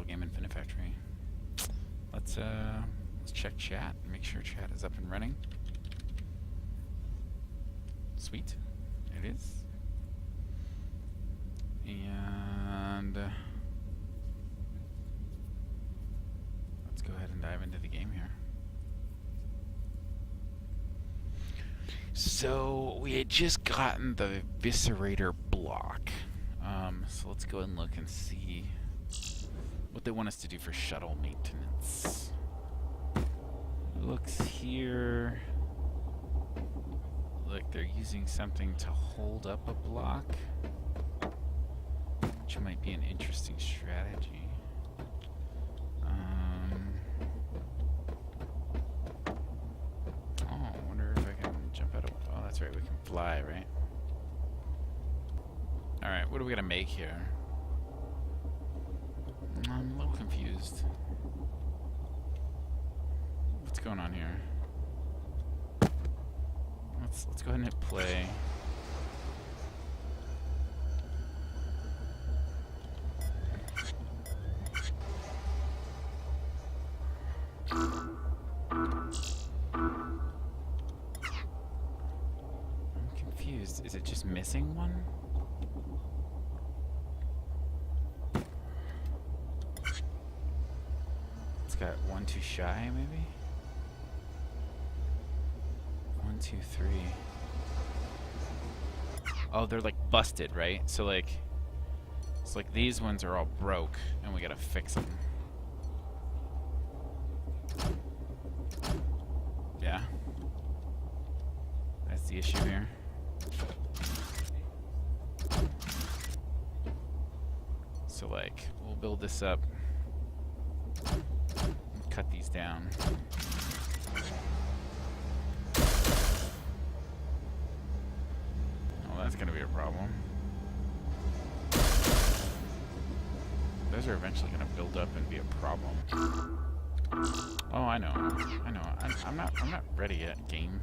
Portal Game Infinite Factory. Let's check chat. Make sure chat is up and running. Sweet, it is. And let's go ahead and dive into the game here. So we had just gotten the Eviscerator block. So let's go ahead and look and see what they want us to do for shuttle maintenance. Looks here like they're using something to hold up a block, which might be an interesting strategy. Oh, I wonder if I can jump out of... Oh, that's right, we can fly, right? Alright, what are we gonna make here? I'm a little confused. What's going on here? Let's go ahead and hit play. I'm confused. Is it just missing one? It's got 1 too shy, maybe? 1, 2, 3. Oh, they're like busted, right? So like, it's like these ones are all broke, and we gotta fix them. Yeah, that's the issue here. So like, we'll build this up, cut these down. That's gonna be a problem. Those are eventually gonna build up and be a problem. Oh, I know. I'm not ready yet, game.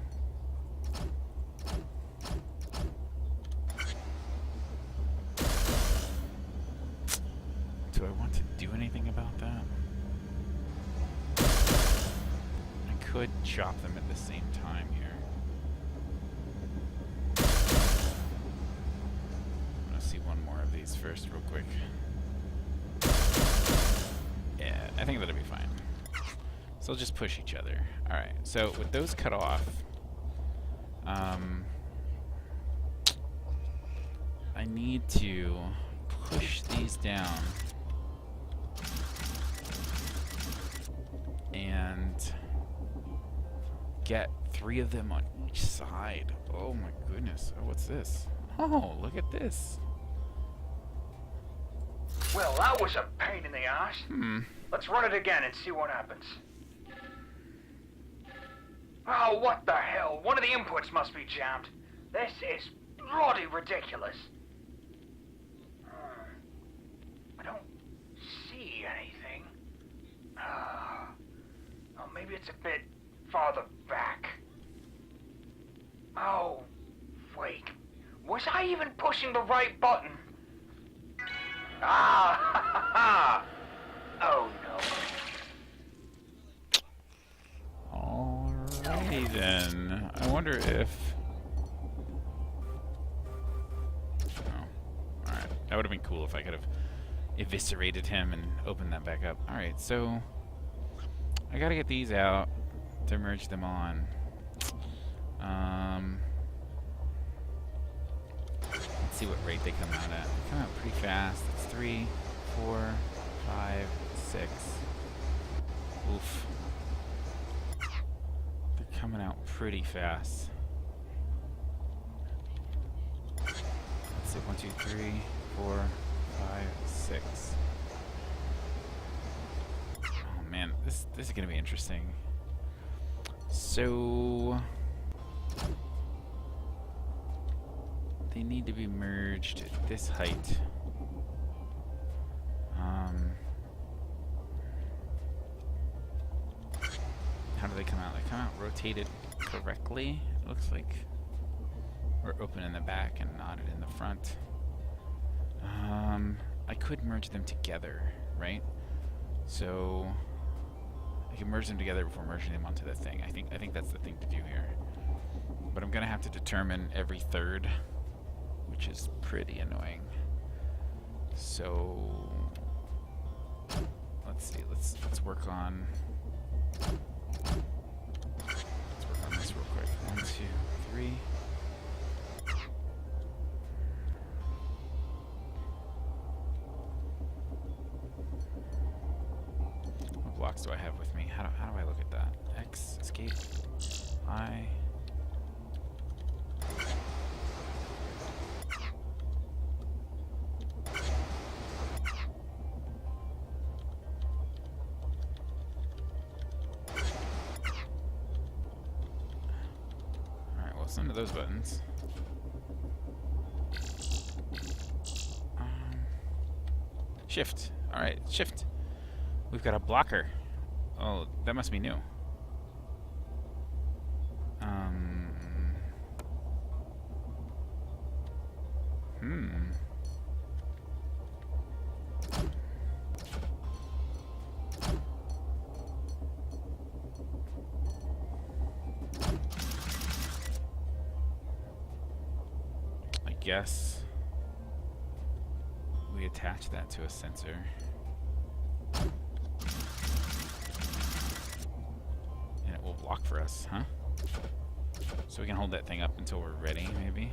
Do I want to do anything about that? I could chop them at the same time here. First, real quick. Yeah, I think that'll be fine. So they'll just push each other. Alright, so with those cut off, I need to push these down and get 3 of them on each side. Oh my goodness. Oh, what's this? Oh, look at this. Well, that was a pain in the ass. Let's run it again and see what happens. Oh, what the hell? One of the inputs must be jammed. This is bloody ridiculous. I don't see anything. Oh, maybe it's a bit farther back. Oh, wait. Was I even pushing the right button? Ah! Oh no. Alrighty then. I wonder if... Oh. Alright. That would have been cool if I could have eviscerated him and opened that back up. Alright, so... I gotta get these out to merge them on. Let's see what rate they come out at. They come out pretty fast. It's 3, 4, 5, 6. Oof. They're coming out pretty fast. Let's see, 1, 2, 3, 4, 5, 6. Oh man, this is gonna be interesting. So they need to be merged at this height. How do they come out? They come out rotated correctly, it looks like. Or open in the back and knotted in the front. I could merge them together, right? So I can merge them together before merging them onto the thing. I think that's the thing to do here. But I'm gonna have to determine every third, which is pretty annoying. So let's see. Let's work on. Let's work on this real quick. 1, 2, 3. What blocks do I have with me? How do I look at that? X, escape, I. Some of those buttons. Shift. Alright, shift. We've got a blocker. Oh, that must be new. Guess we attach that to a sensor. And it will block for us, huh? So we can hold that thing up until we're ready, maybe.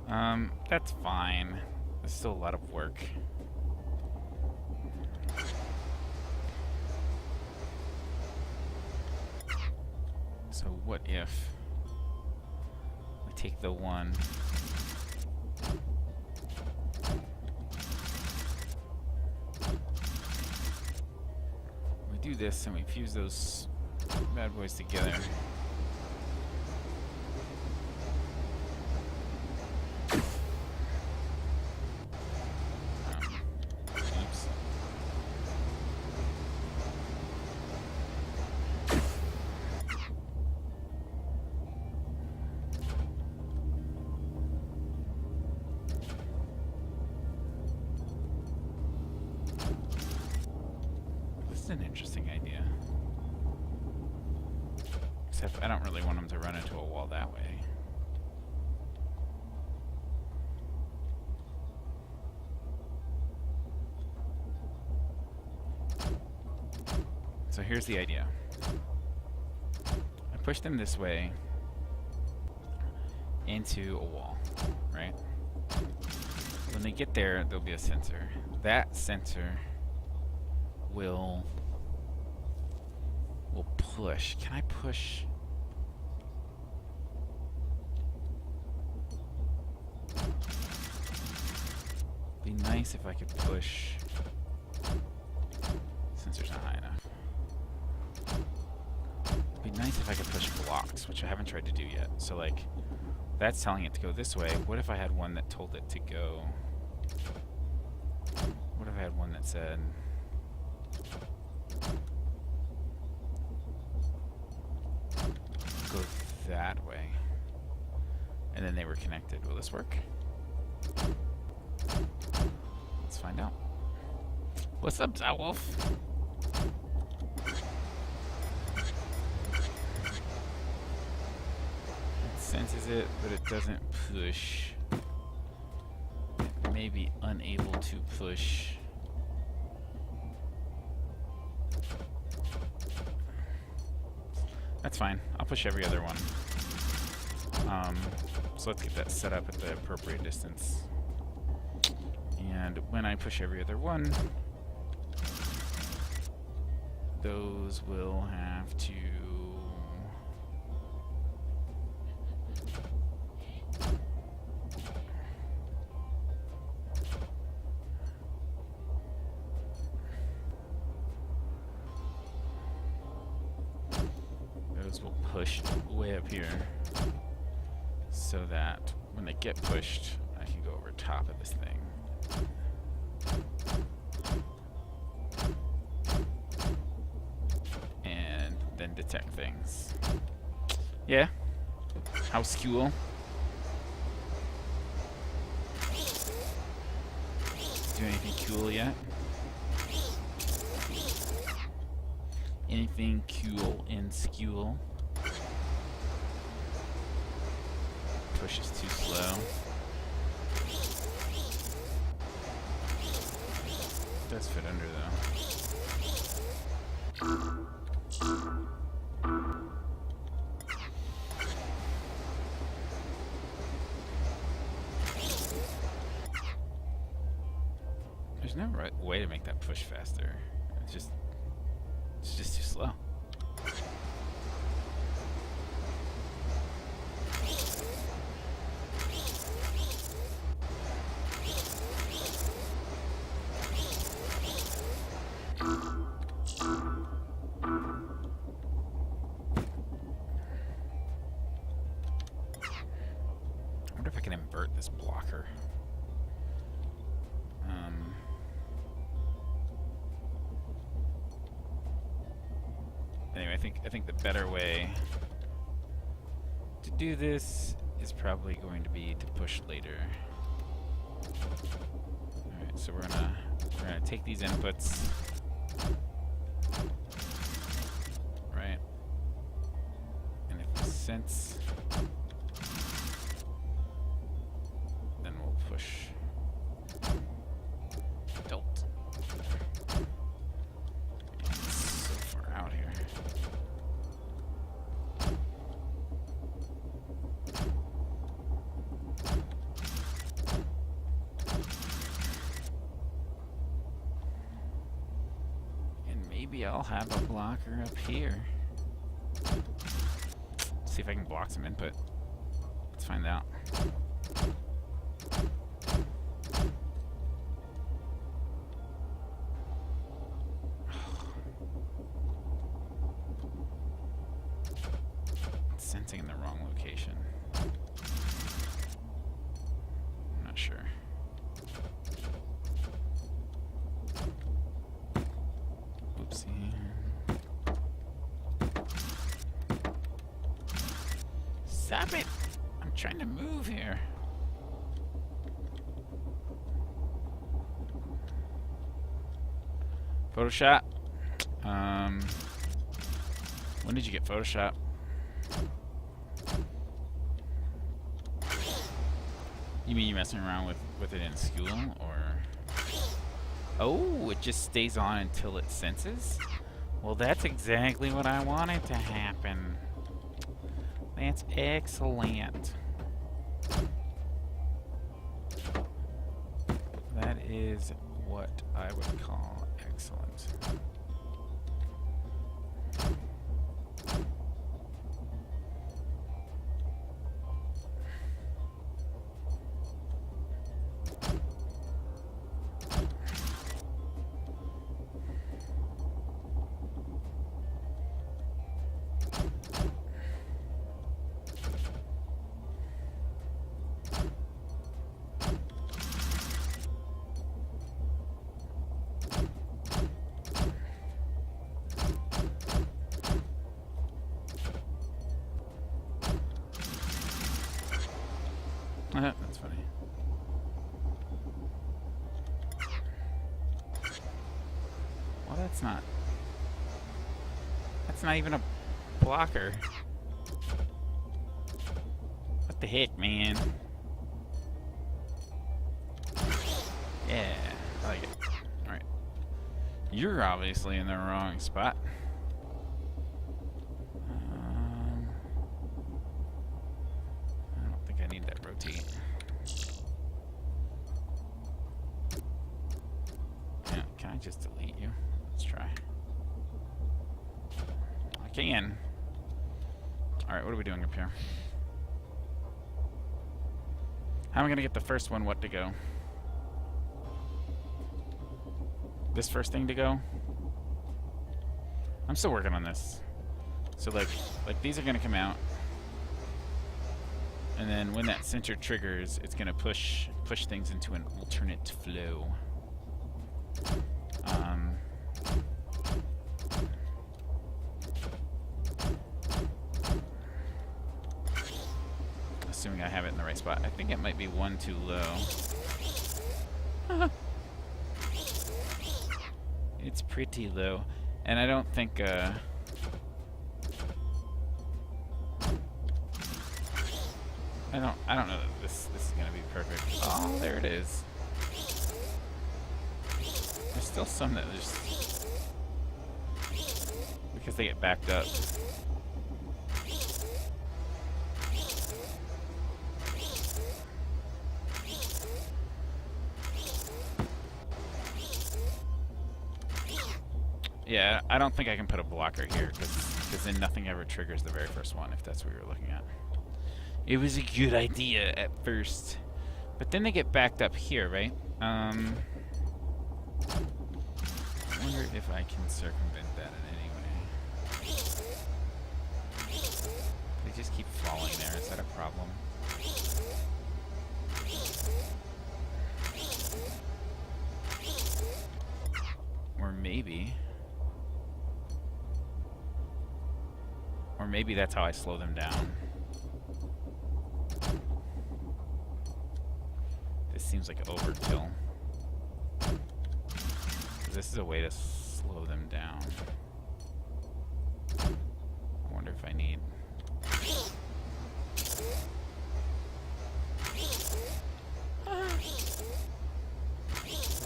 That's fine. There's still a lot of work. So what if we take the one do this and we fuse those bad boys together. Oops. This is an interesting idea. Except I don't really want them to run into a wall that way. So here's the idea. I push them this way into a wall, right? When they get there, there'll be a sensor. That sensor will push. Can I push? Be nice if I could push. Sensor's not high enough. Be nice if I could push blocks, which I haven't tried to do yet. So like, that's telling it to go this way. What if I had one that told it to go? What if I had one that said go that way, and then they were connected? Will this work? Let's find out. What's up, Zawolf? It senses it, but it doesn't push. It may be unable to push. That's fine. I'll push every other one. So let's get that set up at the appropriate distance. And when I push every other one, those will have to push way up here so that when they get pushed, I can go over top of this thing. And then detect things. Yeah. House cool. Do anything cool yet? anything cool in school. Push is too slow. Does fit under though. There's no right way to make that push faster. It's just too slow. I wonder if I can invert this blocker. Anyway, I think the better way to do this is probably going to be to push later. Alright, so we're gonna take these inputs. Right. And if we sense, then we'll push. Tilt. It's so far out here. Maybe I'll have a blocker up here. See if I can block some input. Let's find out. It's sensing in the wrong location. I'm not sure. Stop it! I'm trying to move here. Photoshop. When did you get Photoshop? You mean you messing around with it in school, or? Oh, it just stays on until it senses? Well, that's exactly what I wanted to happen. That's excellent. That is what I would call excellent. That's funny. Well, that's not even a blocker. What the heck, man? Yeah, I like it. Alright. You're obviously in the wrong spot. I don't think I need that rotate. Yeah, can I just delete you? Let's try. I can. Alright, what are we doing up here? How am I gonna get the first one what to go? This first thing to go? I'm still working on this. So like these are gonna come out. And then when that center triggers, it's gonna push things into an alternate flow. Assuming I have it in the right spot. I think it might be one too low. It's pretty low. And I don't think, I don't know that this is gonna be perfect. Oh, there it is. There's still some that just because they get backed up. Yeah, I don't think I can put a blocker here because then nothing ever triggers the very first one if that's what you're looking at. It was a good idea at first, but then they get backed up here, right? I wonder if I can circumvent that in any way. They just keep falling there. Is that a problem? Or maybe... Or maybe that's how I slow them down. This seems like overkill. This is a way to slow them down. I wonder if I need...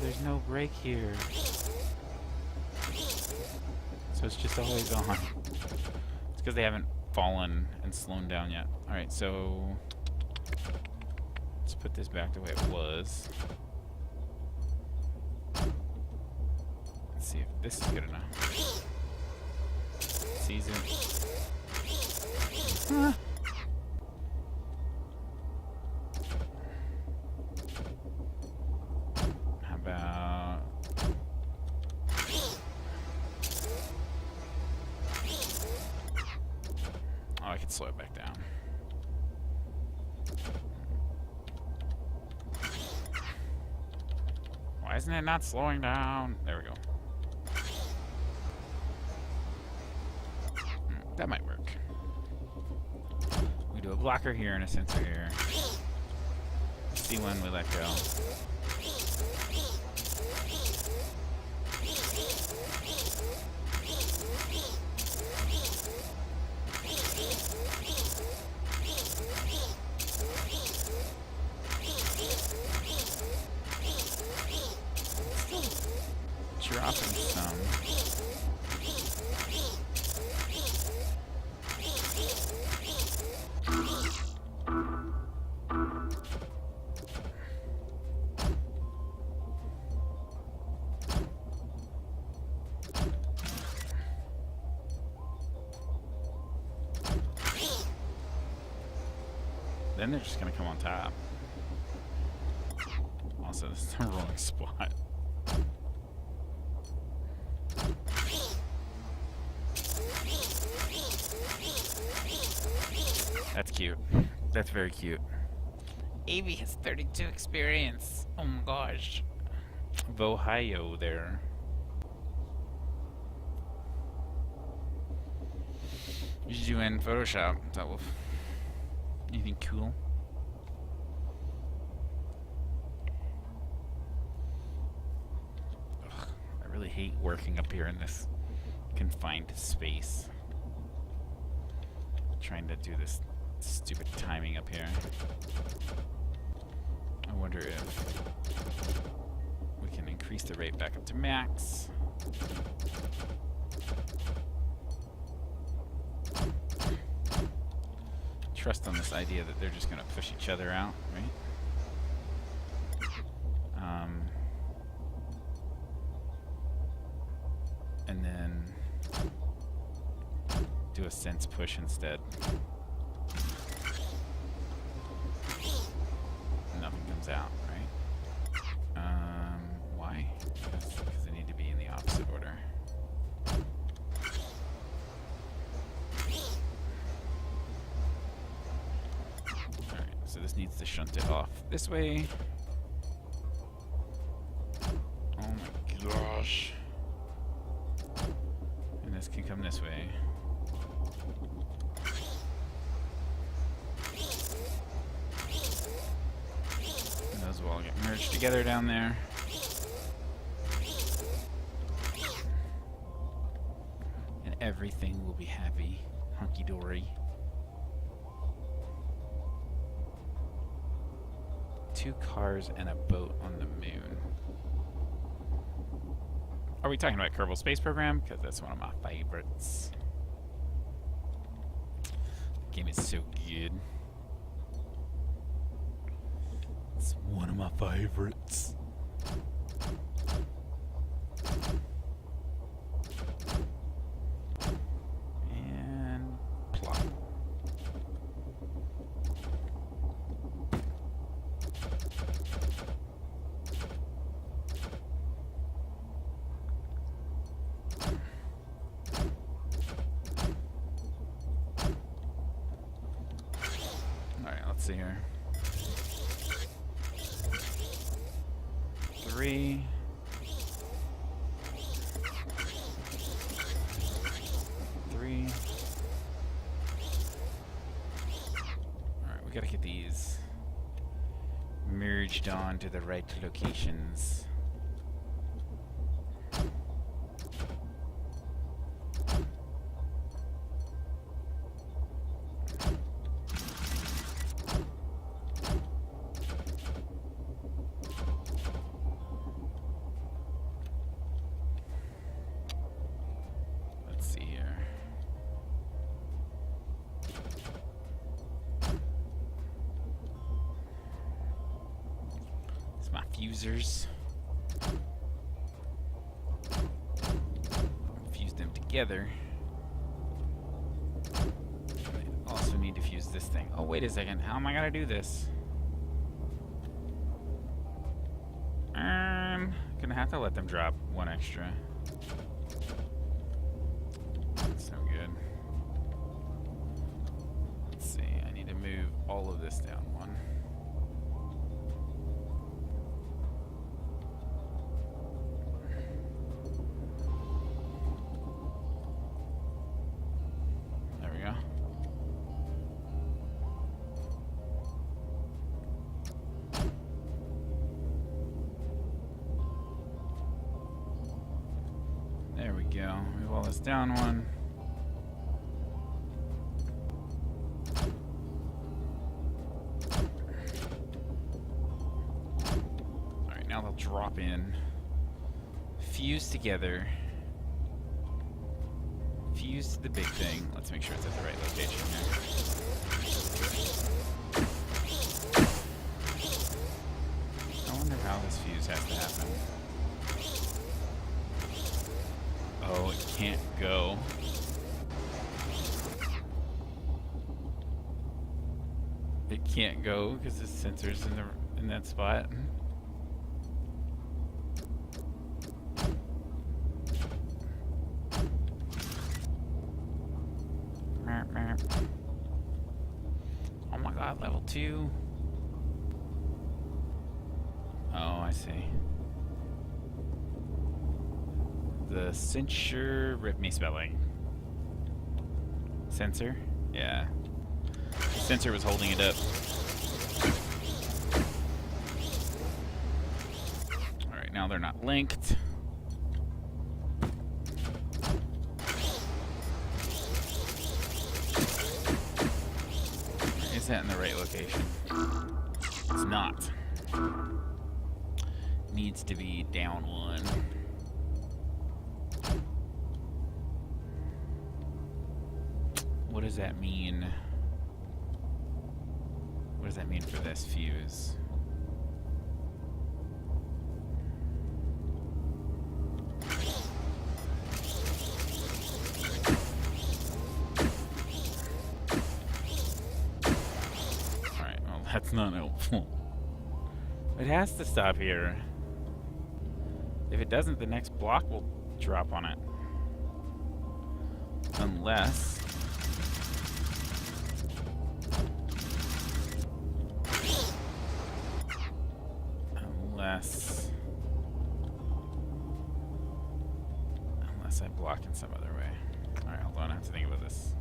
There's no break here. So it's just always on. Because they haven't fallen and slowed down yet. Alright, so let's put this back the way it was. Let's see if this is good enough. Sees it. How about... Oh, I can slow it back down. Why isn't it not slowing down? There we go. That might work. We do a blocker here and a sensor here. See when we let go. Dropping some. Then they're just gonna come on top. Also, this is a rolling spot. That's cute. That's very cute. Avy has 32 experience. Oh my gosh. Vohio there. You should do in Photoshop. That will. Anything cool? Ugh, I really hate working up here in this confined space. Trying to do this stupid timing up here. I wonder if we can increase the rate back up to max. Trust on this idea that they're just going to push each other out, right? And then do a sense push instead. Nothing comes out, right? Why? Because they need to be in the opposite order. Alright, so this needs to shunt it off this way. Oh my gosh. And this can come this way. Those will all get merged together down there. will be happy. Hunky dory. 2 cars and a boat on the moon. Are we talking about Kerbal Space Program? Because that's one of my favorites. The game is so good. It's one of my favorites. And plop. Alright, let's see here. 3. Alright, we gotta get these merged onto the right locations. Let's see here. It's my fusers. Fuse them together. I also need to fuse this thing. Oh, wait a second. How am I gonna do this? Gonna have to let them drop 1 extra. That's no good. Let's see. I need to move all of this down 1. There we go. There we go. Move all this down 1. Alright, now they'll drop in. Fuse together. Fuse to the big thing. Let's make sure it's at the right location here. I wonder how this fuse has to happen. Oh, it can't go. It can't go because the sensor's in that spot. Oh my god, level 2. Oh, I see. The sensor, rip me spelling. Sensor? Yeah. The sensor was holding it up. Alright, now they're not linked. Is that in the right location? It's not. Needs to be down 1. What does that mean? What does that mean for this fuse? Alright, well, that's not helpful. It has to stop here. If it doesn't, the next block will drop on it. Unless... Unless I block in some other way. Alright, hold on, I have to think about this.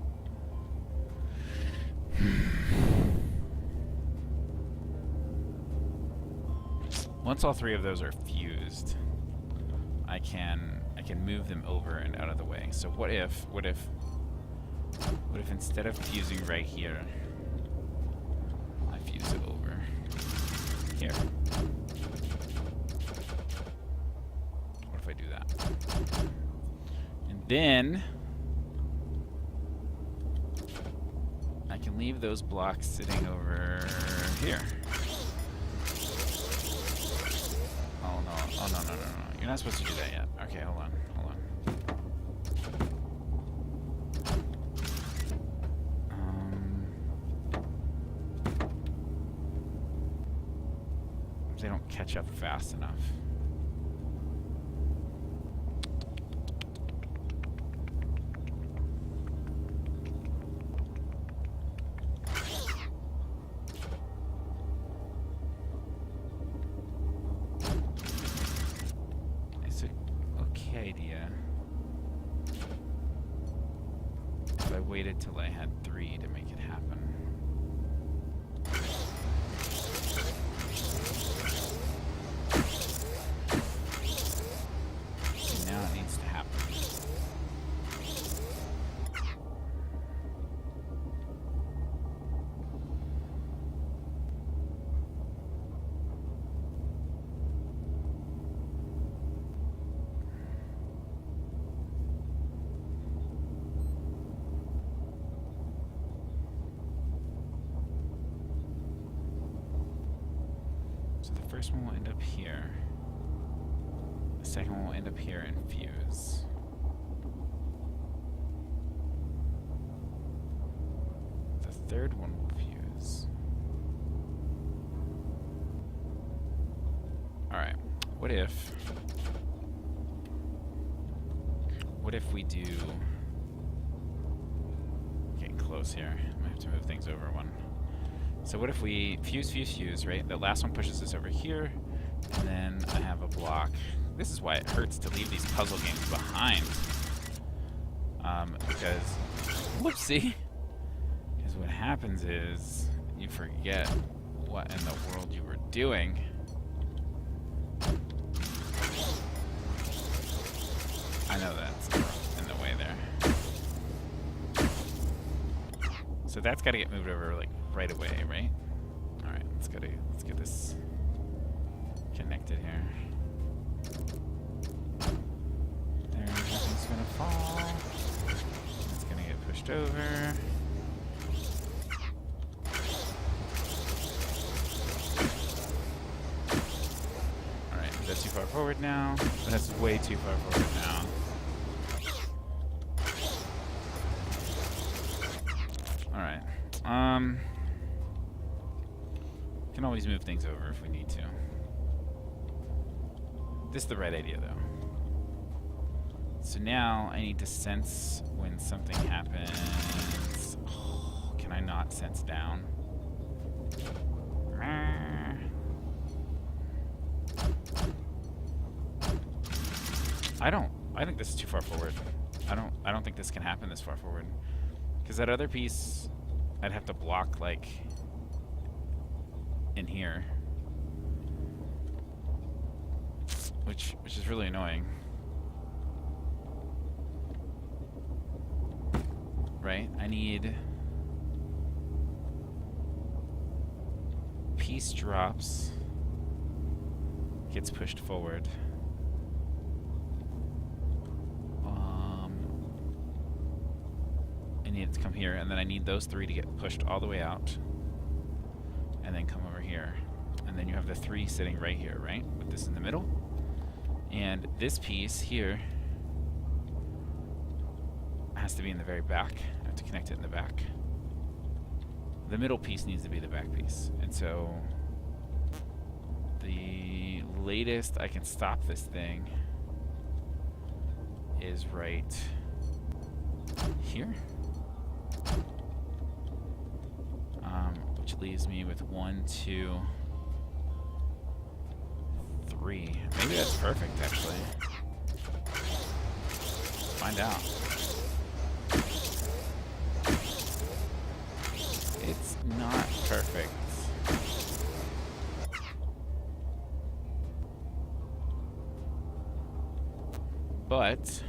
Once all 3 of those are fused, I can move them over and out of the way. So what if What if instead of fusing right here, I fuse it over here? What if I do that? And then I can leave those blocks sitting over here. Oh no, oh no, no, no, no. You're not supposed to do that yet. Okay, hold on, hold on. They don't catch up fast enough. It's an okay idea if I waited till I had 3 to make it happen. Now it needs to happen. So the first one will end up here. The second one will end up here and fuse. The third one will fuse. Alright, what if we do... Getting close here. I might have to move things over one. So what if we fuse, right? The last one pushes us over here, and then I have a block. This is why it hurts to leave these puzzle games behind. Because, whoopsie, because what happens is you forget what in the world you were doing. I know that's in the way there. So that's got to get moved over like right away, right? All right, let's get this connected here. There, nothing's gonna fall. It's gonna get pushed over. All right, is that too far forward now? That's way too far forward now. All right. Can always move things over if we need to. This is the right idea, though. So now I need to sense when something happens. Oh, can I not sense down? I think this is too far forward. I don't think this can happen this far forward. Because that other piece, I'd have to block, like, in here. Which is really annoying. Right? I need... Piece drops. Gets pushed forward. I need it to come here, and then I need those 3 to get pushed all the way out. And then come over here. And then you have the 3 sitting right here, right? With this in the middle. And this piece here has to be in the very back. I have to connect it in the back. The middle piece needs to be the back piece. And so the latest I can stop this thing is right here. Which leaves me with 1, 2, 3. Maybe that's perfect, actually. Find out. It's not perfect. But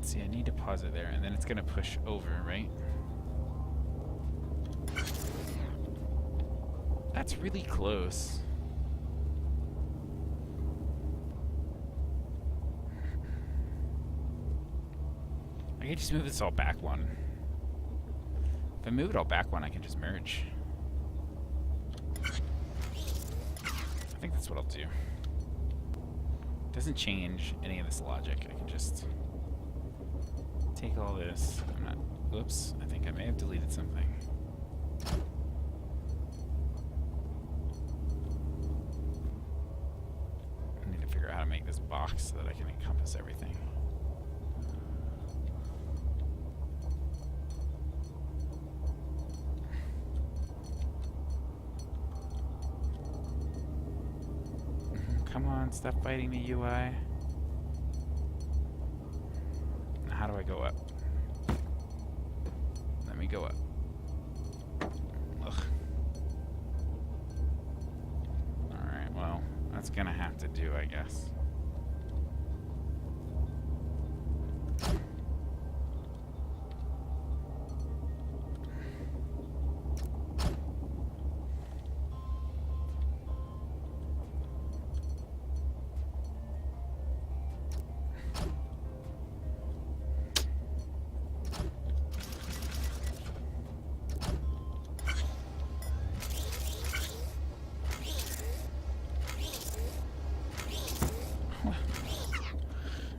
See, I need to pause it there, and then it's gonna push over, right? That's really close. I can just move this all back one. If I move it all back one, I can just merge. I think that's what I'll do. Doesn't change any of this logic. I can just take all this. I'm not. Whoops. I think I may have deleted something. I need to figure out how to make this box so that I can encompass everything. Come on, stop fighting the UI. How do I go up? Let me go up. Ugh. Alright, well, that's gonna have to do, I guess.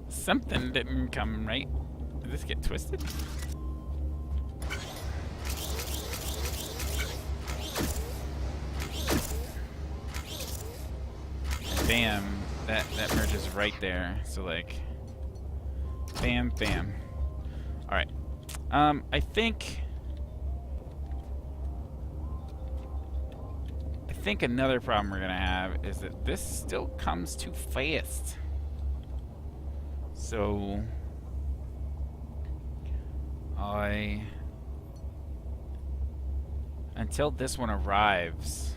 Something didn't come right. Did this get twisted? And bam, that merges right there. So like, bam, bam. All right. I think another problem we're gonna have is that this still comes too fast. So until this one arrives,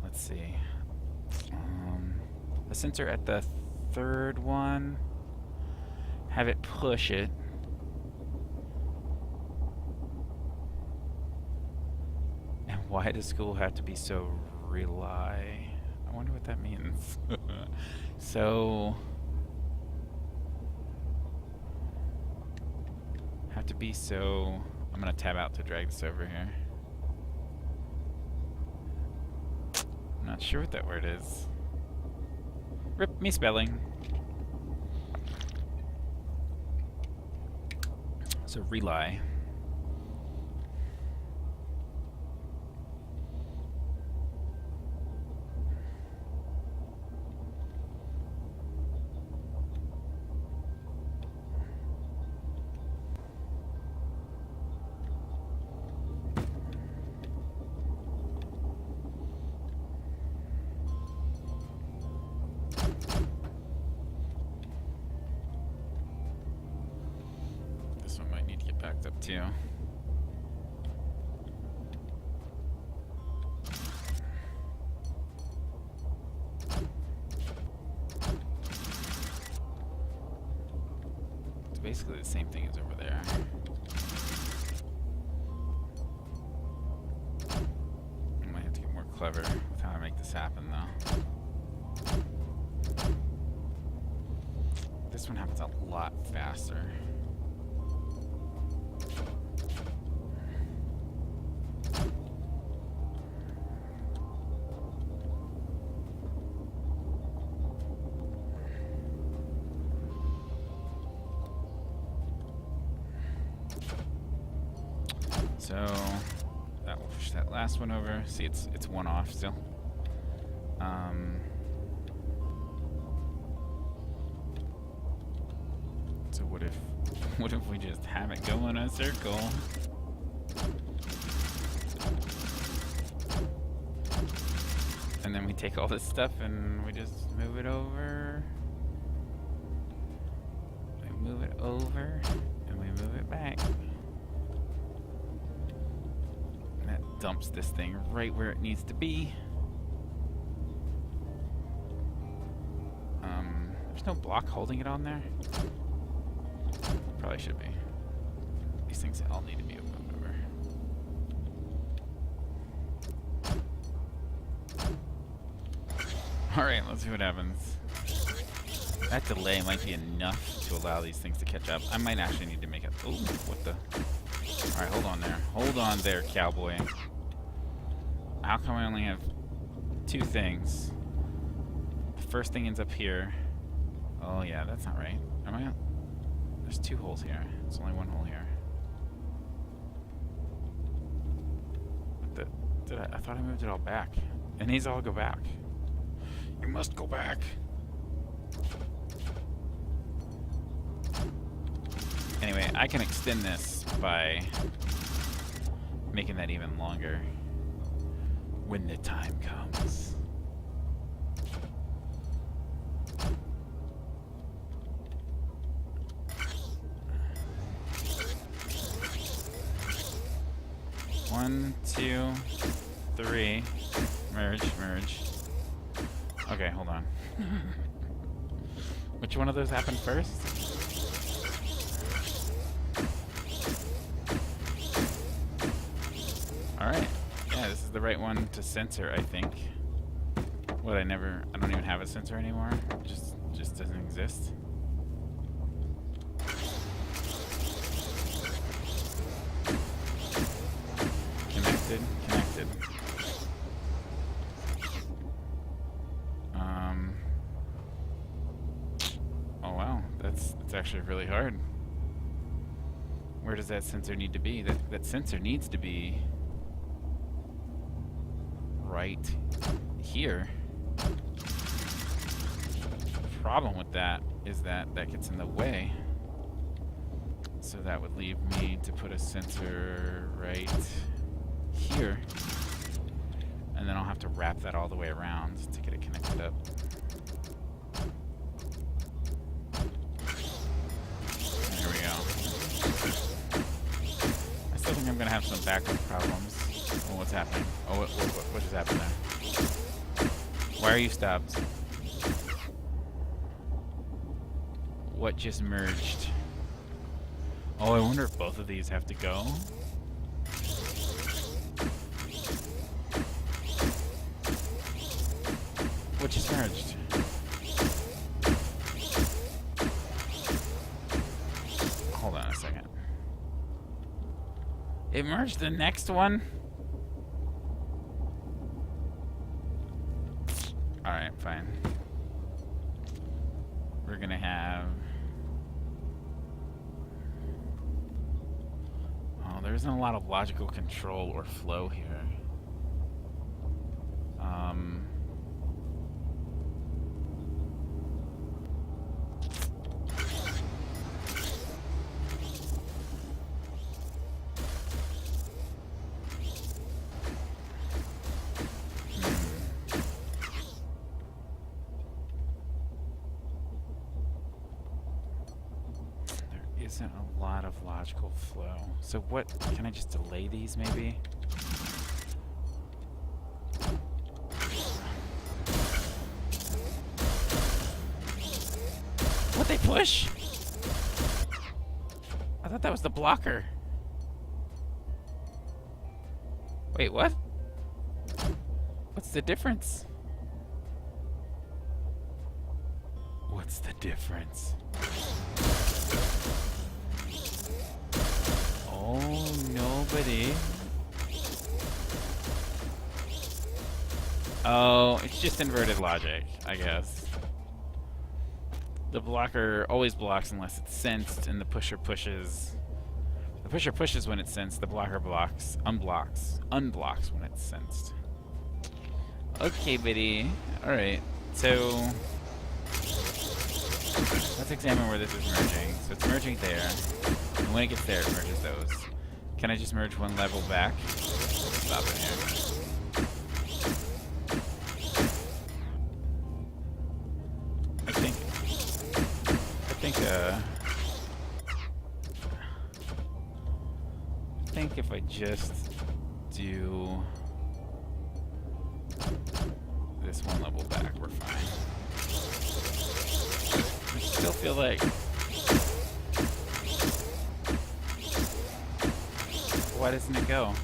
let's see. The sensor at the third one, have it push it. And why does school have to be so rely? I wonder what that means. So have to be so. I'm gonna tab out to drag this over here. I'm not sure what that word is. Rip me spelling. So rely. Backed up too. It's basically the same thing as over there. I might have to get more clever with how I make this happen though. This one happens a lot faster. So that will push that last one over. See, it's one off still. So what if we just have it go in a circle? And then we take all this stuff and we just move it over. We move it over and we move it back. Dumps this thing right where it needs to be. There's no block holding it on there? Probably should be. These things all need to be moved over. Alright, let's see what happens. That delay might be enough to allow these things to catch up. I might actually need to make it. Ooh, what the? Alright, hold on there. Hold on there, cowboy. How come I only have 2 things? The first thing ends up here. Oh, yeah, that's not right. Am I? There's 2 holes here. There's only 1 hole here. I thought I moved it all back. It needs to all go back. You must go back. Anyway, I can extend this by making that even longer when the time comes. One, 2, 3. Merge, merge. Okay, hold on. Which one of those happened first? Alright. Yeah, this is the right one to censor, I think. What, I don't even have a sensor anymore? It just doesn't exist. Connected. Oh wow, that's actually really hard. Where does that sensor need to be? That sensor needs to be right here. Problem with that is that gets in the way. So that would leave me to put a sensor right here. And then I'll have to wrap that all the way around to get it connected up. There we go. I still think I'm going to have some backup problems. Oh, what's happening? Oh, what just happened there? Why are you stopped? What just merged? Oh, I wonder if both of these have to go. What just merged? Hold on a second. It merged the next one? Alright, fine. We're gonna have... Oh, there isn't a lot of logical control or flow here. Isn't a lot of logical flow. So what, can I just delay these maybe? What, they push? I thought that was the blocker. Wait, what? What's the difference? What's the difference? Oh, nobody. Oh, it's just inverted logic, I guess. The blocker always blocks unless it's sensed, and the pusher pushes. The pusher pushes when it's sensed, the blocker unblocks when it's sensed. Okay, buddy. Alright, so let's examine where this is merging. So it's merging there. And when it gets there, it merges those. Can I just merge one level back? Stop it here. I think if I just do this one level back, we're fine. still feel like... Why doesn't it go?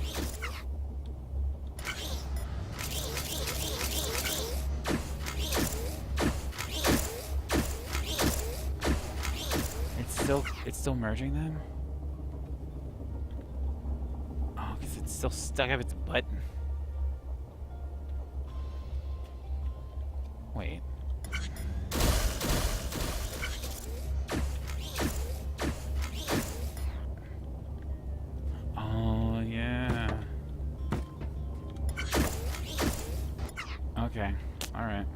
It's still merging them? Oh, because it's still stuck up its butt. Wait. Oh, yeah. Okay. All right.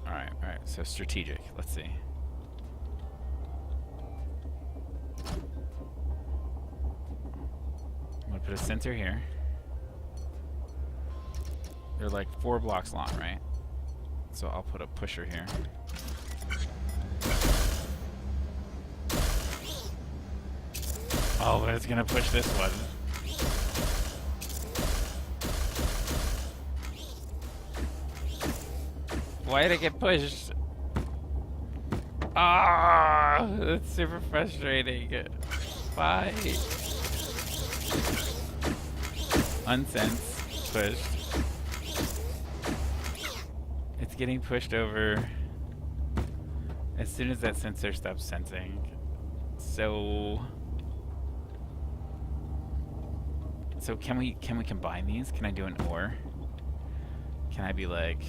Alright, so strategic. Let's see. I'm gonna put a center here. They're like 4 blocks long, right? So I'll put a pusher here. Oh, but it's gonna push this one. Why did it get pushed? Ah, that's super frustrating. Why? Unsense. Pushed. It's getting pushed over as soon as that sensor stops sensing. So can we combine these? Can I do an or? Can I be like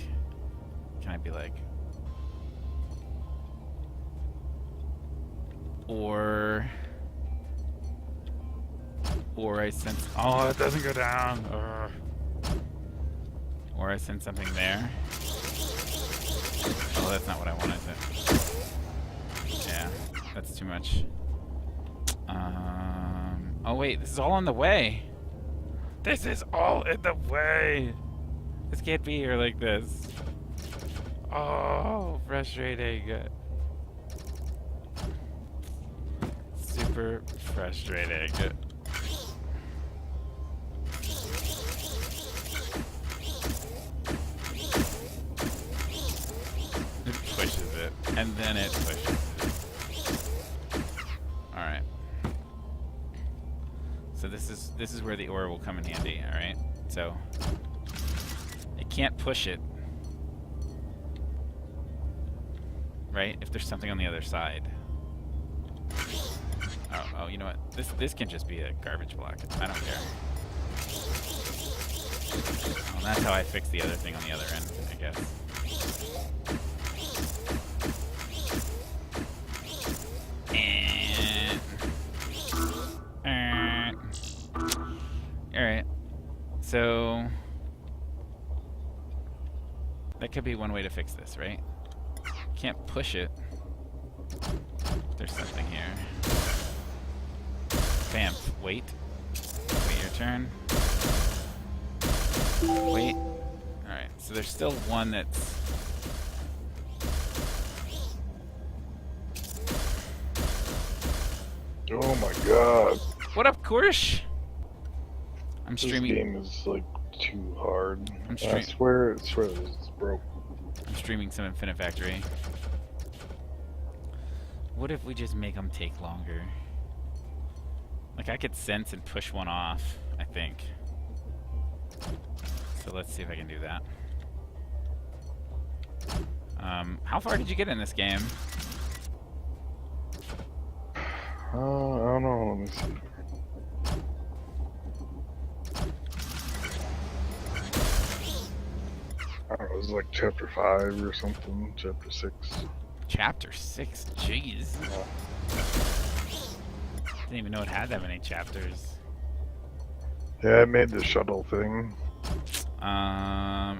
or I sense, oh, it doesn't go down. Ugh. Or I send something there. Oh, that's not what I wanted to. Yeah, that's too much. Oh wait, this is all in the way. This is all in the way. This can't be here like this. Oh, frustrating. Super frustrating. It pushes it, and then it pushes it. Alright. So this is where the ore will come in handy, alright? So it can't push it. Right? If there's something on the other side. Oh, you know what? This can just be a garbage block. I don't care. Well, that's how I fix the other thing on the other end, I guess. Alright. So that could be one way to fix this, right? Can't push it. There's something here. Bam. Wait. Wait your turn. Wait. Alright, so there's still one that's... Oh my god. What up, Korish? I'm streaming... This game is like too hard. I swear it's broke. I'm streaming some Infinite Factory. What if we just make them take longer? Like, I could sense and push one off, I think. So let's see if I can do that. How far did you get in this game? I don't know, let me see. I don't know, it was like chapter 5 or something, chapter 6. Chapter 6? Jeez. Didn't even know it had that many chapters. Yeah, I made the shuttle thing.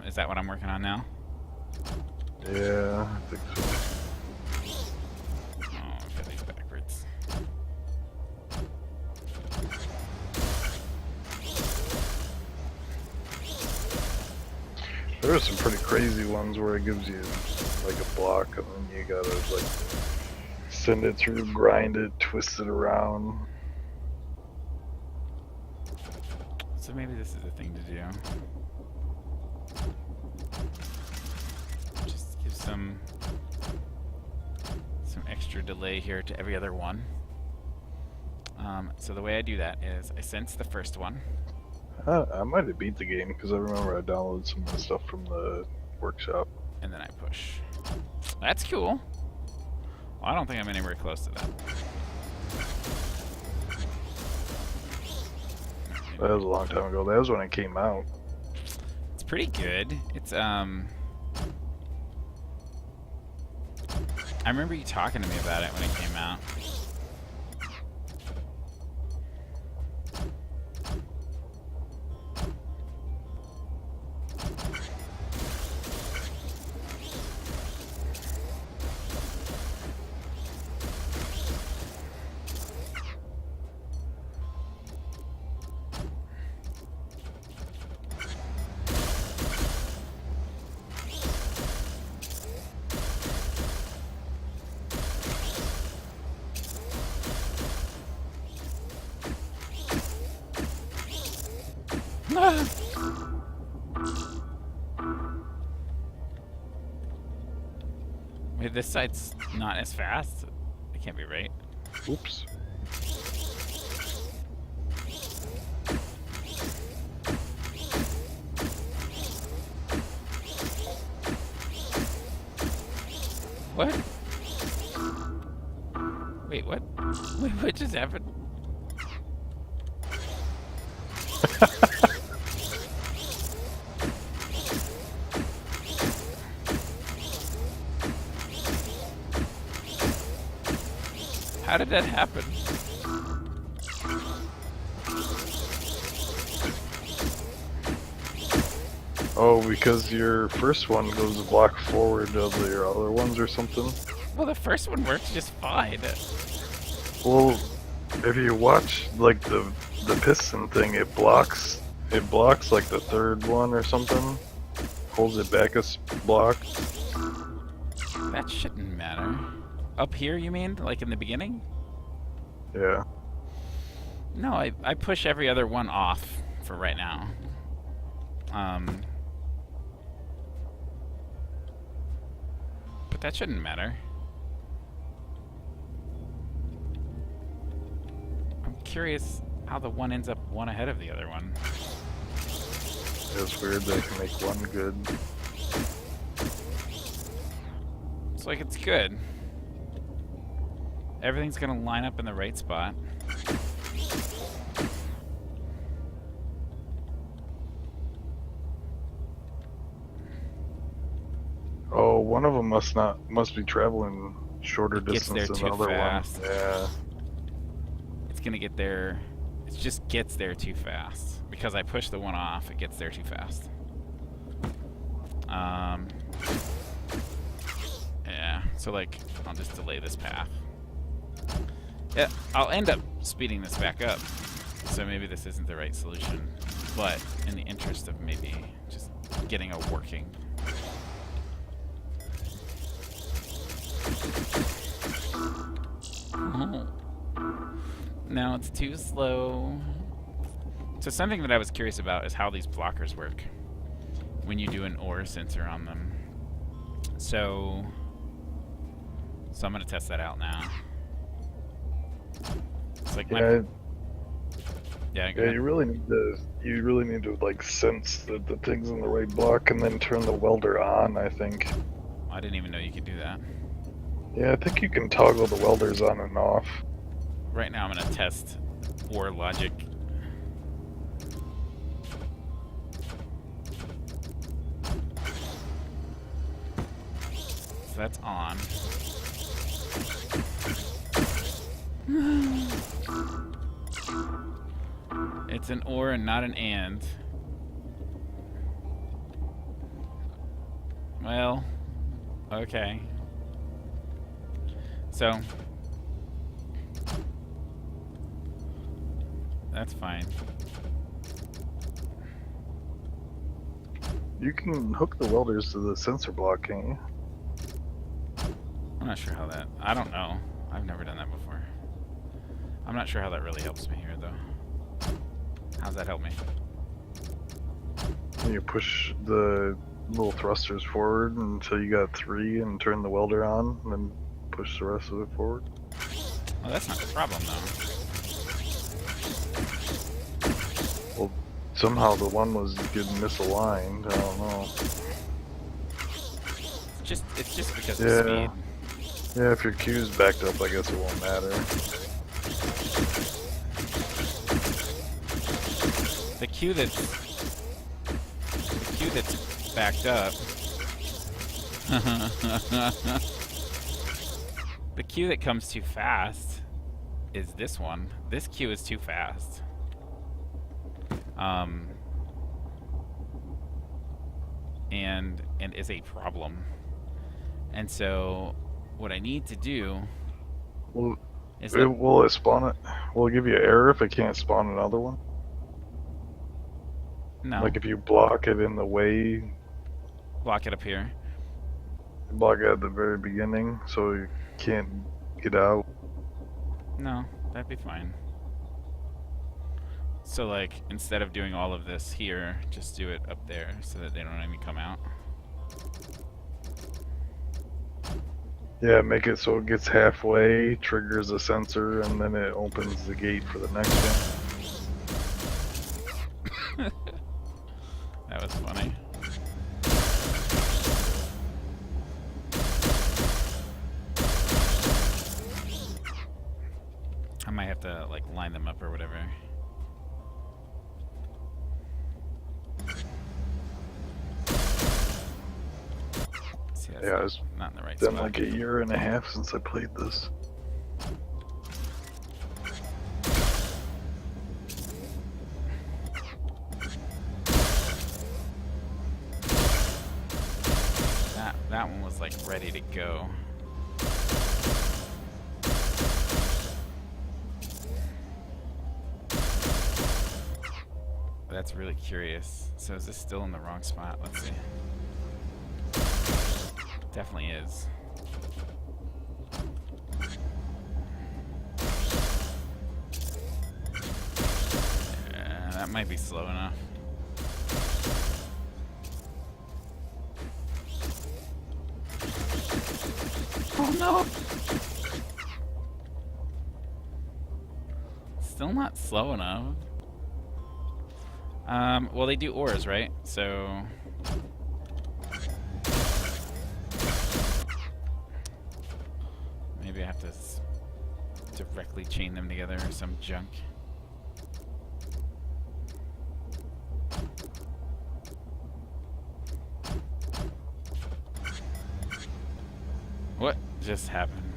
Is that what I'm working on now? Yeah, I think so. Oh, I've got these backwards. some pretty crazy ones where it gives you like a block and then you gotta like send it through, grind it, twist it around. So maybe this is a thing to do. Just give some extra delay here to every other one. So the way I do that is I sense the first one. I might have beat the game because I remember I downloaded some of the stuff from the workshop. And then I push. That's cool. Well, I don't think I'm anywhere close to that. That was a long time ago. That was when it came out. It's pretty good. It's I remember you talking to me about it when it came out. Wait, this side's not as fast? It can't be right. Oops. What? Wait, what? Wait, what just happened? How did that happen? Oh, because your first one goes a block forward of your other ones or something? Well, the first one works just fine. Well, if you watch like the piston thing, it blocks like the third one or something. Holds it back a block. That shouldn't matter. Up here, you mean? Like in the beginning? Yeah. No, I push every other one off for right now. But that shouldn't matter. I'm curious how the one ends up one ahead of the other one. It's weird they can make one good. It's like it's good. Everything's gonna line up in the right spot. Oh, one of them must be traveling shorter Gets distance there than the too other fast. one. Yeah. It's gonna get there. It just gets there too fast. Because I push the one off, it gets there too fast. Yeah, so like, I'll just delay this path. Yeah, I'll end up speeding this back up. So maybe this isn't the right solution. But in the interest of maybe just getting a working. Oh. No, it's too slow. So something that I was curious about is how these blockers work when you do an ore sensor on them. So I'm gonna test that out now. It's like Yeah, yeah, go yeah, ahead. you really need to like sense that the thing's in the right block and then turn the welder on, I think. I didn't even know you could do that. Yeah, I think you can toggle the welders on and off. Right now I'm gonna test ore logic. So that's on. It's an or and not an and. Well, okay. So, that's fine. You can hook the welders to the sensor block, can't you? I'm not sure how that... I don't know. I've never done that before. I'm not sure how that really helps me here, though. How's that help me? You push the little thrusters forward until you got 3 and turn the welder on, and then push the rest of it forward. Well, that's not the problem, though. Well, somehow the one was getting misaligned. I don't know. It's just because of Yeah. speed. Yeah, if your Q's backed up, I guess it won't matter. The Q that's backed up. The Q that comes too fast is this one. This Q is too fast. And is a problem. And so what I need to do Well, is will it spawn it? Will it give you an error if it can't spawn another one? no, Like if you block it in the way, block it up here. block it at the very beginning, so you can't get out. No, that'd be fine. So like, instead of doing all of this here, just do it up there so that they don't even come out. Yeah, make it so it gets halfway, triggers a sensor, and then it opens the gate for the next one. That was funny. I might have to like line them up or whatever. See, that's Yeah, it's not in the right been spot. like a year and a half since I played this. That one was like ready to go. That's really curious. So is this still in the wrong spot? Let's see. Definitely is. That might be slow enough. Oh no! Still not slow enough. Well, they do ores, right? So maybe I have to directly chain them together or some junk. What just happened?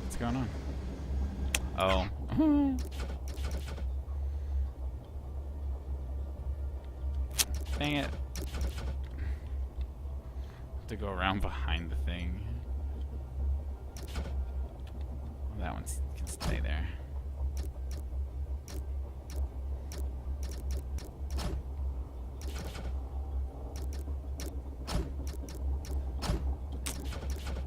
What's going on? Oh. Dang it. To go around behind the thing. That one can stay there.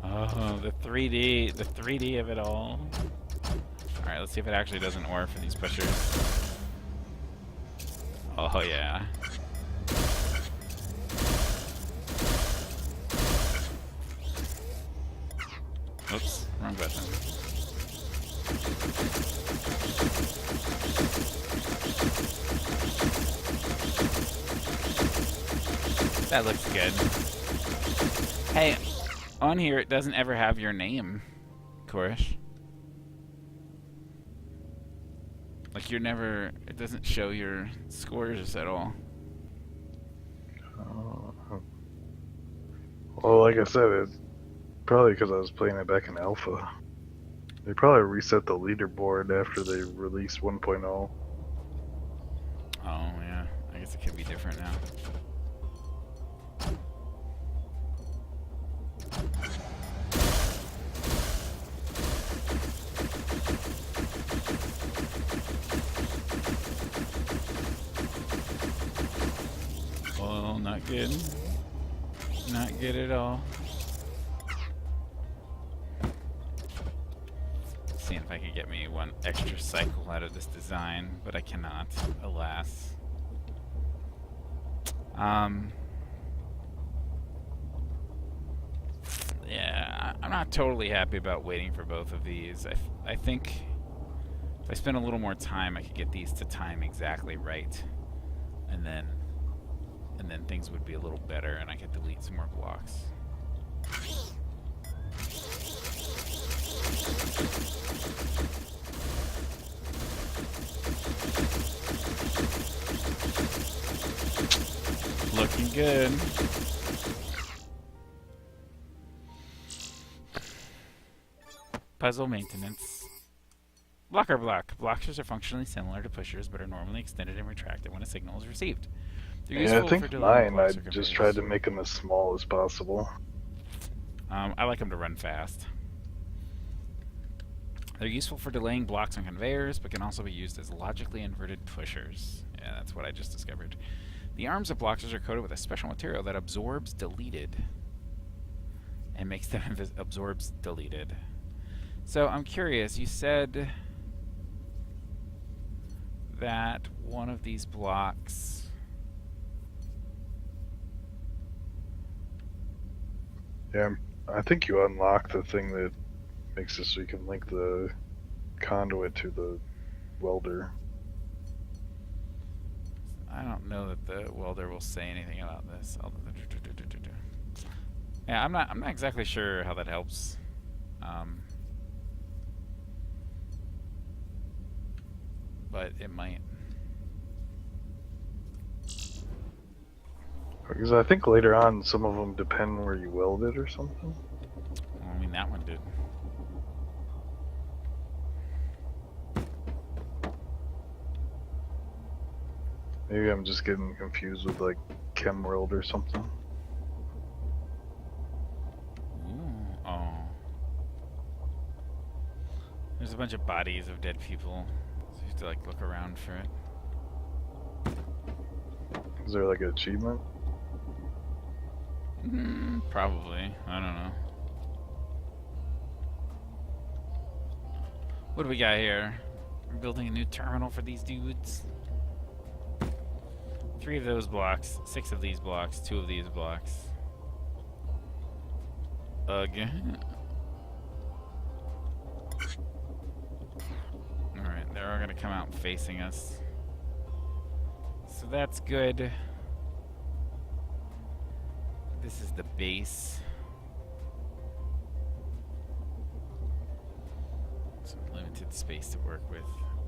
Oh, the 3D of it all. Alright, let's see if it actually does an ore for these pushers. Oh yeah. Oops, wrong button. That looks good. Hey, on here it doesn't ever have your name, Korish. Like you're never, it doesn't show your scores at all. Well, like I said, it's probably because I was playing it back in alpha. They probably reset the leaderboard after they released 1.0. Oh yeah, I guess it could be different now. Not good. Not good at all. Seeing if I could get me one extra cycle out of this design, but I cannot, alas. Yeah, I'm not totally happy about waiting for both of these. I think if I spend a little more time, I could get these to time exactly right, and then things would be a little better, and I could delete some more blocks. Looking good. Puzzle maintenance. Blocker block. Blockers are functionally similar to pushers, but are normally extended and retracted when a signal is received. They're Yeah, I useful for think delaying mine, I blocks or just conveyors. tried to make them as small as possible. I like them to run fast. They're useful for delaying blocks on conveyors, but can also be used as logically inverted pushers. Yeah, that's what I just discovered. The arms of blockers are coated with a special material that absorbs deleted and makes them absorbs deleted. So I'm curious, you said that one of these blocks Yeah, I think you unlock the thing that makes it so you can link the conduit to the welder. I don't know that the welder will say anything about this. Yeah, I'm not exactly sure how that helps. But it might. Because I think later on some of them depend where you weld it or something. Well, I mean, that one did. Maybe I'm just getting confused with like ChemWorld or something. Ooh, oh. There's a bunch of bodies of dead people. So you have to like look around for it. Is there like an achievement? Probably. I don't know. What do we got here? We're building a new terminal for these dudes. 3 of those blocks, 6 of these blocks, 2 of these blocks. Again. Alright, they're all gonna come out facing us. So that's good. This is the base. Some limited space to work with.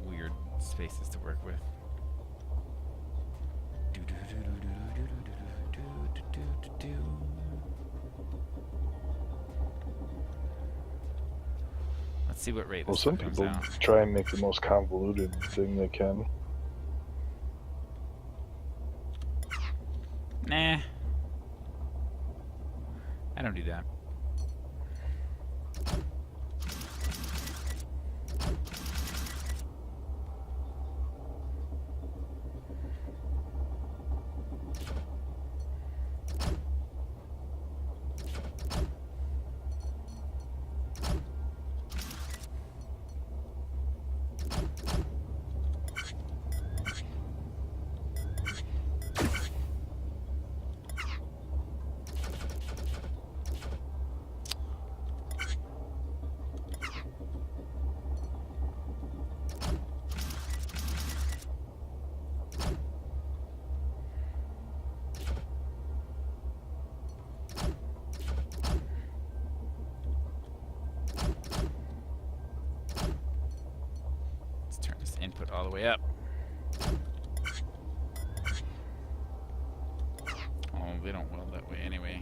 Weird spaces to work with. Let's see what rate Well, this some comes people out. try and make the most convoluted thing they can. Nah. I don't do that. Input all the way up. Oh, they don't weld that way anyway.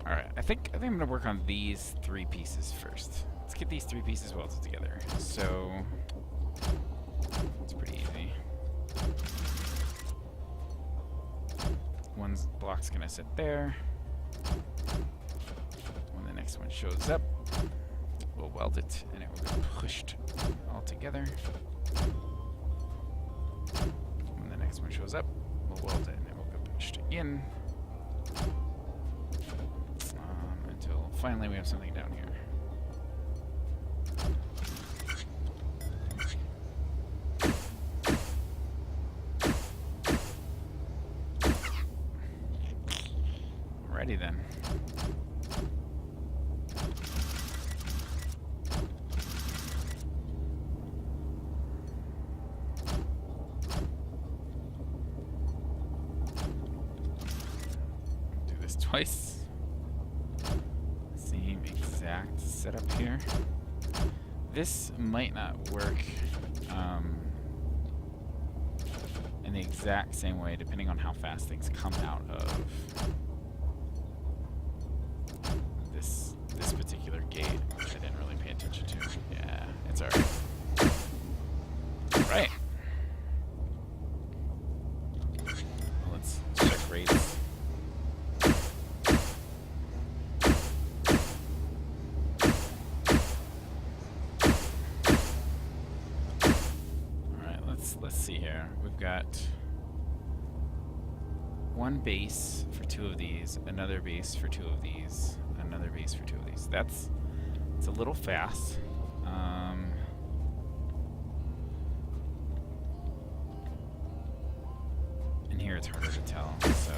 Alright, I think I'm gonna work on these 3 pieces first. Let's get these 3 pieces welded together. So it's pretty easy. one's block's gonna sit there. When the next one shows up, we'll weld it and it will get pushed all together. When the next one shows up, we'll weld it and it will get pushed in. Until finally we have something down here. Alrighty then. Do this twice. Same exact setup here. This might not work in the exact same way, depending on how fast things come out of this particular gate, which I didn't really pay attention to. Yeah, it's alright. Right. Well, let's check rates. Alright, let's see here. We've got one base for 2 of these, another base for 2 of these, another base for 2 of these. It's a little fast. And here it's harder to tell, so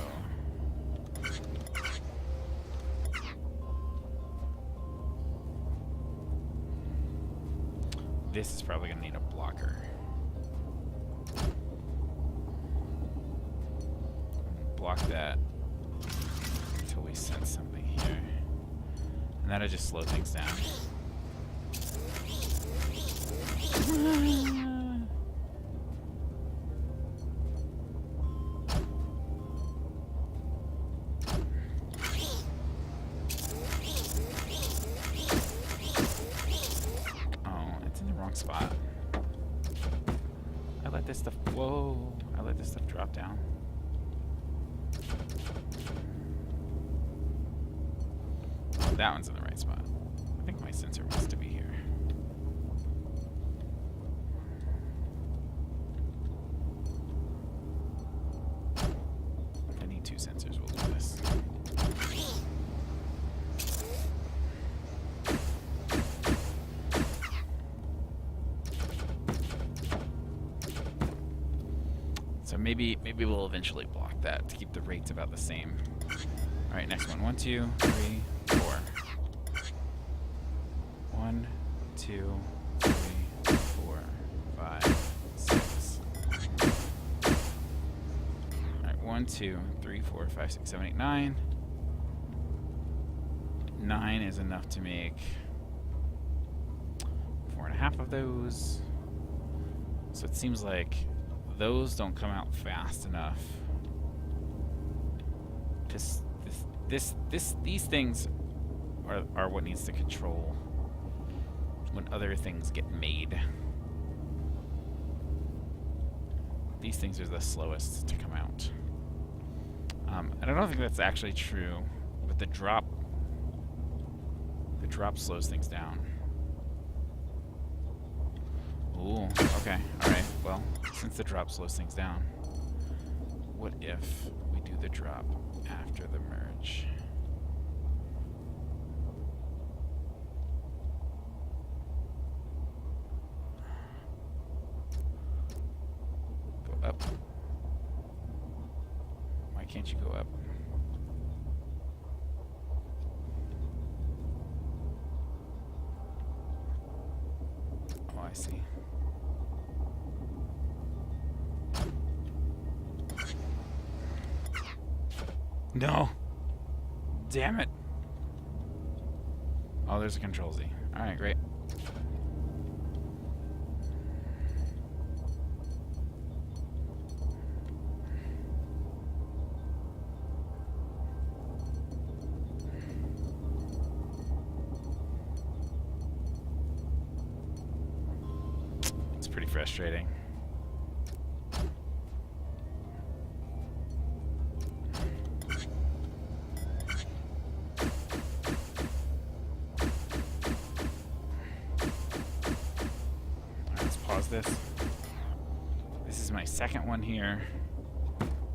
this is probably gonna need a blocker. Block that until we sense something here. And that'll just slow things down. Oh, it's in the wrong spot. I let this stuff, whoa, I let this stuff drop down. That one's in the right spot. I think my sensor wants to be here. I need 2 sensors. We'll do this. So maybe we'll eventually block that to keep the rates about the same. All right, next one. 1, 2, 3, 4. 1, 2, 3, 4, 5, 6. Alright, 1, 2, 3, 4, 5, 6, 7, 8, 9. 9 is enough to make 4.5 of those. So it seems like those don't come out fast enough. These things are what needs to control when other things get made. These things are the slowest to come out. And I don't think that's actually true, but the drop slows things down. Ooh, okay, alright, well, since the drop slows things down, what if we do the drop after the merge? Go up. Why can't you go up? Oh, I see. No! Damn it! Oh, there's a Control Z. Alright, great. It's pretty frustrating. is this? This is my second one here.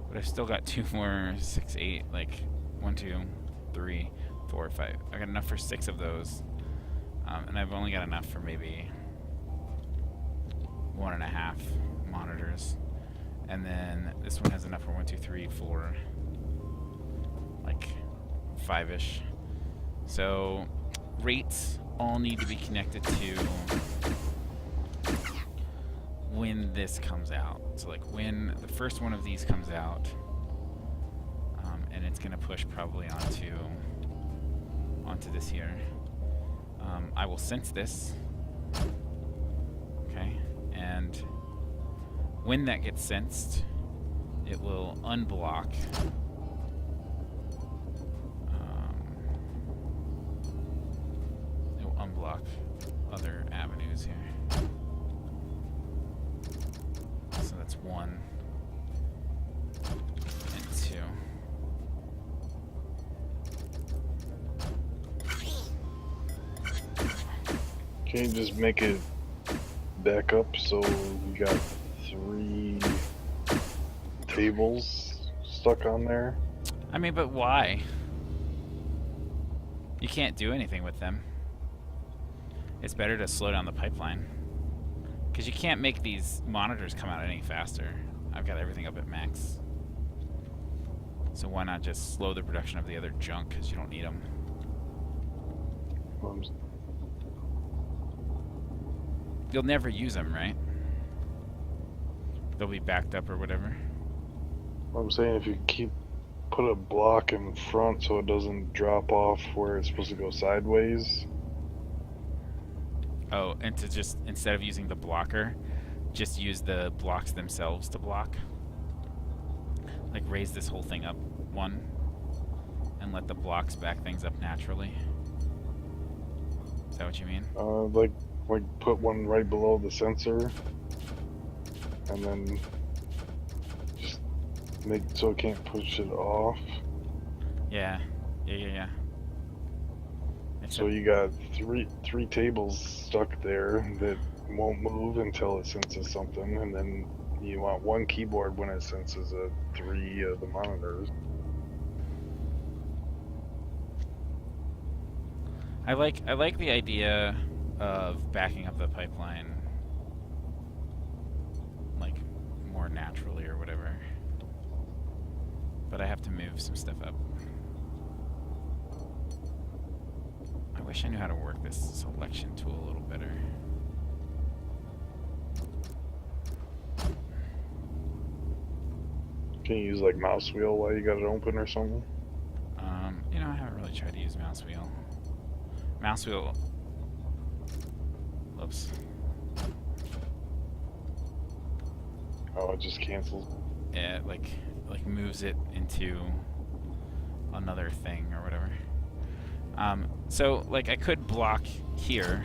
But I've still got 2 more, 6, 8, like 1, 2, 3, 4, 5. I got enough for 6 of those. And I've only got enough for maybe 1.5 monitors. And then this one has enough for 1, 2, 3, 4, like 5-ish. So rates all need to be connected to when this comes out. So like when the first one of these comes out, and it's gonna push probably onto this here. I will sense this, okay, and when that gets sensed, it will unblock. It will unblock other avenues here. So that's 1 and 2. Can you just make it back up so you got 3 tables stuck on there? I mean, but why? You can't do anything with them. It's better to slow down the pipeline. Because you can't make these monitors come out any faster. I've got everything up at max. So why not just slow the production of the other junk, because you don't need them. You'll never use them, right? They'll be backed up or whatever. I'm saying if you put a block in front so it doesn't drop off where it's supposed to go sideways. Oh, and to just, instead of using the blocker, just use the blocks themselves to block. Like raise this whole thing up 1 and let the blocks back things up naturally. Is that what you mean? Like put one right below the sensor and then just make it so it can't push it off. Yeah. So you got three tables stuck there that won't move until it senses something, and then you want 1 keyboard when it senses 3 of the monitors. I like the idea of backing up the pipeline like more naturally or whatever. But I have to move some stuff up. I wish I knew how to work this selection tool a little better. Can you use like mouse wheel while you got it open or something? You know, I haven't really tried to use mouse wheel. Mouse wheel. Oops. Oh, it just cancels. Yeah, like moves it into another thing or whatever. So like I could block here,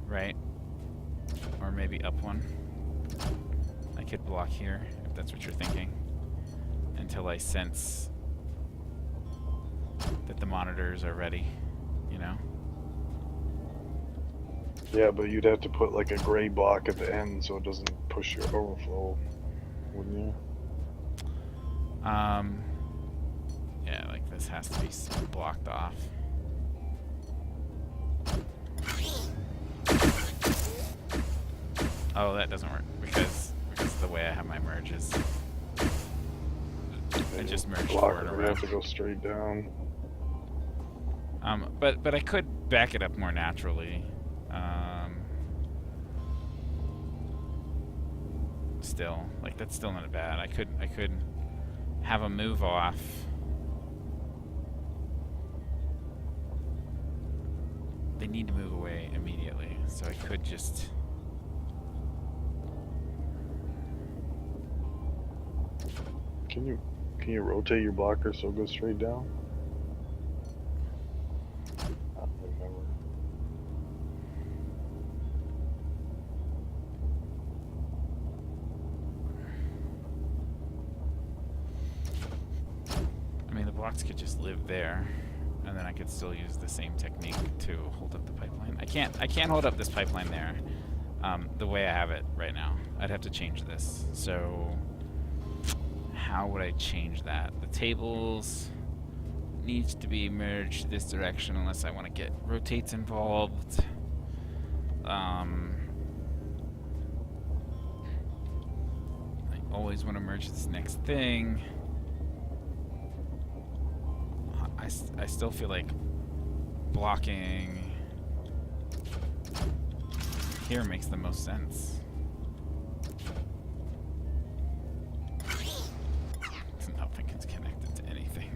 right? Or maybe up 1. I could block here if that's what you're thinking, until I sense that the monitors are ready, you know? Yeah, but you'd have to put like a gray block at the end so it doesn't push your overflow, wouldn't you? Yeah, like this has to be blocked off. Oh, that doesn't work because of the way I have my merges. I just merged forward Block would around. have to go straight down. But I could back it up more naturally. Still, like that's still not bad. I could have a move off. They need to move away immediately, so I could just. Can you rotate your blocker so it goes straight down? I don't remember. I mean, the blocks could just live there, and then I could still use the same technique to hold up the pipeline. I can't hold up this pipeline there. the way I have it right now. I'd have to change this. So how would I change that? The tables needs to be merged this direction unless I want to get rotates involved. I always want to merge this next thing. I still feel like blocking here makes the most sense. Nothing is connected to anything.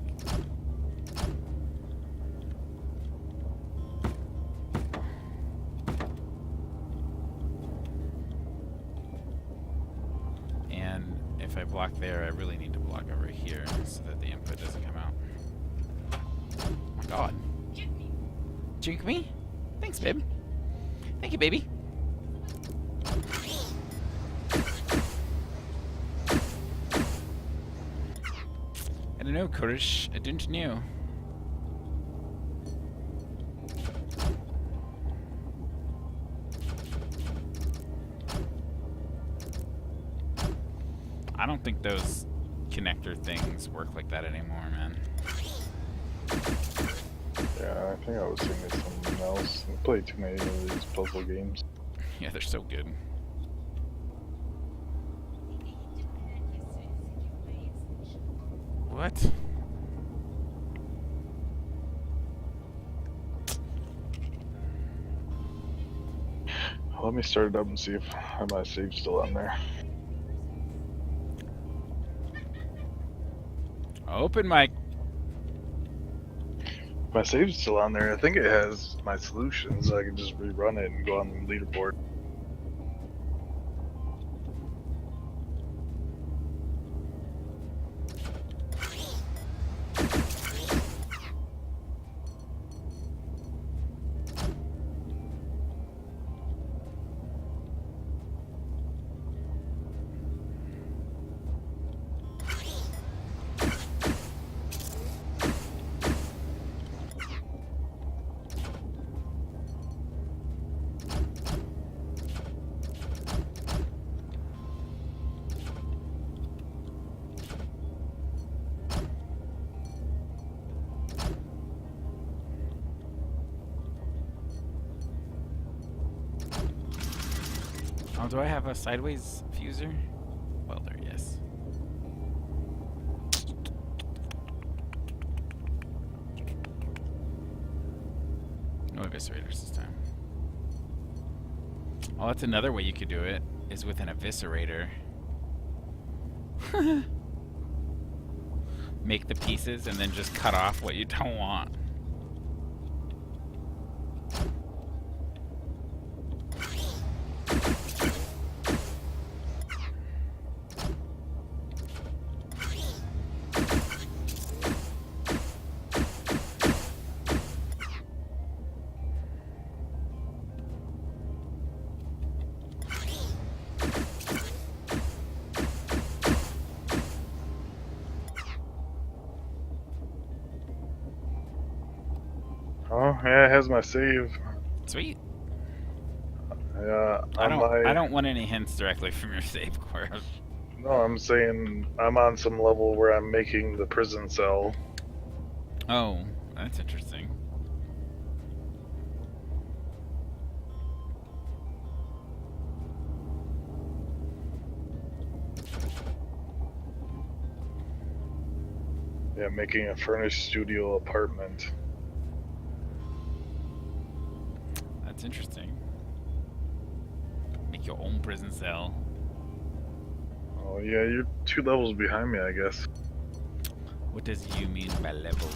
And if I block there, I really need to block over here so that the input doesn't come out. Oh my god. Drink me? Thanks, babe. Thank you, baby. I don't know, Kurish. I don't know. I don't think those connector things work like that anymore, man. Yeah, I think I was thinking of something else. I played too many of these puzzle games. Yeah, they're so good. What? Let me start it up and see if my save's still on there. Open mic. My save's still on there. I think it has my solutions. I can just rerun it and go on the leaderboard. Oh, do I have a sideways fuser? Welder, yes. No eviscerators this time. Oh, that's another way you could do it, is with an eviscerator. Make the pieces and then just cut off what you don't want. Oh, yeah, it has my save. Sweet. Yeah, I don't want any hints directly from your save, Cora. No, I'm saying I'm on some level where I'm making the prison cell. Oh, that's interesting. Yeah, making a furnished studio apartment. That's interesting. Make your own prison cell. Oh yeah, you're 2 levels behind me, I guess. What does you mean by levels?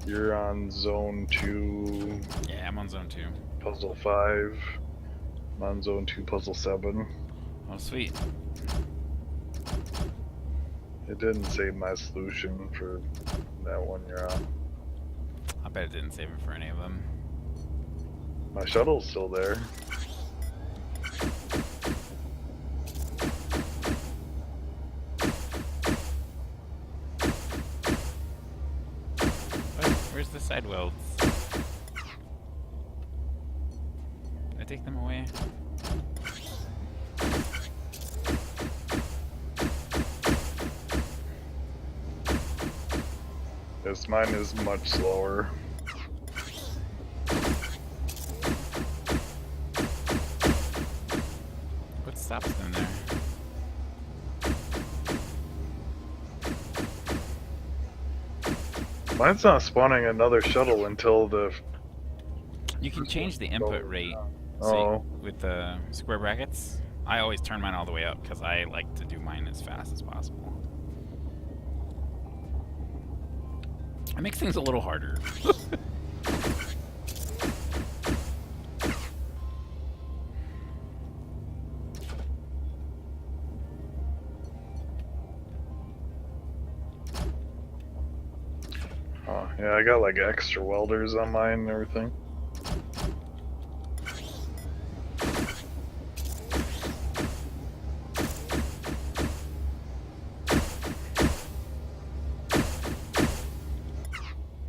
You're on zone 2, Yeah, I'm on zone 2. puzzle 5. I'm on zone 2, puzzle 7. Oh, sweet. It didn't save my solution for that one you're on. I bet it didn't save it for any of them. My shuttle's still there. What? Where's the hand welds. Did I take them away? Yes, mine is much slower. What stops them there? Mine's not spawning another shuttle until the. You can change the input rate. Oh. So with the square brackets, I always turn mine all the way up because I like to do mine as fast as possible. It makes things a little harder. Oh, yeah, I got like extra welders on mine and everything.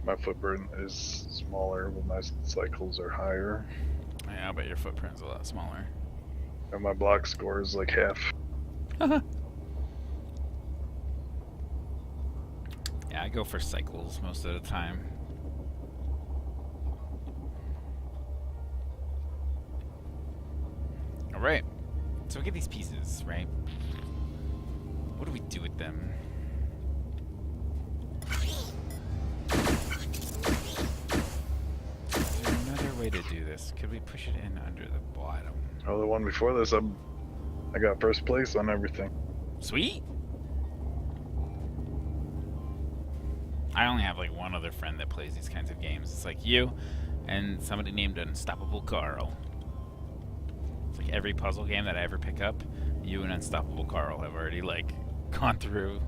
My footprint is smaller, but my cycles are higher. Yeah, but your footprint's a lot smaller. And my block score is like half. Yeah, I go for cycles most of the time. Alright, so we get these pieces, right? What do we do with them? Is there another way to do this? Could we push it in under the bottom? Oh, the one before this, I got first place on everything. Sweet! I only have like one other friend that plays these kinds of games. It's like you and somebody named Unstoppable Carl. It's like every puzzle game that I ever pick up, you and Unstoppable Carl have already like gone through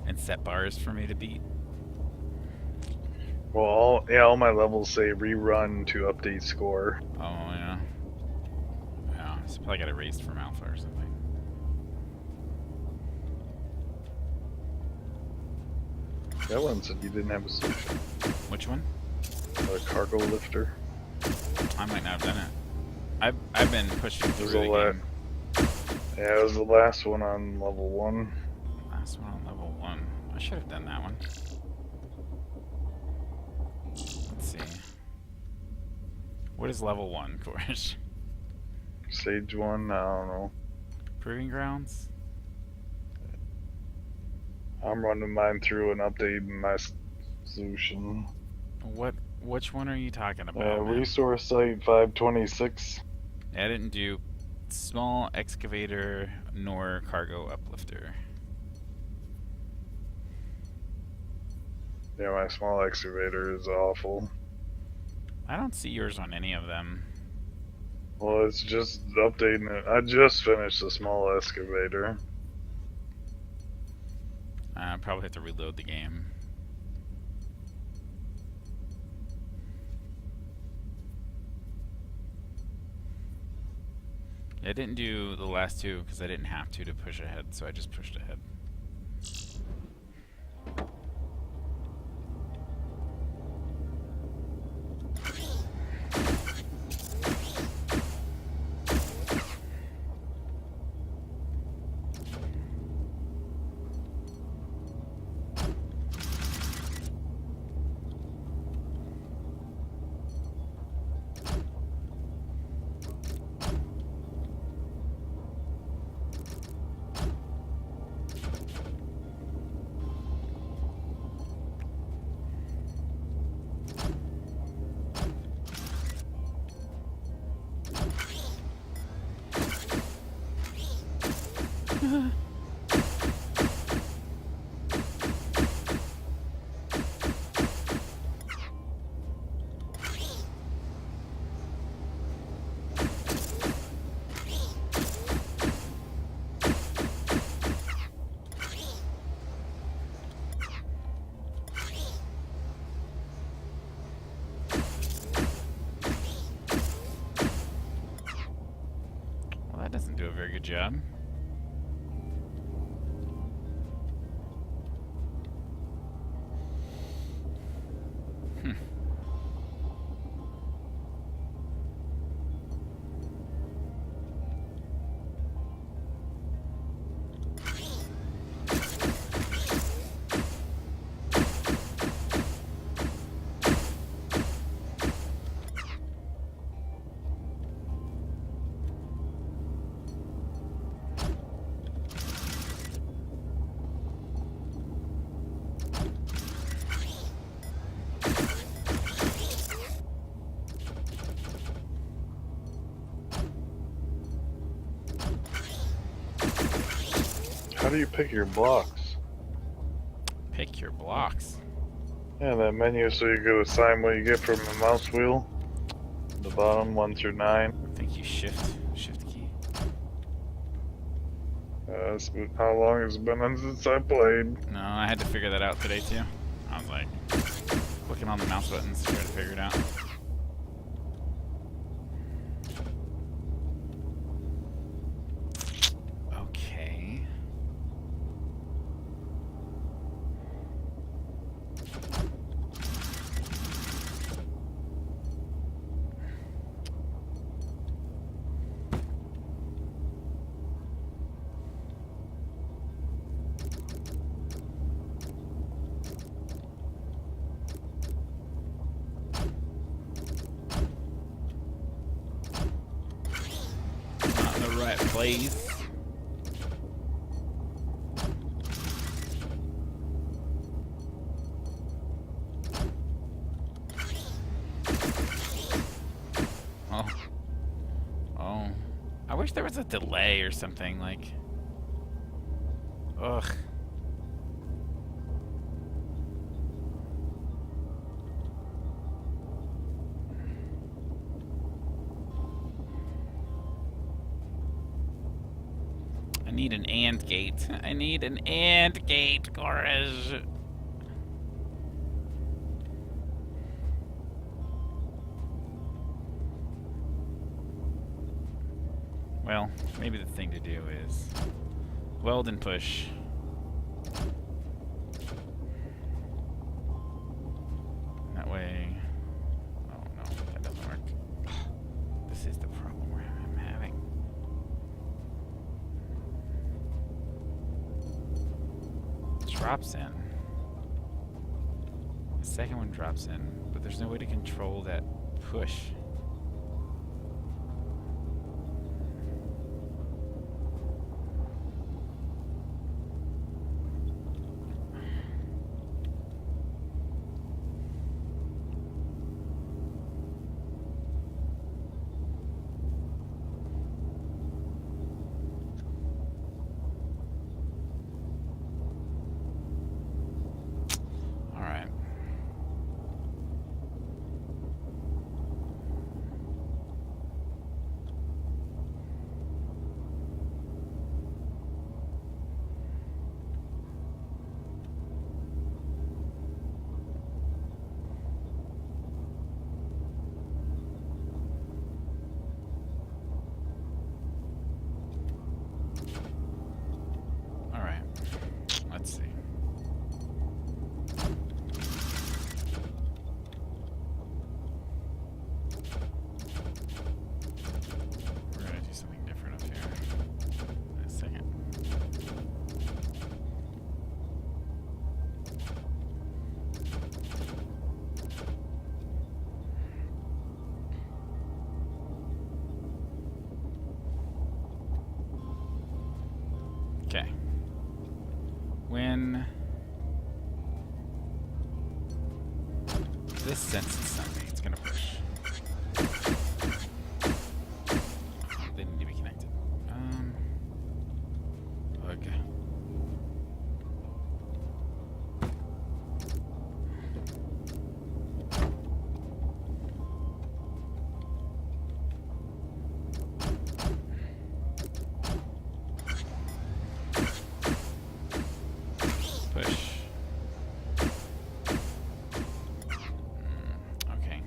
and set bars for me to beat. Well, all my levels say rerun to update score. Oh yeah. Yeah, it's probably got erased from alpha or something. That one said you didn't have a solution. Which one? A cargo lifter. I might not have done it. I've been pushing through There's the a lot. game. Yeah, it was the last one on level 1. Last one on level 1. I should have done that one. Let's see. What is level 1, Korish? Stage 1, I don't know. Proving Grounds? I'm running mine through and updating my solution. Which one are you talking about? man? Resource site 526. I didn't do small excavator nor cargo uplifter. Yeah, my small excavator is awful. I don't see yours on any of them. Well, it's just updating it. I just finished the small excavator. I probably have to reload the game. I didn't do the last two because I didn't have to push ahead, so I just pushed ahead. Well, that doesn't do a very good job. How do you pick your blocks? Pick your blocks. Yeah, that menu, so you go assign what you get from the mouse wheel. The bottom 1 through 9. I think you shift key. How long has it been since I played? No, I had to figure that out today too. I was like clicking on the mouse buttons to try to figure it out. Okay. Not in the right place. Oh. Oh. I wish there was a delay or something, like... Ugh. I need an AND gate. I need an AND gate, Gorez. Well, maybe the thing to do is weld and push. That way... Oh no, that doesn't work. This is the problem I'm having. Drops in. The second one drops in, but there's no way to control that push. Let's see. We're gonna do something different up here in a second. Okay. When this senses something, it's gonna push. They need to be connected. Okay.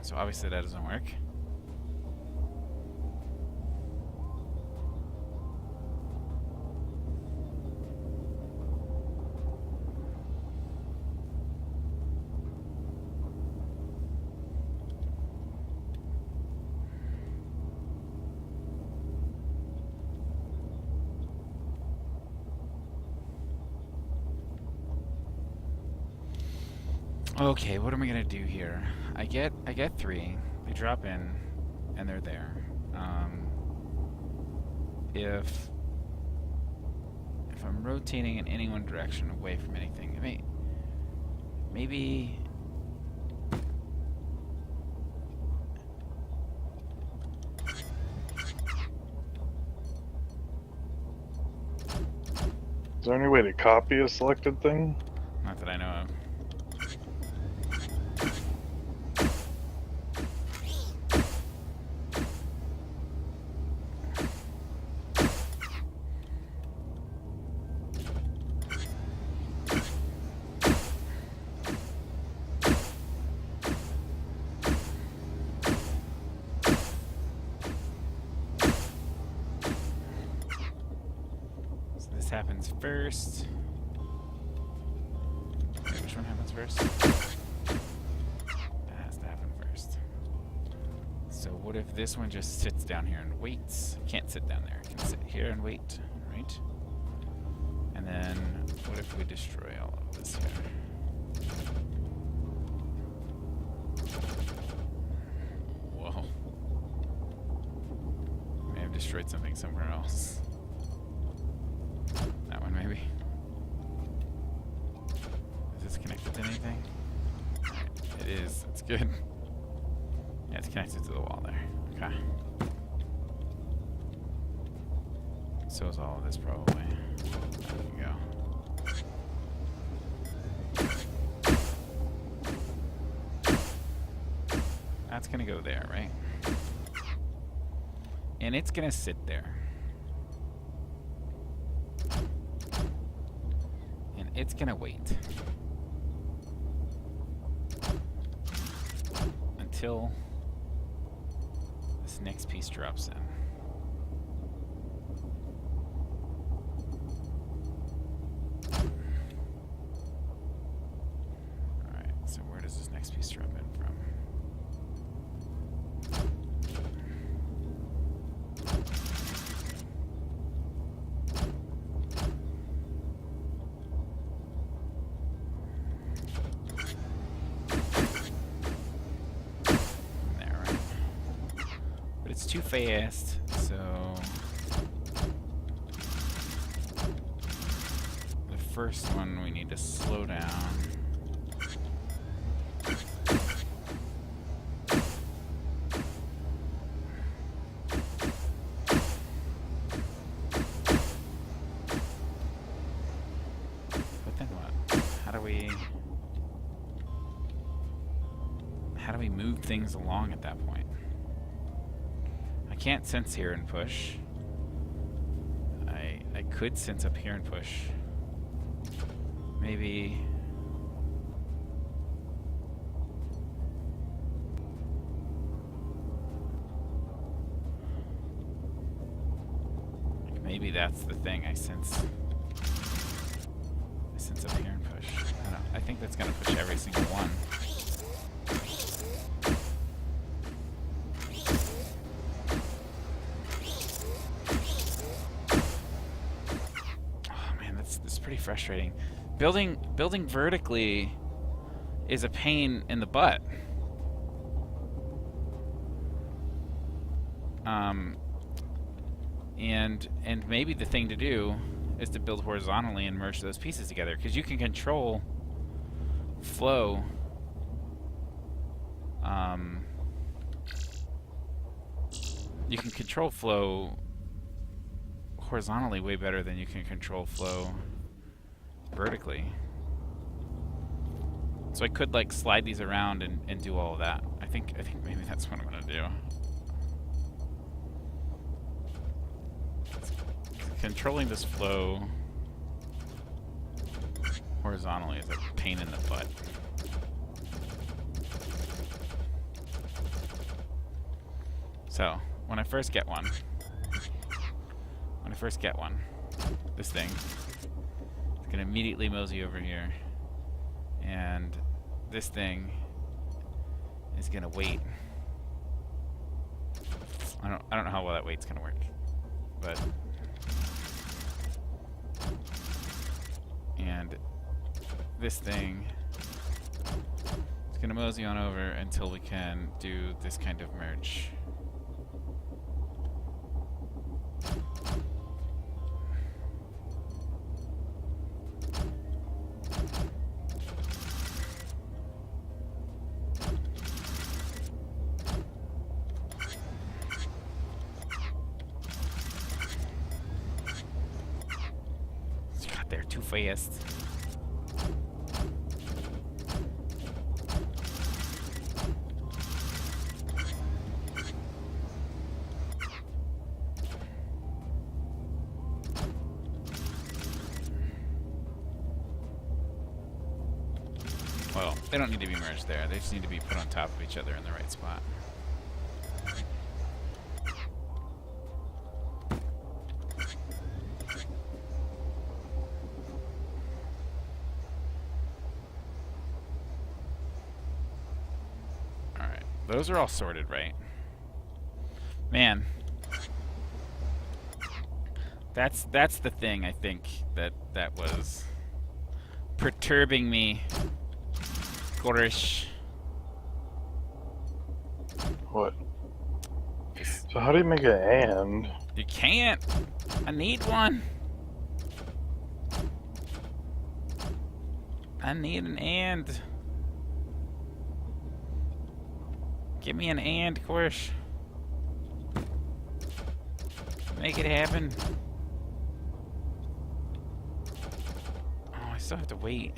So obviously that doesn't work. Okay, what am I gonna do here? I get 3. They drop in, and they're there. If I'm rotating in any one direction away from anything, maybe. Is there any way to copy a selected thing? Not that I know of. So this happens first. Okay, which one happens first? That has to happen first. So what if this one just sits down here and waits? Can't sit down there. Can sit here and wait, right? And then what if we destroy all of this here? Whoa. May have destroyed something somewhere else. That one maybe. Is this connected to anything? Alright, it is. It's good. Yeah, it's connected to the wall there. Okay. So is all of this probably. There you go. That's gonna go there, right? And it's gonna sit there. And it's gonna wait. Until this next piece drops in. Alright, so where does this next piece drop in from? There, right? But it's too fast, so the first one we need to slow down. But then what? How do we move things along at that point? I can't sense here and push. I could sense up here and push. Maybe that's the thing. I sense up here and push. I don't know. I think that's gonna push every single one. Oh man, that's pretty frustrating. Building vertically is a pain in the butt. And maybe the thing to do is to build horizontally and merge those pieces together, because you can control flow. You can control flow horizontally way better than you can control flow vertically. So I could like slide these around and do all of that. I think maybe that's what I'm gonna do. Controlling this flow horizontally is a pain in the butt. So, when I first get one, this thing, it's gonna immediately mosey over here, and this thing is gonna wait. I don't know how well that wait's gonna work, but. And this thing is going to mosey on over until we can do this kind of merge. God, They're too fast. Well, they don't need to be merged there. They just need to be put on top of each other in the right spot. Alright. Those are all sorted, right? Man. That's the thing, I think, that was perturbing me. Gorish. What? So how do you make an and? You can't. I need one. I need an and. Give me an and, Gorish. Make it happen. Oh, I still have to wait.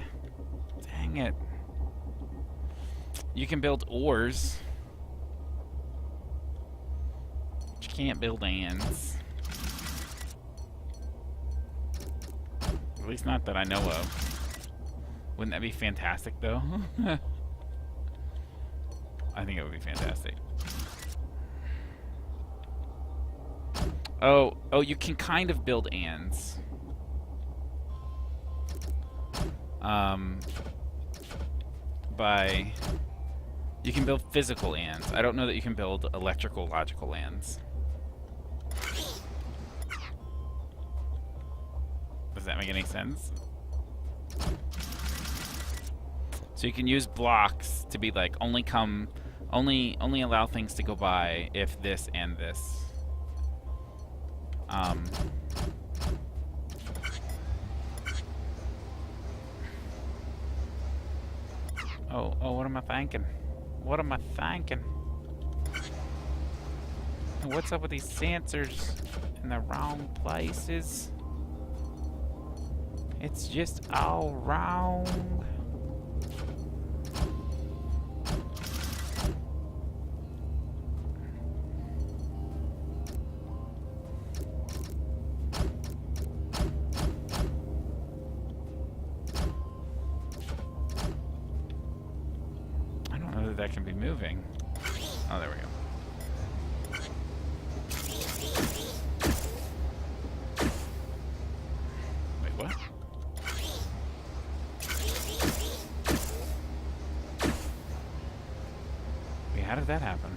Dang it. You can build ores. But you can't build ands. At least not that I know of. Wouldn't that be fantastic, though? I think it would be fantastic. Oh, you can kind of build ands. You can build physical ands. I don't know that you can build electrical logical ands. Does that make any sense? So you can use blocks to be like only allow things to go by if this and this. Oh, what am I thinking? What am I thinking? What's up with these sensors in the wrong places? It's just all wrong. That can be moving. Oh, there we go. Wait, what? Wait, how did that happen?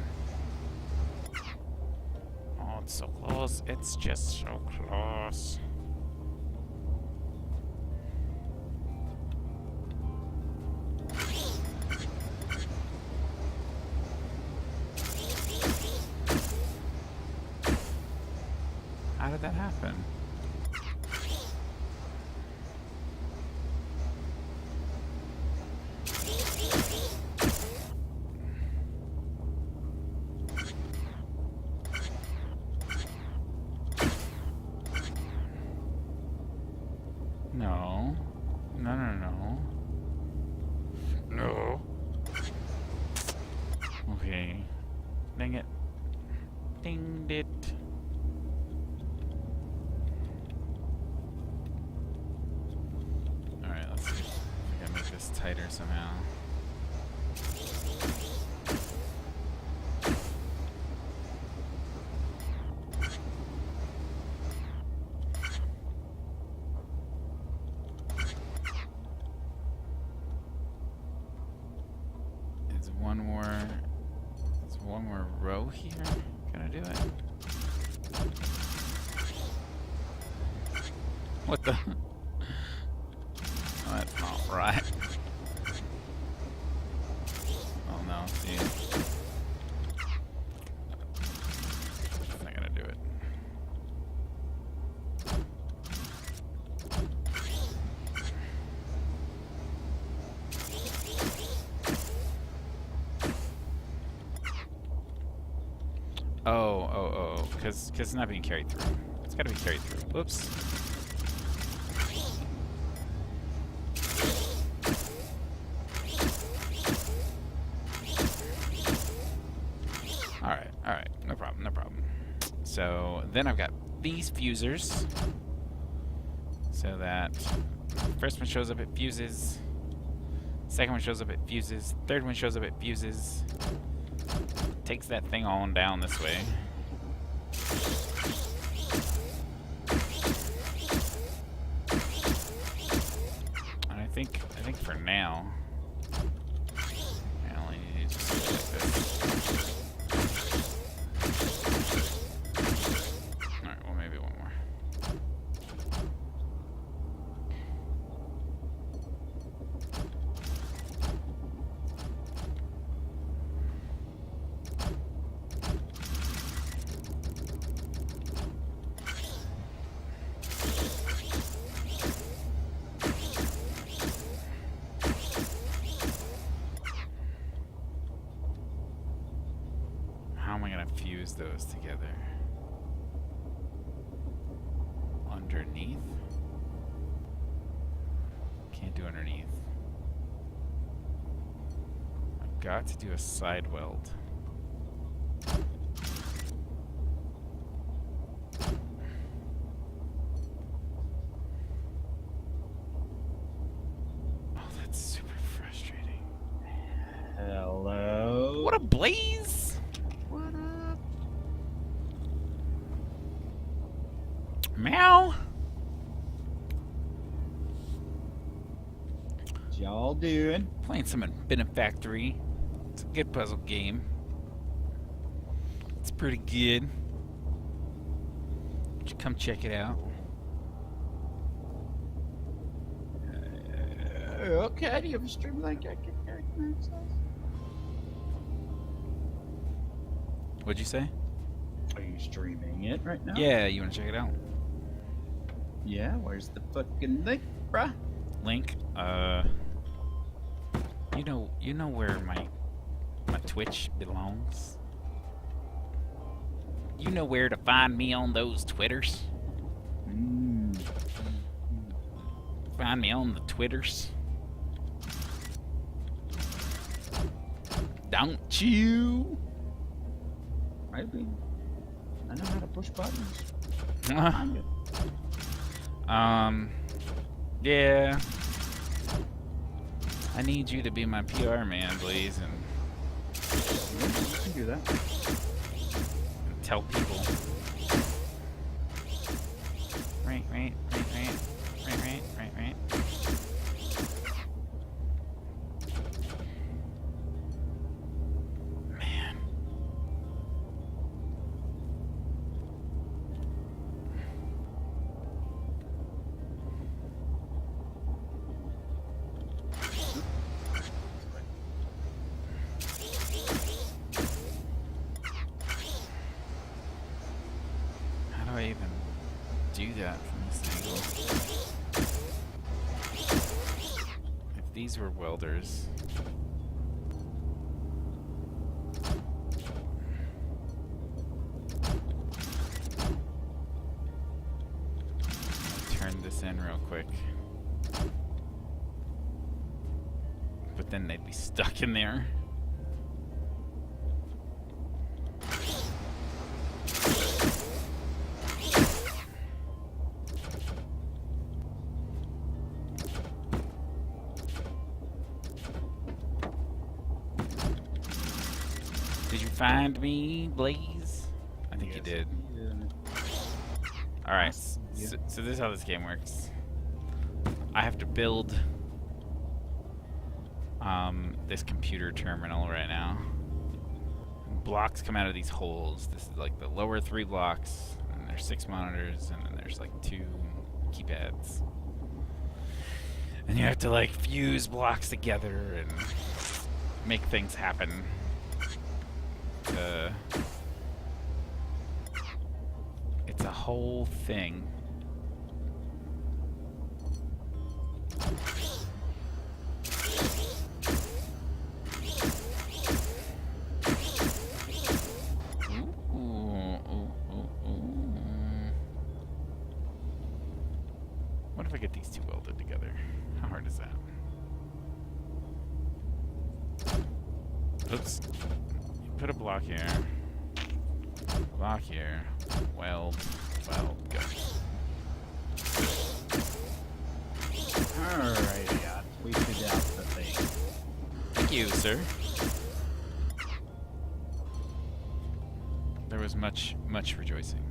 Oh, it's so close. It's just so close. How did that happen? No. No. No. Okay. Dang it. Dinged it. Tighter somehow. Is one more row here gonna do it? What the? Oh, that's not right. Oh no, see. It's not gonna do it. Oh, because it's not being carried through. It's gotta be carried through. Whoops. So then I've got these fusers. So that first one shows up, it fuses. Second one shows up, it fuses. Third one shows up, it fuses. Takes that thing on down this way. And I think for now, I only need to just do it like this. All right, well maybe one more. How am I gonna fuse those together? Underneath? Can't do underneath. I've got to do a side weld. Oh, that's super frustrating. Hello. What a blaze! What up? Meow! What y'all doing? Playing some Benefactory. It's a good puzzle game. It's pretty good. You should come check it out. Okay, do you have a stream link I can access? What'd you say? Are you streaming it right now? Yeah, you wanna check it out? Yeah, where's the fucking link, bruh? Link, you know where my Twitch belongs? You know where to find me on those Twitters? Find me on the Twitters. Don't you? Maybe. I know how to push buttons. Yeah. I need you to be my PR man, Blaze, and You can do that. tell people. Right. Man. How do I even do that from this angle? If these were welders. Turn this in real quick. But then they'd be stuck in there. Did you find me, Blaze? I think you did. Alright, Yeah. so this is how this game works. I have to build this computer terminal right now. Blocks come out of these holes. This is like the lower 3 blocks, and there's 6 monitors, and then there's like 2 keypads. And you have to like fuse blocks together and make things happen. It's a whole thing. What if I get these two welded together? How hard is that? Oops. You put a block here. Block here. Well, go. Alright, yeah. We figured out the thing. Thank you, sir. There was much rejoicing.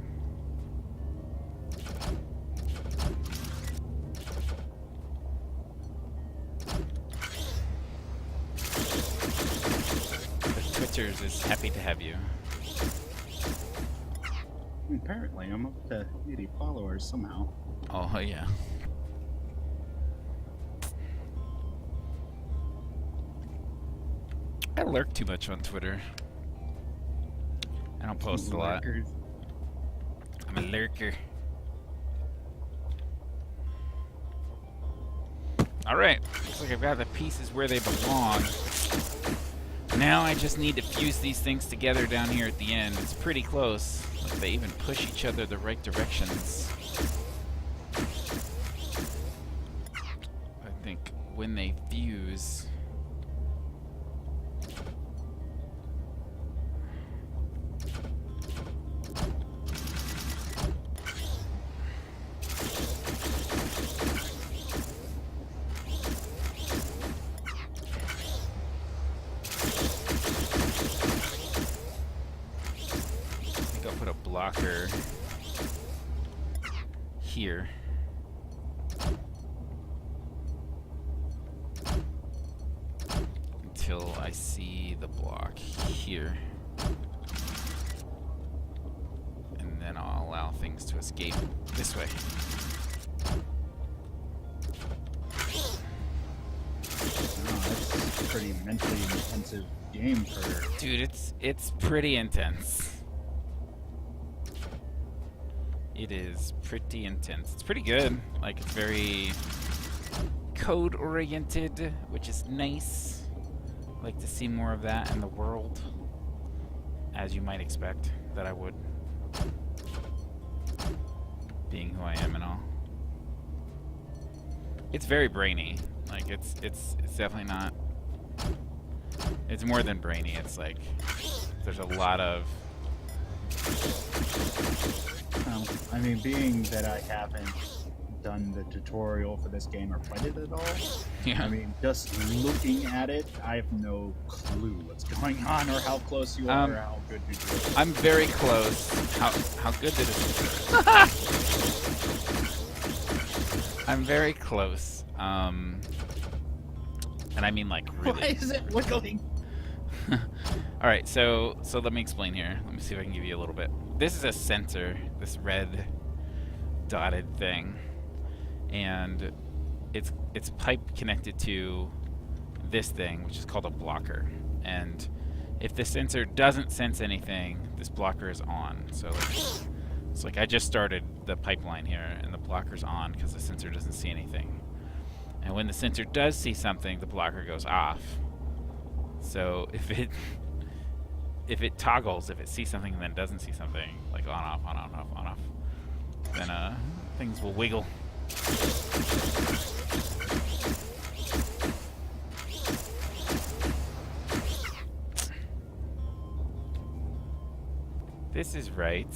The Twitters is happy to have you. Apparently, I'm up to 80 followers somehow. Oh, yeah. I lurk too much on Twitter. I don't post a lot. Lurkers. I'm a lurker. Alright, looks like I've got the pieces where they belong. Now I just need to fuse these things together down here at the end. It's pretty close. Like they even push each other the right directions. I think when they fuse... blocker here. Until I see the block here. And then I'll allow things to escape this way. That's a pretty mentally intensive game for... Dude, it's pretty intense. It is pretty intense. It's pretty good. Like, it's very code-oriented, which is nice. I like to see more of that in the world, as you might expect that I would, being who I am and all. It's very brainy. Like, it's definitely not... It's more than brainy. It's like, there's a lot of... I mean, being that I haven't done the tutorial for this game or played it at all, Yeah. I mean, just looking at it, I have no clue what's going on or how close you are or how good you do it. I'm very close. How good did it? I'm very close. And I mean like really. Why is it wiggling? All right, so let me explain here. Let me see if I can give you a little bit. This is a sensor, this red dotted thing, and it's pipe connected to this thing, which is called a blocker. And if the sensor doesn't sense anything, this blocker is on. So it's like I just started the pipeline here, and the blocker's on because the sensor doesn't see anything. And when the sensor does see something, the blocker goes off. So if it toggles, if it sees something and then doesn't see something, like on off, then things will wiggle. This is right.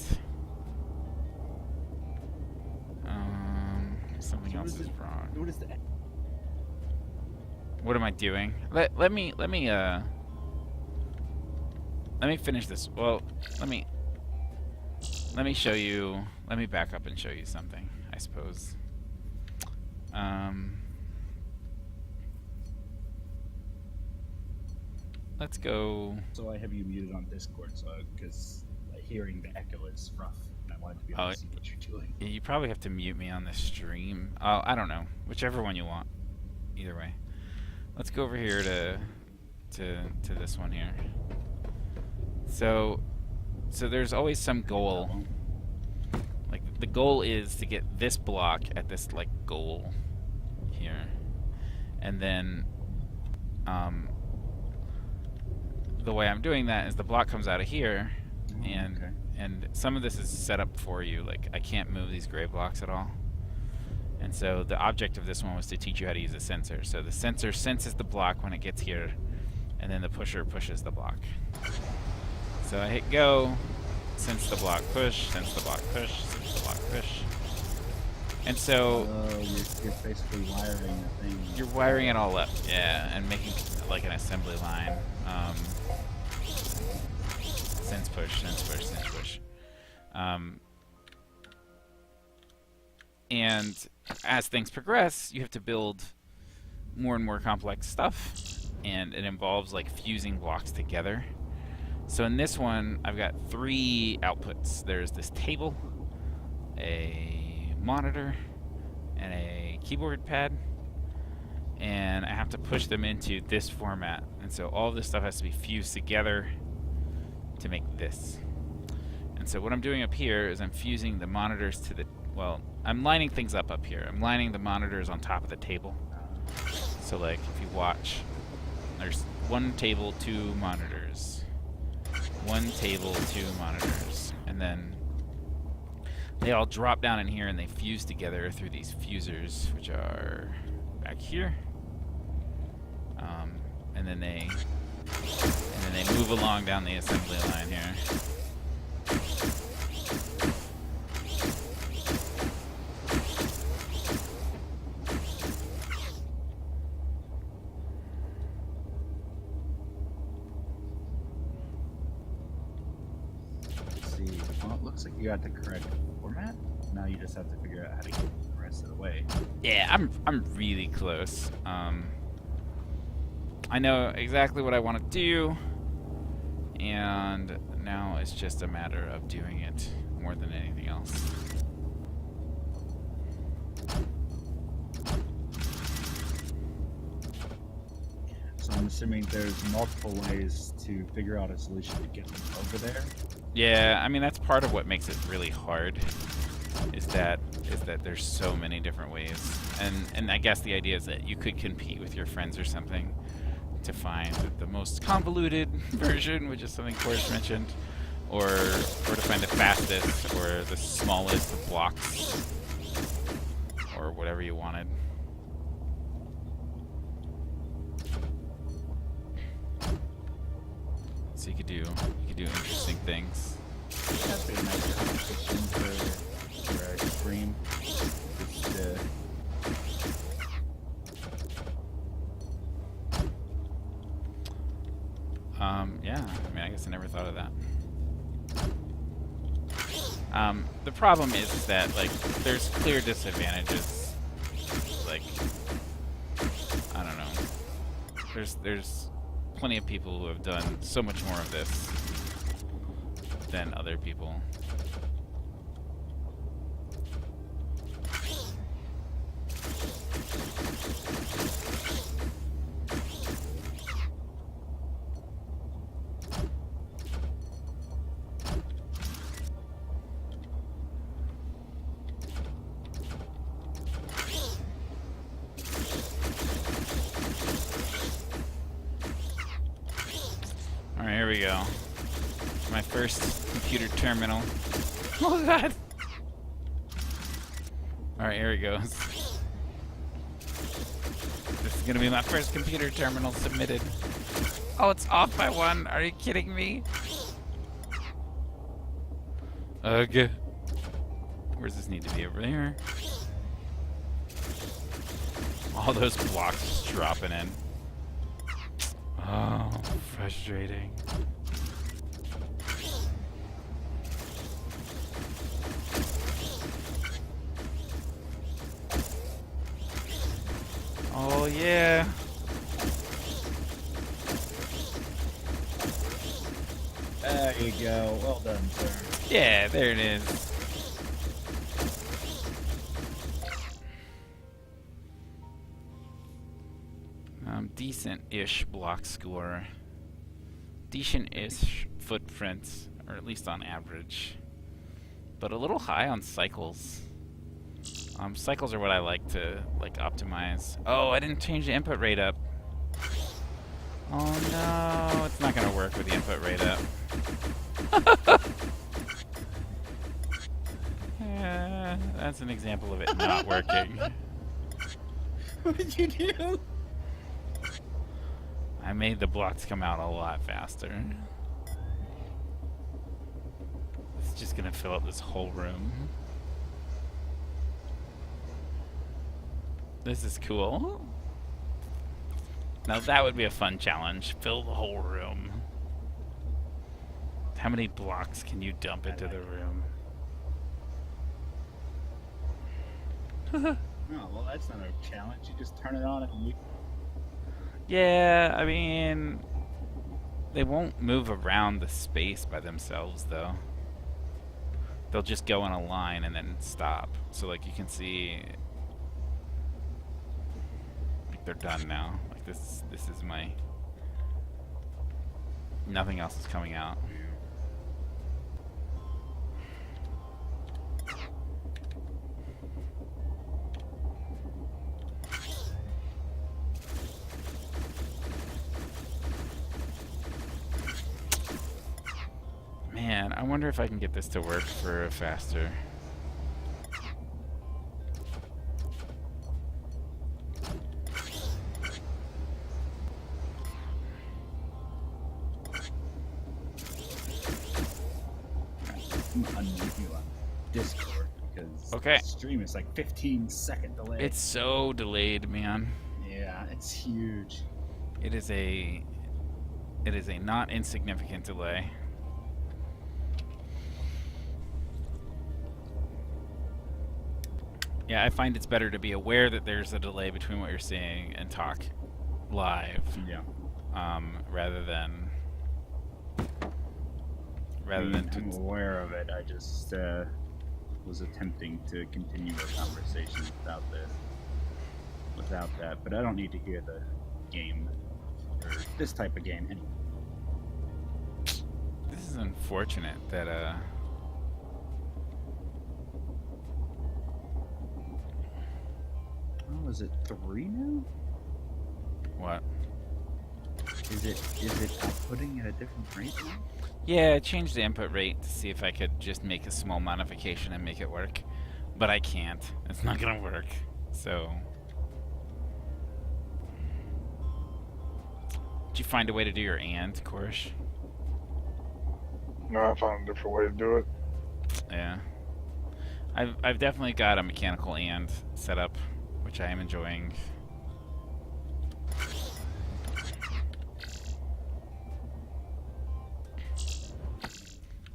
Something else is wrong. What is that? What am I doing? Let me finish this. Well, let me show you. Let me back up and show you something, I suppose. Let's go. So I have you muted on Discord, so because hearing the echo is rough. And I wanted to be able to see what you're doing. You probably have to mute me on the stream. Oh, I don't know. Whichever one you want. Either way. Let's go over here to this one here. So there's always some goal. Like the goal is to get this block at this like goal here, and then the way I'm doing that is the block comes out of here, and some of this is set up for you. Like I can't move these gray blocks at all. And so the object of this one was to teach you how to use a sensor. So the sensor senses the block when it gets here, and then the pusher pushes the block. So I hit go, since the block push, since the block push, since the block push. And so You're basically wiring the thing. you're wiring it all up, yeah, and making like an assembly line. Since push, since push, since push. And as things progress, you have to build more and more complex stuff, and it involves like fusing blocks together. So in this one, I've got 3 outputs. There's this table, a monitor, and a keyboard pad, and I have to push them into this format. And so all of this stuff has to be fused together to make this. And so what I'm doing up here is I'm fusing the monitors to the, well, I'm lining things up here. I'm lining the monitors on top of the table. So like if you watch, there's 1 table, 2 monitors. 1 table, 2 monitors. And then they all drop down in here and they fuse together through these fusers, which are back here. And then they move along down the assembly line here. Let's see. Well, it looks like you got the correct format. Now you just have to figure out how to get the rest of the way. Yeah, I'm really close. I know exactly what I want to do, and now it's just a matter of doing it more than anything else. So I'm assuming there's multiple ways to figure out a solution to get them over there. Yeah, I mean that's part of what makes it really hard. Is that there's so many different ways, and I guess the idea is that you could compete with your friends or something to find the most convoluted version, which is something Cordish mentioned, or to find the fastest or the smallest of blocks, or whatever you wanted. So you could do interesting things. That's a nice competition for extreme. Just, yeah, I mean, I guess I never thought of that. The problem is that, like, there's clear disadvantages. Like, I don't know. There's plenty of people who have done so much more of this than other people. Alright, here we go. My first computer terminal. Oh god! Alright, here it goes. This is gonna be my first computer terminal submitted. Oh, it's off by 1. Are you kidding me? Ugh. Where does this need to be? Over here? All those blocks just dropping in. Oh, frustrating. Oh, yeah. there you go. Well done, sir. Yeah, there it is. Decent-ish block score. Decent-ish footprints, or at least on average. But a little high on cycles. Cycles are what I like to optimize. Oh, I didn't change the input rate up. Oh no, it's not gonna work with the input rate up. Yeah, that's an example of it not working. What did you do? I made the blocks come out a lot faster. gonna fill up this whole room. This is cool. Now that would be a fun challenge. Fill the whole room. How many blocks can you dump into the room? Oh, well, that's not a challenge. You just turn it on and you... Yeah, I mean, they won't move around the space by themselves, though. They'll just go in a line and then stop. So, like, you can see, like, they're done now. Like, this is my... Nothing else is coming out. Man, I wonder if I can get this to work for faster. I'm gonna unmute you on Discord because Okay. the stream is like 15-second delay. It's so delayed, man. Yeah, it's huge. It is a not insignificant delay. Yeah, I find it's better to be aware that there's a delay between what you're seeing and talk live, Yeah. rather than I'm aware of it. I just was attempting to continue a conversation without that, but I don't need to hear the game or this type of game anyway. This is unfortunate that Oh, is it 3 now? what? Is it outputting at a different rate now? Yeah, I changed the input rate to see if I could just make a small modification and make it work, but I can't. It's not gonna work. So, did you find a way to do your and, Korish? No, I found a different way to do it. Yeah, I've definitely got a mechanical and set up, which I am enjoying.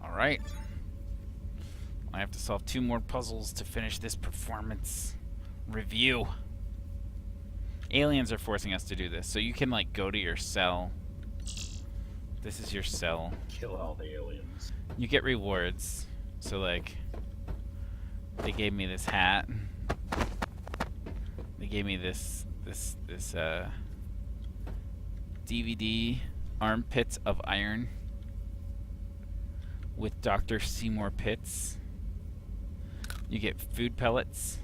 All right, I have to solve 2 more puzzles to finish this performance review. Aliens are forcing us to do this, so you can like go to your cell. This is your cell. Kill all the aliens. You get rewards. So like, they gave me this hat. They gave me this DVD, Armpits of Iron, with Dr. Seymour Pitts. You get food pellets,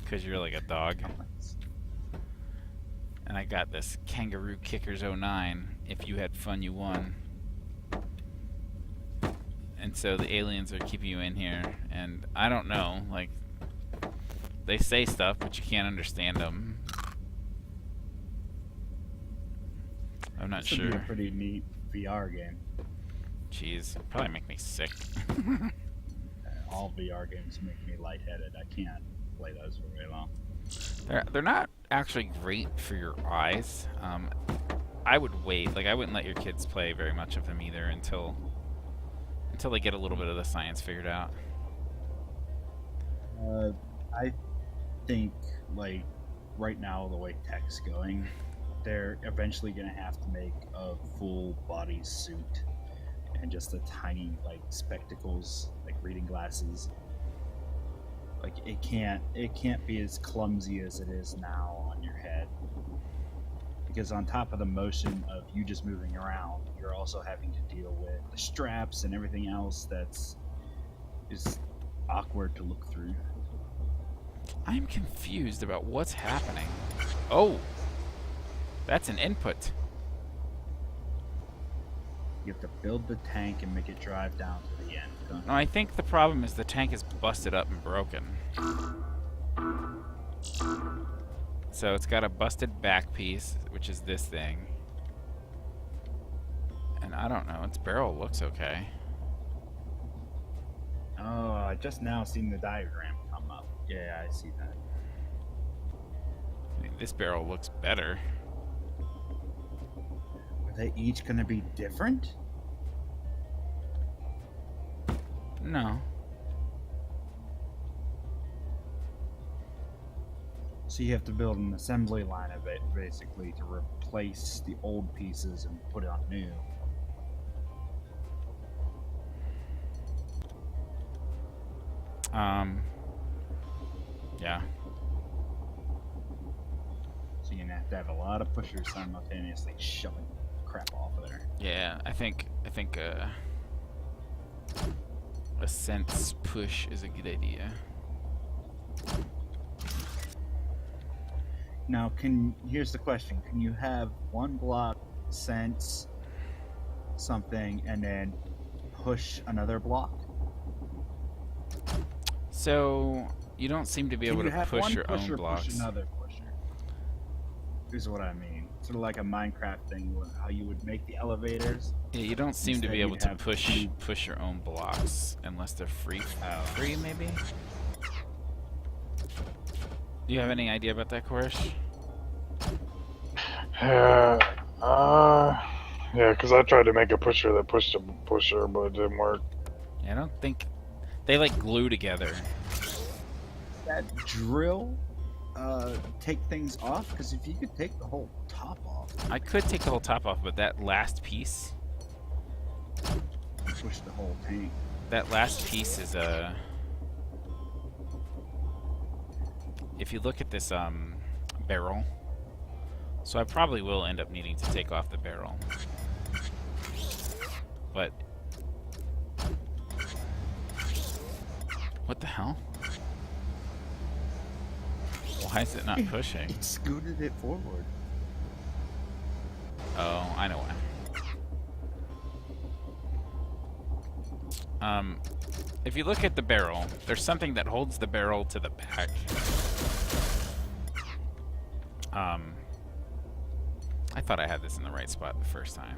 because you're like a dog. And I got this Kangaroo Kickers 09. If you had fun, you won. And so the aliens are keeping you in here, and I don't know, like, they say stuff, but you can't understand them. I'm not This would be sure. a pretty neat VR game. Jeez, probably make me sick. All VR games make me lightheaded. I can't play those for very long. They're not actually great for your eyes. I would wait. Like, I wouldn't let your kids play very much of them either until they get a little bit of the science figured out. I think, like, right now, the way tech's going, they're eventually going to have to make a full body suit and just the tiny, like, spectacles, like reading glasses. Like, it can't be as clumsy as it is now on your head. Because on top of the motion of you just moving around, you're also having to deal with the straps and everything else is awkward to look through. I'm confused about what's happening. Oh! That's an input. You have to build the tank and make it drive down to the end. Don't No, I think the problem is the tank is busted up and broken. So it's got a busted back piece, which is this thing. And I don't know, its barrel looks okay. Oh, I just now seen the diagram come up. Yeah, I see that. I mean, this barrel looks better. Are they each going to be different? No. So you have to build an assembly line of it, basically, to replace the old pieces and put on new. Yeah. So you're gonna have to have a lot of pushers simultaneously shoving crap off of there. Yeah, I think a sense push is a good idea. Now, here's the question: can you have one block sense something and then push another block? So you don't seem to be able to push your own blocks. Push another pusher. Here's what I mean. Sort of like a Minecraft thing, where how you would make the elevators. Yeah, you don't seem to Instead be able you'd to have push your own blocks unless they're free. Free maybe. Do you have any idea about that, Korish? Yeah, because I tried to make a pusher that pushed a pusher, but it didn't work. Yeah, I don't think they like glue together. That drill take things off? Because if you could take the whole top off, I could take the whole top off, but that last piece, and push the whole tank. that last piece is a. If you look at this barrel, so I probably will end up needing to take off the barrel, but what the hell? Why is it not pushing? It scooted it forward. Oh, I know why. If you look at the barrel, there's something that holds the barrel to the back. I thought I had this in the right spot the first time.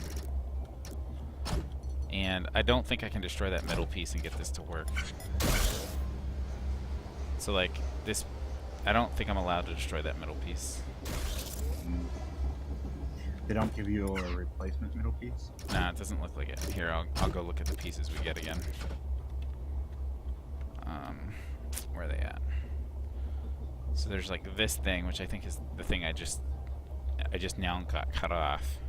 And I don't think I can destroy that middle piece and get this to work. So like, this, I don't think I'm allowed to destroy that middle piece. They don't give you a replacement middle piece? Nah, it doesn't look like it. Here, I'll go look at the pieces we get again. Where are they at? So there's like this thing, which I think is the thing I just now got cut off.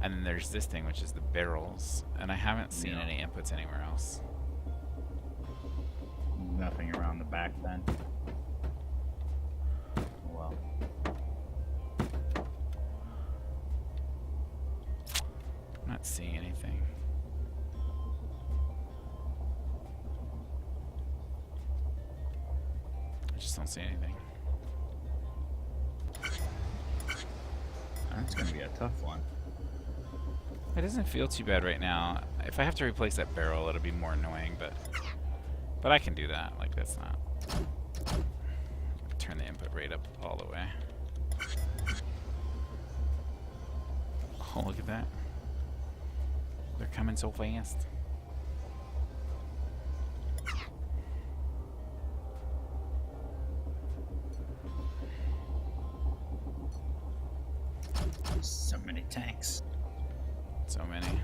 And then there's this thing, which is the barrels. And I haven't seen any inputs anywhere else. Nothing around the back then? Well. I'm not seeing anything. I just don't see anything. That's gonna be a tough one. It doesn't feel too bad right now. If I have to replace that barrel, it'll be more annoying, but I can do that. Like, that's not... Turn the input rate up all the way. Oh, look at that. They're coming so fast. So many tanks. So many.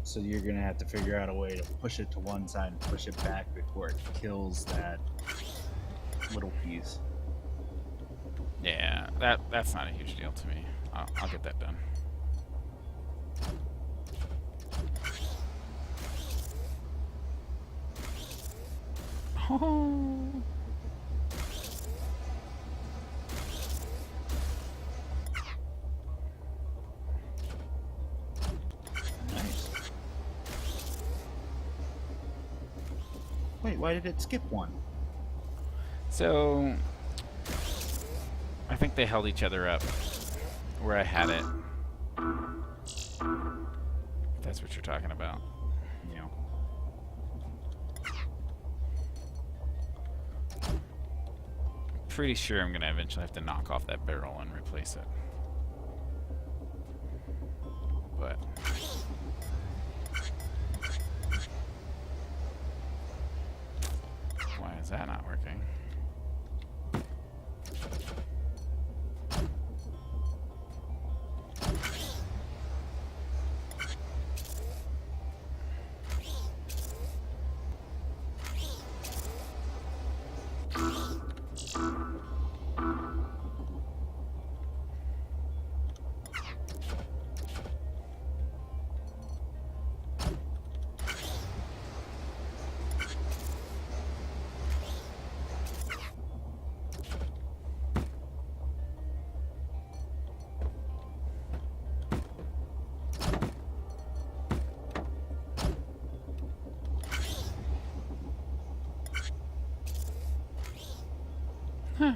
So you're gonna have to figure out a way to push it to one side and push it back before it kills that little piece. Yeah, that's not a huge deal to me. I'll get that done. Oh. Nice. Wait, why did it skip one? So, I think they held each other up where I had it. If that's what you're talking about. Yeah. pretty sure I'm gonna eventually have to knock off that barrel and replace it. But why is that not working? Huh.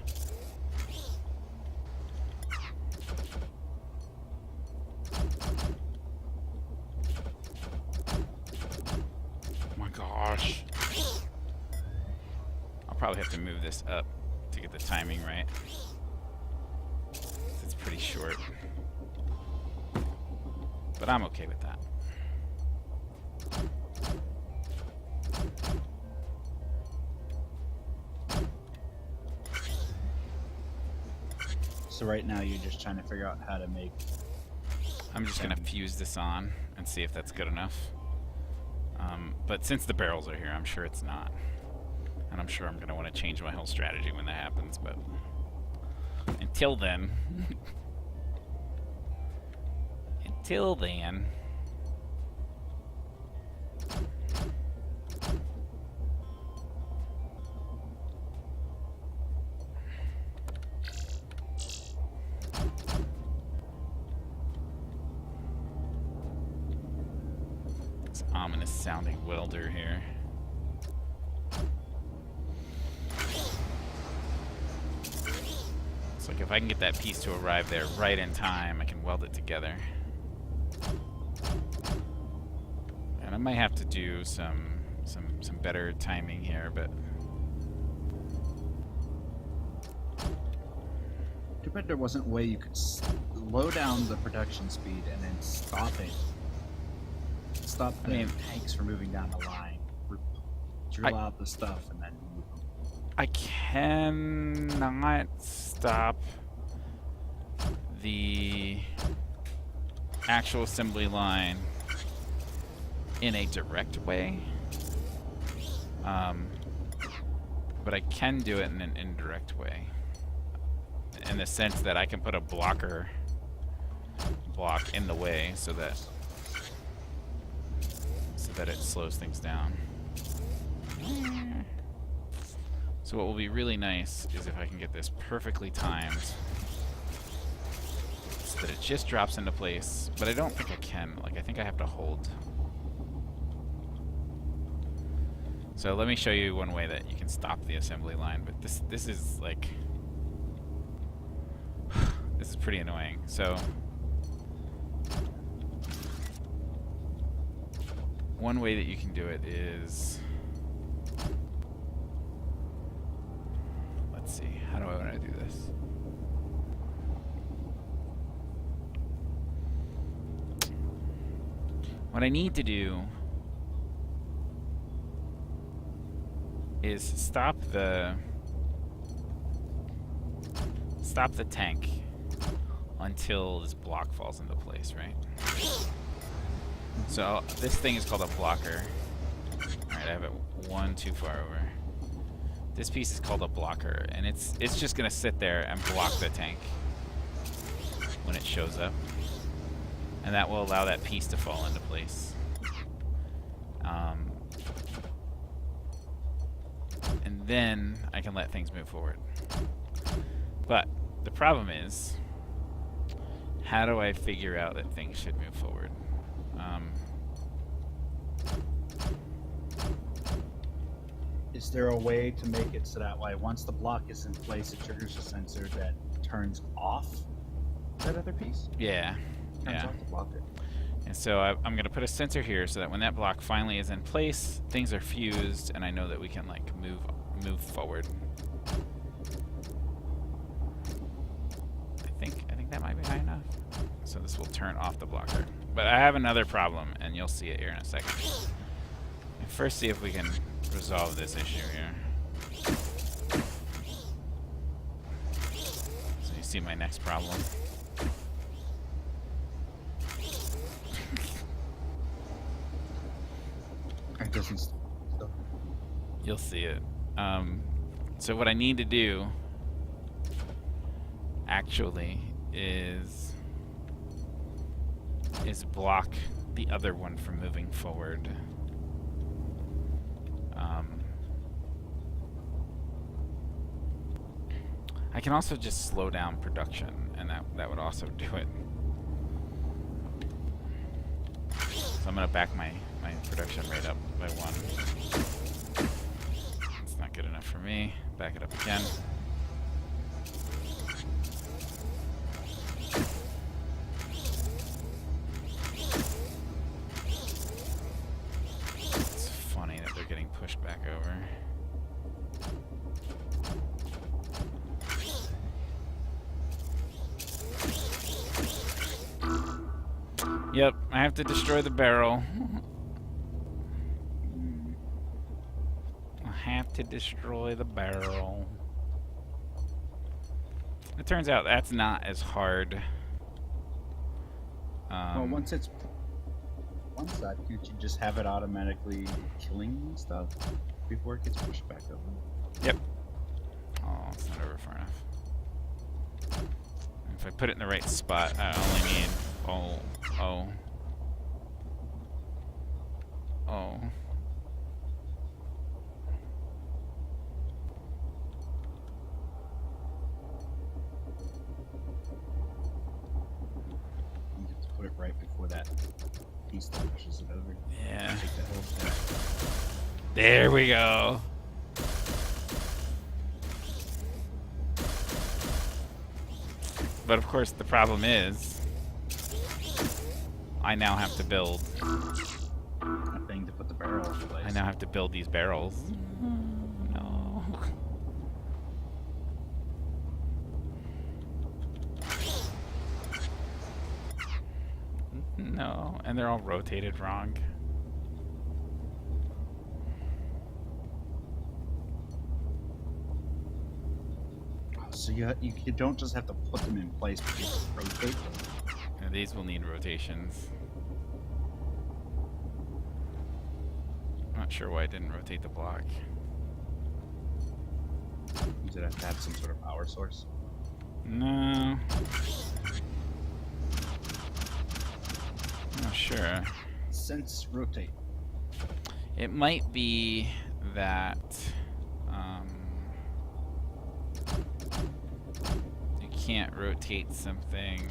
Oh my gosh. I'll probably have to move this up to get the timing right. It's pretty short. But I'm okay with that. So right now you're just trying to figure out how to make. I'm just gonna fuse this on and see if that's good enough. But since the barrels are here, I'm sure it's not. And I'm sure I'm gonna want to change my whole strategy when that happens, but until then... until then... ominous sounding welder here. It's like if I can get that piece to arrive there right in time, I can weld it together. And I might have to do some better timing here, but Too bad there wasn't a way you could slow down the production speed and then stop it. Stop the tanks from moving down the line. Drill out the stuff and then move them. I cannot stop the actual assembly line in a direct way, but I can do it in an indirect way, in the sense that I can put a block in the way so that it slows things down. So what will be really nice is if I can get this perfectly timed so that it just drops into place, but I don't think I can. Like, I think I have to hold. So let me show you one way that you can stop the assembly line, but this is like this is pretty annoying. So one way that you can do it is, let's see, how do I want to do this? What I need to do is stop the tank until this block falls into place, right? So this thing is called a blocker. Alright, I have it one too far over. This piece is called a blocker, and it's just gonna sit there and block the tank when it shows up. And that will allow that piece to fall into place. And then I can let things move forward. But the problem is, how do I figure out that things should move forward? Is there a way to make it so that way once the block is in place, it triggers a sensor that turns off that other piece? Yeah. Turns off the blocker. And so I'm going to put a sensor here so that when that block finally is in place, things are fused, and I know that we can like move forward. So this will turn off the blocker. But I have another problem, and you'll see it here in a second. First, see if we can resolve this issue here. So you see my next problem. It doesn't stop. You'll see it. So what I need to do, actually, is block the other one from moving forward. I can also just slow down production, and that would also do it. So I'm gonna back my production rate up by 1. It's not good enough for me. Back it up again. It's funny that they're getting pushed back over. Yep, I have to destroy the barrel. I have to destroy the barrel. It turns out that's not as hard. Well, once it's one side, can't you just have it automatically killing stuff before it gets pushed back over? Yep. Oh, it's not over far enough. If I put it in the right spot, I only need... Oh. You have to put it right before that piece that pushes it over. Yeah. Take that whole step. There we go. But of course, the problem is, I now have to build. A thing to put the barrel in place. I now have to build these barrels. No. No, and they're all rotated wrong. So you don't just have to put them in place, but you have to rotate them. And these will need rotations. I'm not sure why I didn't rotate the block. Does it have to have some sort of power source? No. Not sure. Sense rotate. It might be that you can't rotate something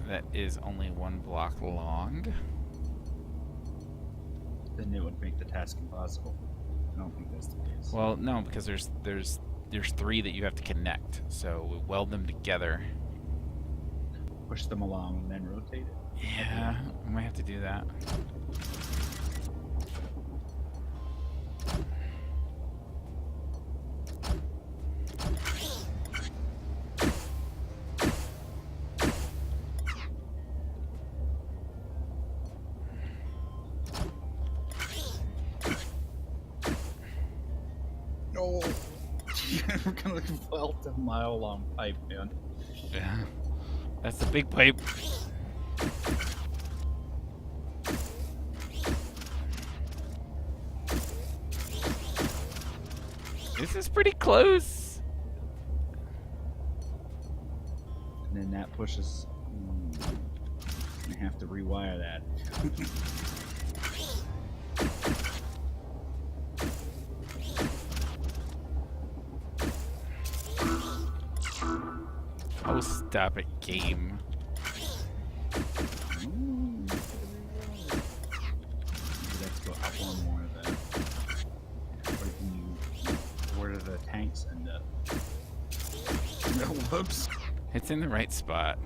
that is only one block long. Then it would make the task impossible. I don't think that's the case. Well, no, because there's 3 that you have to connect. So we weld them together. Push them along and then rotate it. Yeah, I might have to do that. No! We're gonna weld a mile-long pipe, man. Yeah. That's the big pipe. This is pretty close. And then that pushes... I have to rewire that. Oh, stop it, game. Let's go up one more then. Where do the tanks end up? No, whoops. It's in the right spot.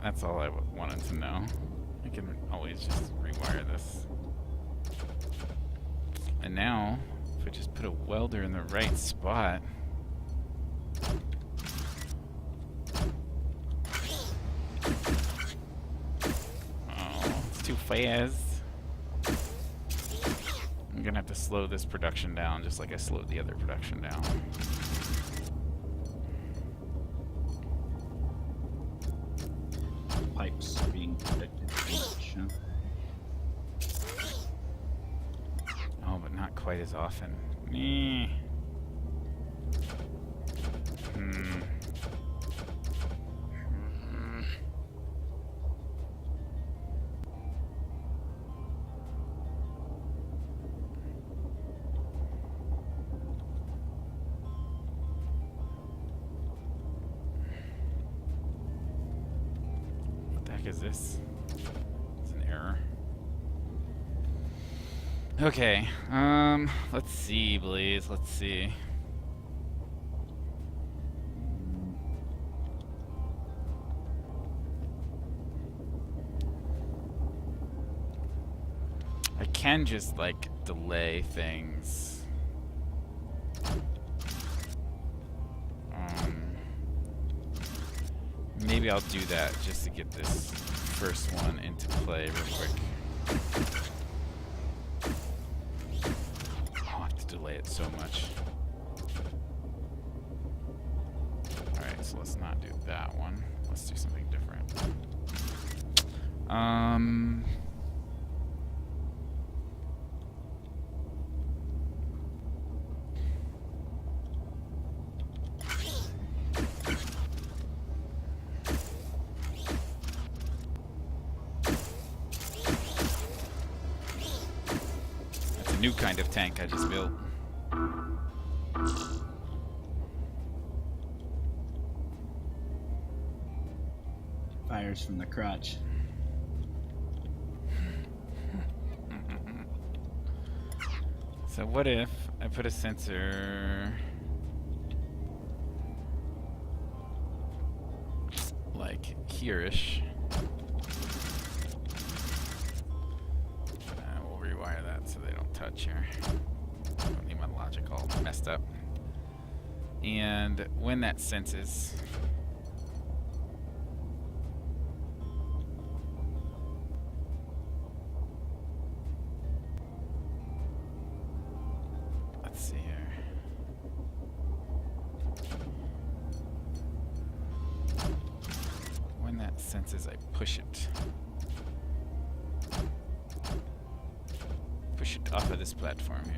That's all I wanted to know. I can always just rewire this. And now, if I just put a welder in the right spot... please. I'm gonna have to slow this production down just like I slowed the other production down. Pipes being conducted to each, huh? Oh, but not quite as often. Meh. What the heck is this? It's an error. Okay, let's see, Blaze, let's see. I can just, like, delay things. Maybe I'll do that just to get this first one into play real quick. I'll have to delay it so much. Alright, so let's not do that one. Let's do something different. That's a new kind of tank I just built. Fires from the crotch. So what if I put a sensor like here-ish? We'll rewire that so they don't touch here. Don't need my logic all messed up. And when that senses, let's see here. When that senses, I push it. Push it off of this platform here.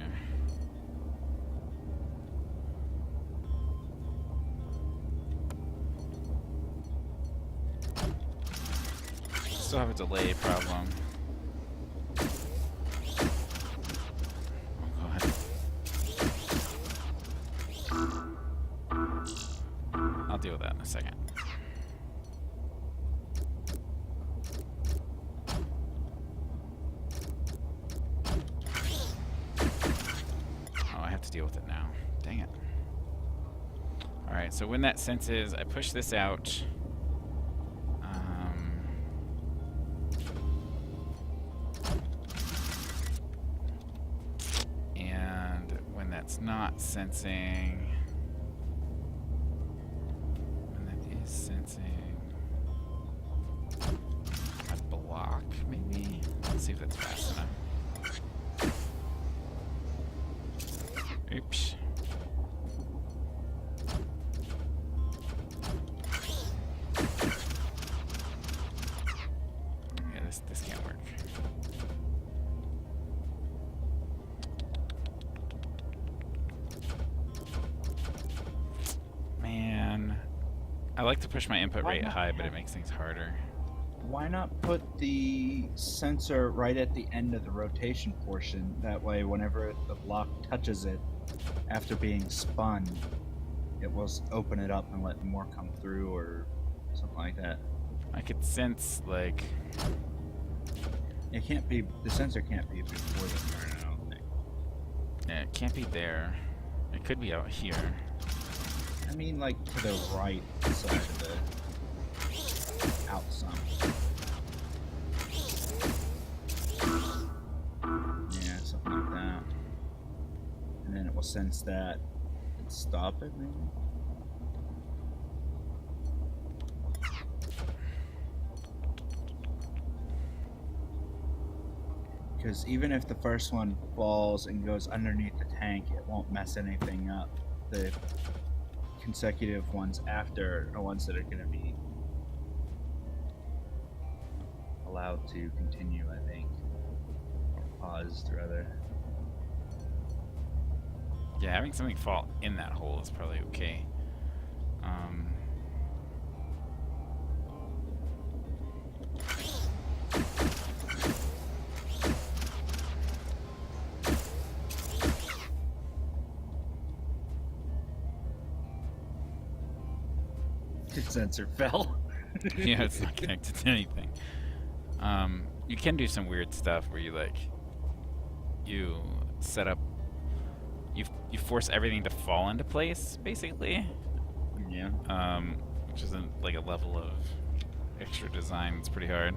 Still have a delay problem. Oh, go ahead. I'll deal with that in a second. Oh, I have to deal with it now. Dang it. Alright, so when that senses, I push this out. And when that's not sensing, when that is sensing, I block maybe? Let's see if that's fast enough. Oops. Yeah, this can't work. Man, I like to push my input Why rate not high, but have- it makes things harder. Why not put the sensor right at the end of the rotation portion? That way, whenever the block touches it after being spun, it will open it up and let more come through or something like that. I could sense, like, It can't be, the sensor can't be before the turn, I don't think. yeah, it can't be there. It could be out here. I mean, like to the right side of the out some. Yeah, something like that. And then it will sense that and stop it, maybe? Because even if the first one falls and goes underneath the tank, it won't mess anything up. The consecutive ones after are ones that are going to be allowed to continue, I think. Or paused, rather. Yeah, having something fall in that hole is probably okay. The sensor fell. Yeah, it's not connected to anything. You can do some weird stuff where you set up, you force everything to fall into place, basically. Yeah. Which is like a level of extra design. It's pretty hard.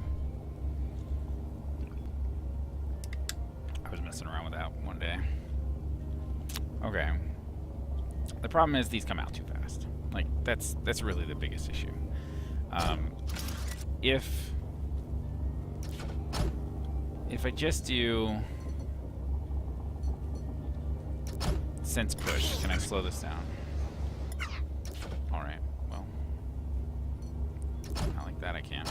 I was messing around with that one day. Okay. The problem is these come out too fast. Like that's really the biggest issue. If I just do sense push, can I slow this down? All right. Well, not like that. I can't.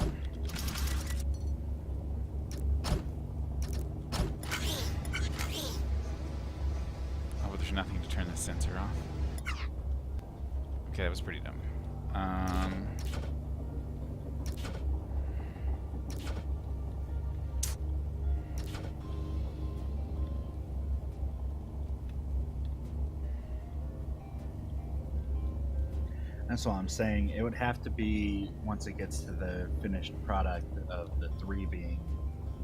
Oh, but there's nothing to turn the sensor off. Okay, that was pretty dumb. That's all I'm saying. It would have to be once it gets to the finished product of the 3 being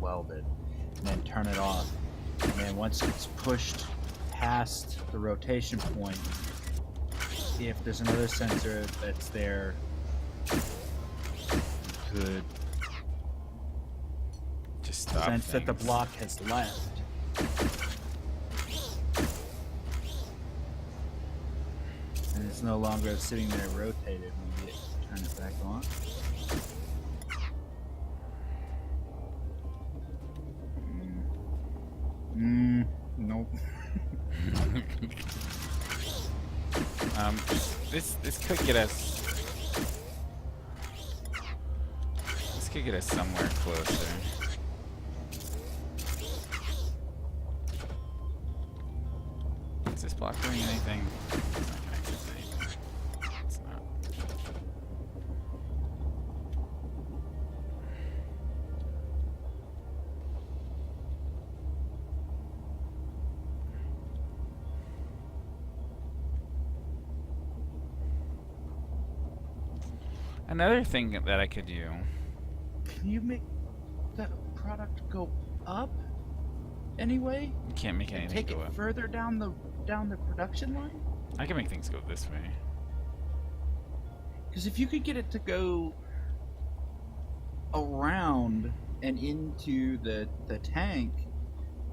welded, and then turn it off. And then once it's pushed past the rotation point, if there's another sensor that's there, could Just stop sense that the things. block has left. And it's no longer sitting there rotated when you turn it back on. Nope. This could get us. This could get us somewhere closer. Is this block doing anything? It's not connected to anything. It's not. Another thing that I could do. Can you make that product go up anyway? You can't make And anything take go it up. further down the production line? I can make things go this way. Because if you could get it to go around and into the tank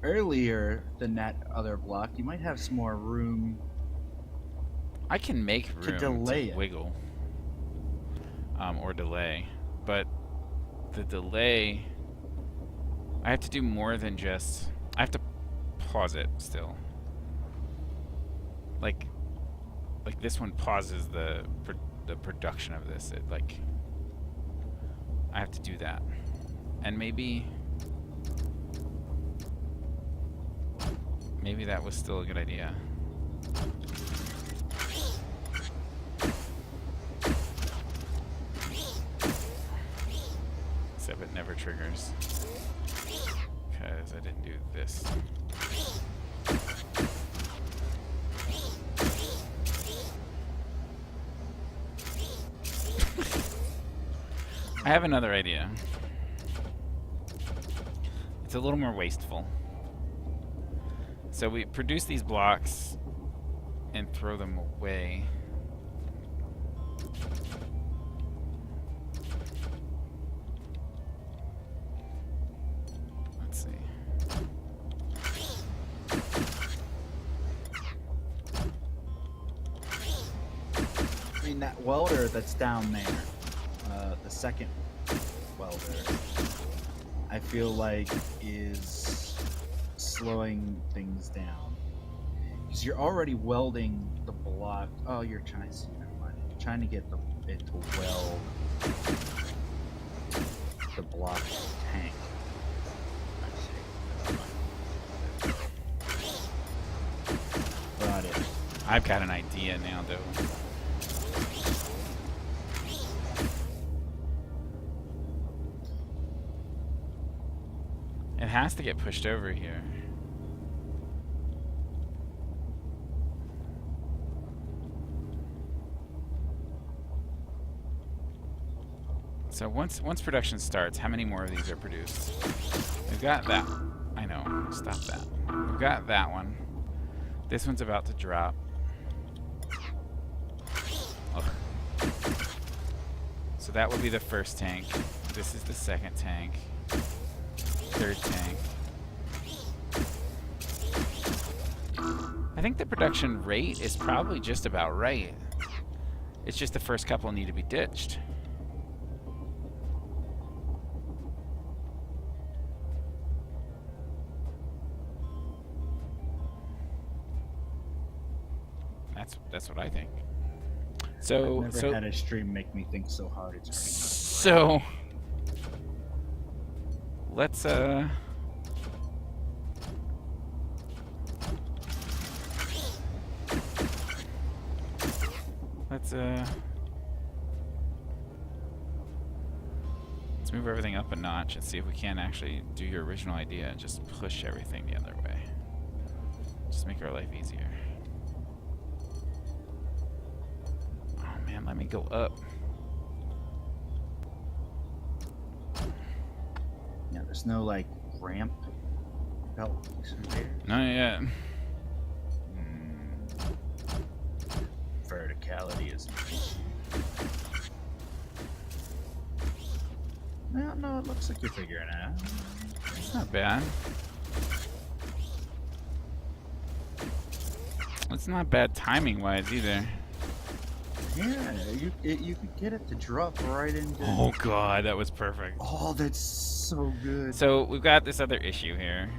earlier than that other block, you might have some more room. I can make room delay it. wiggle. Or delay. But the delay, I have to do more than just, I have to pause it still. Like this one pauses the production of this. It I have to do that. And maybe that was still a good idea. Except it never triggers. Because I didn't do this. I have another idea. It's a little more wasteful. So we produce these blocks and throw them away. Let's see. I mean, that welder that's down there, the second welder, I feel like is slowing things down. Because you're already welding the block. Oh, you're trying to see. Never mind. You're trying to get it to weld the block tank. Got it. I've got an idea now, though. It has to get pushed over here. So once production starts, how many more of these are produced? We've got that. I know. Stop that. We've got that one. This one's about to drop. Ugh. So that would be the first tank. This is the second tank. Third tank. I think the production rate is probably just about right. It's just the first couple need to be ditched. That's what I think. So I've never had a stream make me think so hard. It's so let's move everything up a notch and see if we can actually do your original idea and just push everything the other way. Just make our life easier. Oh man, let me go up. Yeah, there's no like ramp belt there. Not yet. Verticality is. No, it looks like you're figuring it out. It's not bad. It's not bad timing-wise either. Yeah, you could get it to drop right into. Oh god, that was perfect. Oh, that's so good. So we've got this other issue here.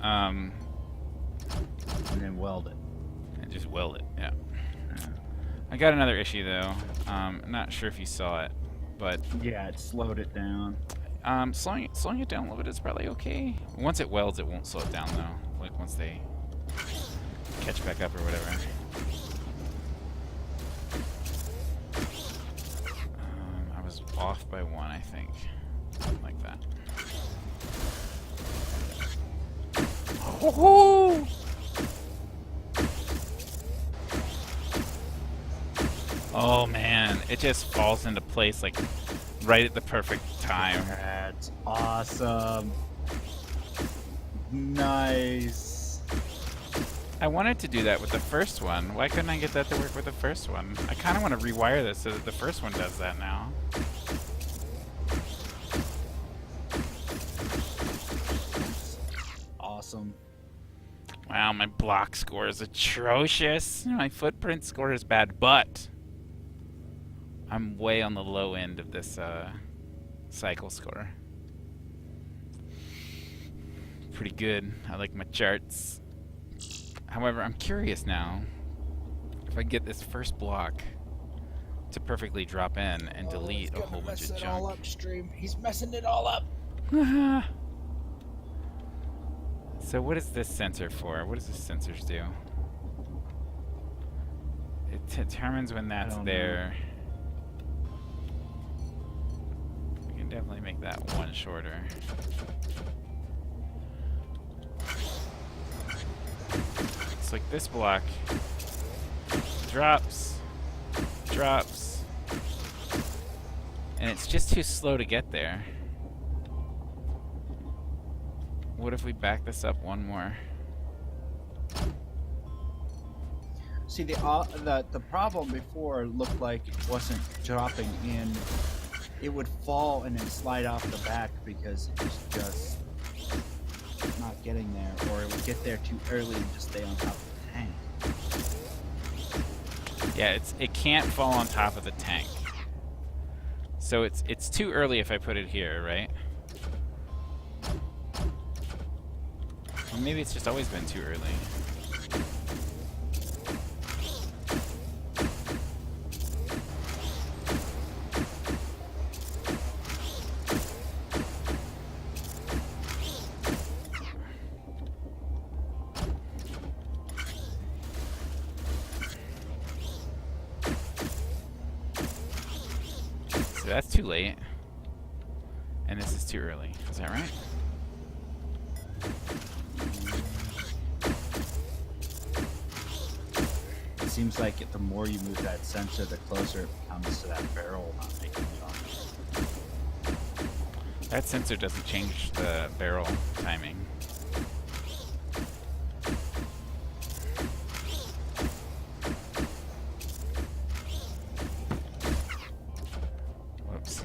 And then weld it. And just weld it, yeah. I got another issue though. Not sure if you saw it, but Yeah, it slowed it down. slowing it down a little bit is probably okay. Once it welds, it won't slow it down though. Like once they catch back up or whatever. I was off by one, I think. Something like that. Oh! Oh man, it just falls into place like right at the perfect time. That's awesome. Nice. I wanted to do that with the first one. Why couldn't I get that to work with the first one? I kind of want to rewire this so that the first one does that now. Awesome. Wow, my block score is atrocious. My footprint score is bad, but I'm way on the low end of this cycle score. Pretty good. I like my charts. However, I'm curious now if I get this first block to perfectly drop in and delete a whole bunch of junk. Upstream. He's messing it all up. So what is this sensor for? What does this sensors do? It determines when that's there. We can definitely make that one shorter. It's like this block drops, and it's just too slow to get there. What if we back this up one more? See, the problem before looked like it wasn't dropping in. It would fall and then slide off the back because it was just not getting there, or it would get there too early and just stay on top of the tank. Yeah, it can't fall on top of the tank. So it's too early if I put it here, right? Or maybe it's just always been too early. So that's too late. And this is too early. Is that right? It seems like the more you move that sensor, the closer it becomes to that barrel not making it on. That sensor doesn't change the barrel timing. Whoops.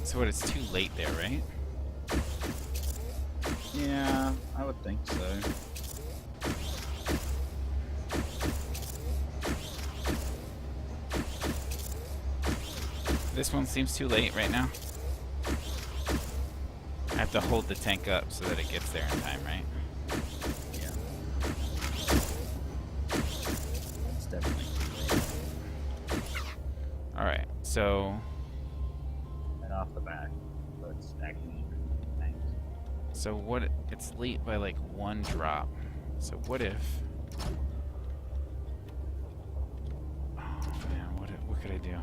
So what, it's too late there, right? Yeah, I would think so. This one seems too late right now. I have to hold the tank up so that it gets there in time, right? Yeah. It's definitely too late. Alright, so... And off the back, so it's acting tanks. So what... It's late by like 1 drop. So what if... Oh man, what could I do?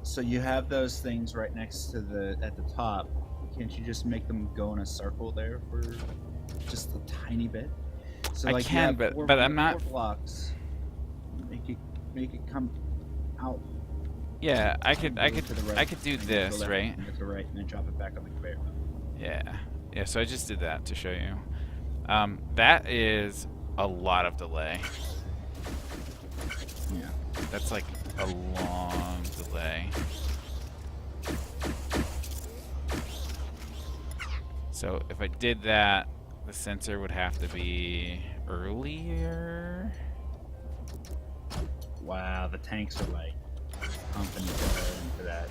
So you have those things right next to at the top. Can't you just make them go in a circle there for just a tiny bit? So I like you can, have but four I'm not... blocks. Make it come out. Yeah, I could Go to the right, I could do and go this, left, right? and go to the right, and then drop it back on the conveyor belt. Yeah, so I just did that to show you. That is a lot of delay. Yeah. That's like a long delay. So if I did that, the sensor would have to be earlier. Wow, the tanks are like pumping each other into that.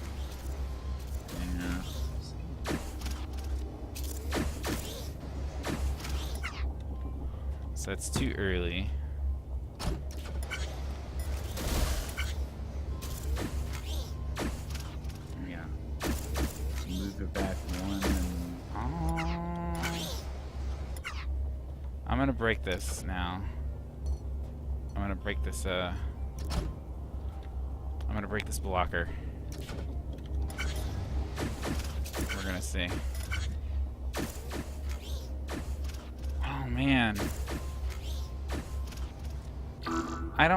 Yeah. So that's too early. Yeah. So move it back one and I'm gonna break this now. I'm gonna break this blocker. We're gonna see. Oh man. I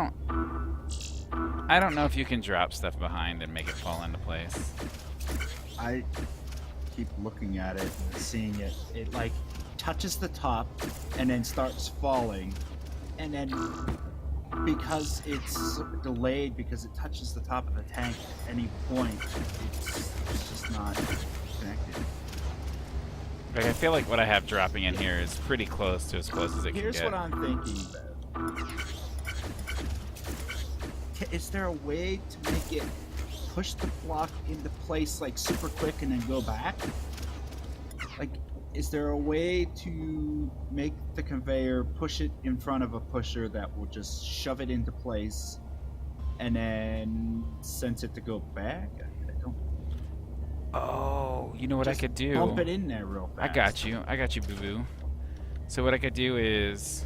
don't know if you can drop stuff behind and make it fall into place. I keep looking at it and seeing it. It like touches the top and then starts falling, and then because it's delayed because it touches the top of the tank at any point, it's just not connected. Like I feel like what I have dropping in here is pretty close to as close as it Here's can what get. I'm thinking about. Is there a way to make it push the block into place like super quick and then go back? Like, is there a way to make the conveyor push it in front of a pusher that will just shove it into place and then sense it to go back? I don't. Oh, you know what I Just could do? Bump it in there real fast. I got you, boo-boo. So what I could do is...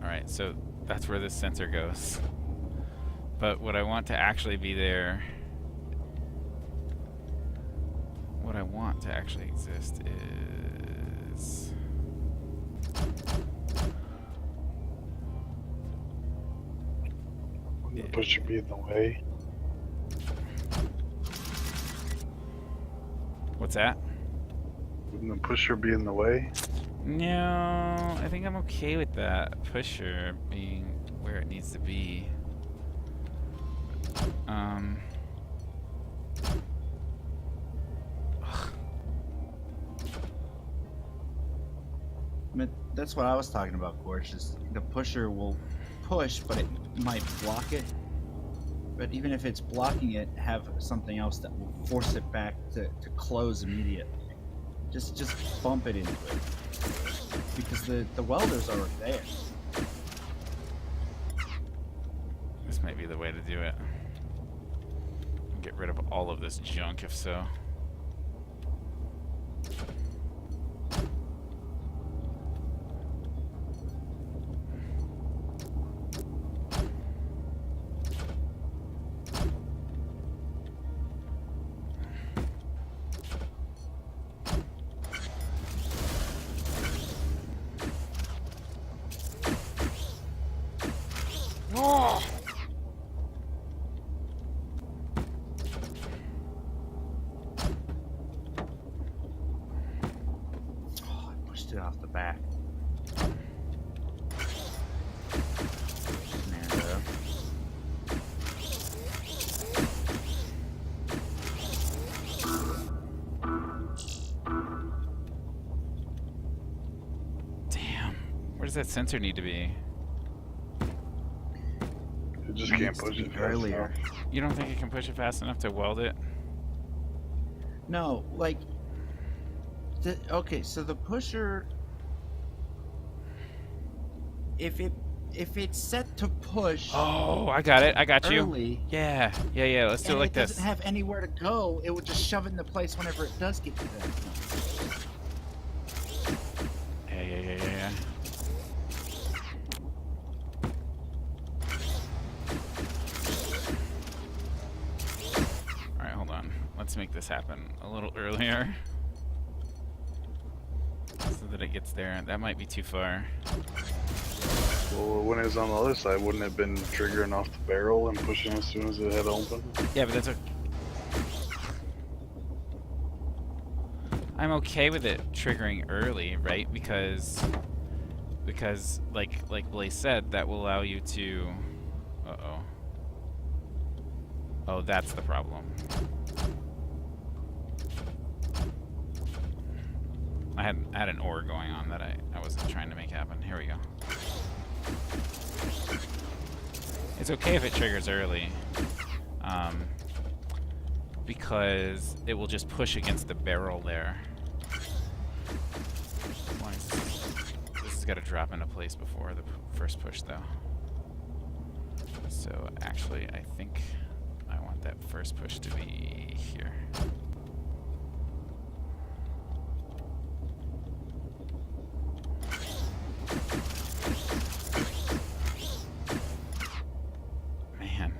Alright, so that's where this sensor goes. But what I want to actually be there... What I want to actually exist is... Wouldn't the pusher be in the way? What's that? Wouldn't the pusher be in the way? No, I think I'm okay with that pusher being where it needs to be. Ugh. that's what I was talking about, Gorge. Is the pusher will push, but it might block it. But even if it's blocking it, have something else that will force it back to close immediately. Just bump it into it. Because the welders are there. This might be the way to do it. Get rid of all of this junk, if so. Oh! Oh, I pushed it off the back. Snared it up. Damn. Where does that sensor need to be? You just It can't needs to push be it fast earlier. enough. You don't think it can push it fast enough to weld it? No, like. Okay, so the pusher. If it's set to push Oh, I got it. I got you. early, Yeah. Let's do it and like it this. doesn't have anywhere to go, it would just shove it into place whenever it does get to that point. Yeah. Alright, hold on. Let's make this happen a little earlier. So that it gets there. That might be too far. Well, when it was on the other side, wouldn't it have been triggering off the barrel and pushing as soon as it had opened? Yeah, but that's okay. I'm okay with it triggering early, right? Because like Blaze said, that will allow you to Oh, that's the problem. I had an ore going on that I wasn't trying to make happen. Here we go. It's okay if it triggers early, because it will just push against the barrel there. As long as this has got to drop into place before the first push, though. So actually, I think I want that first push to be here. Man.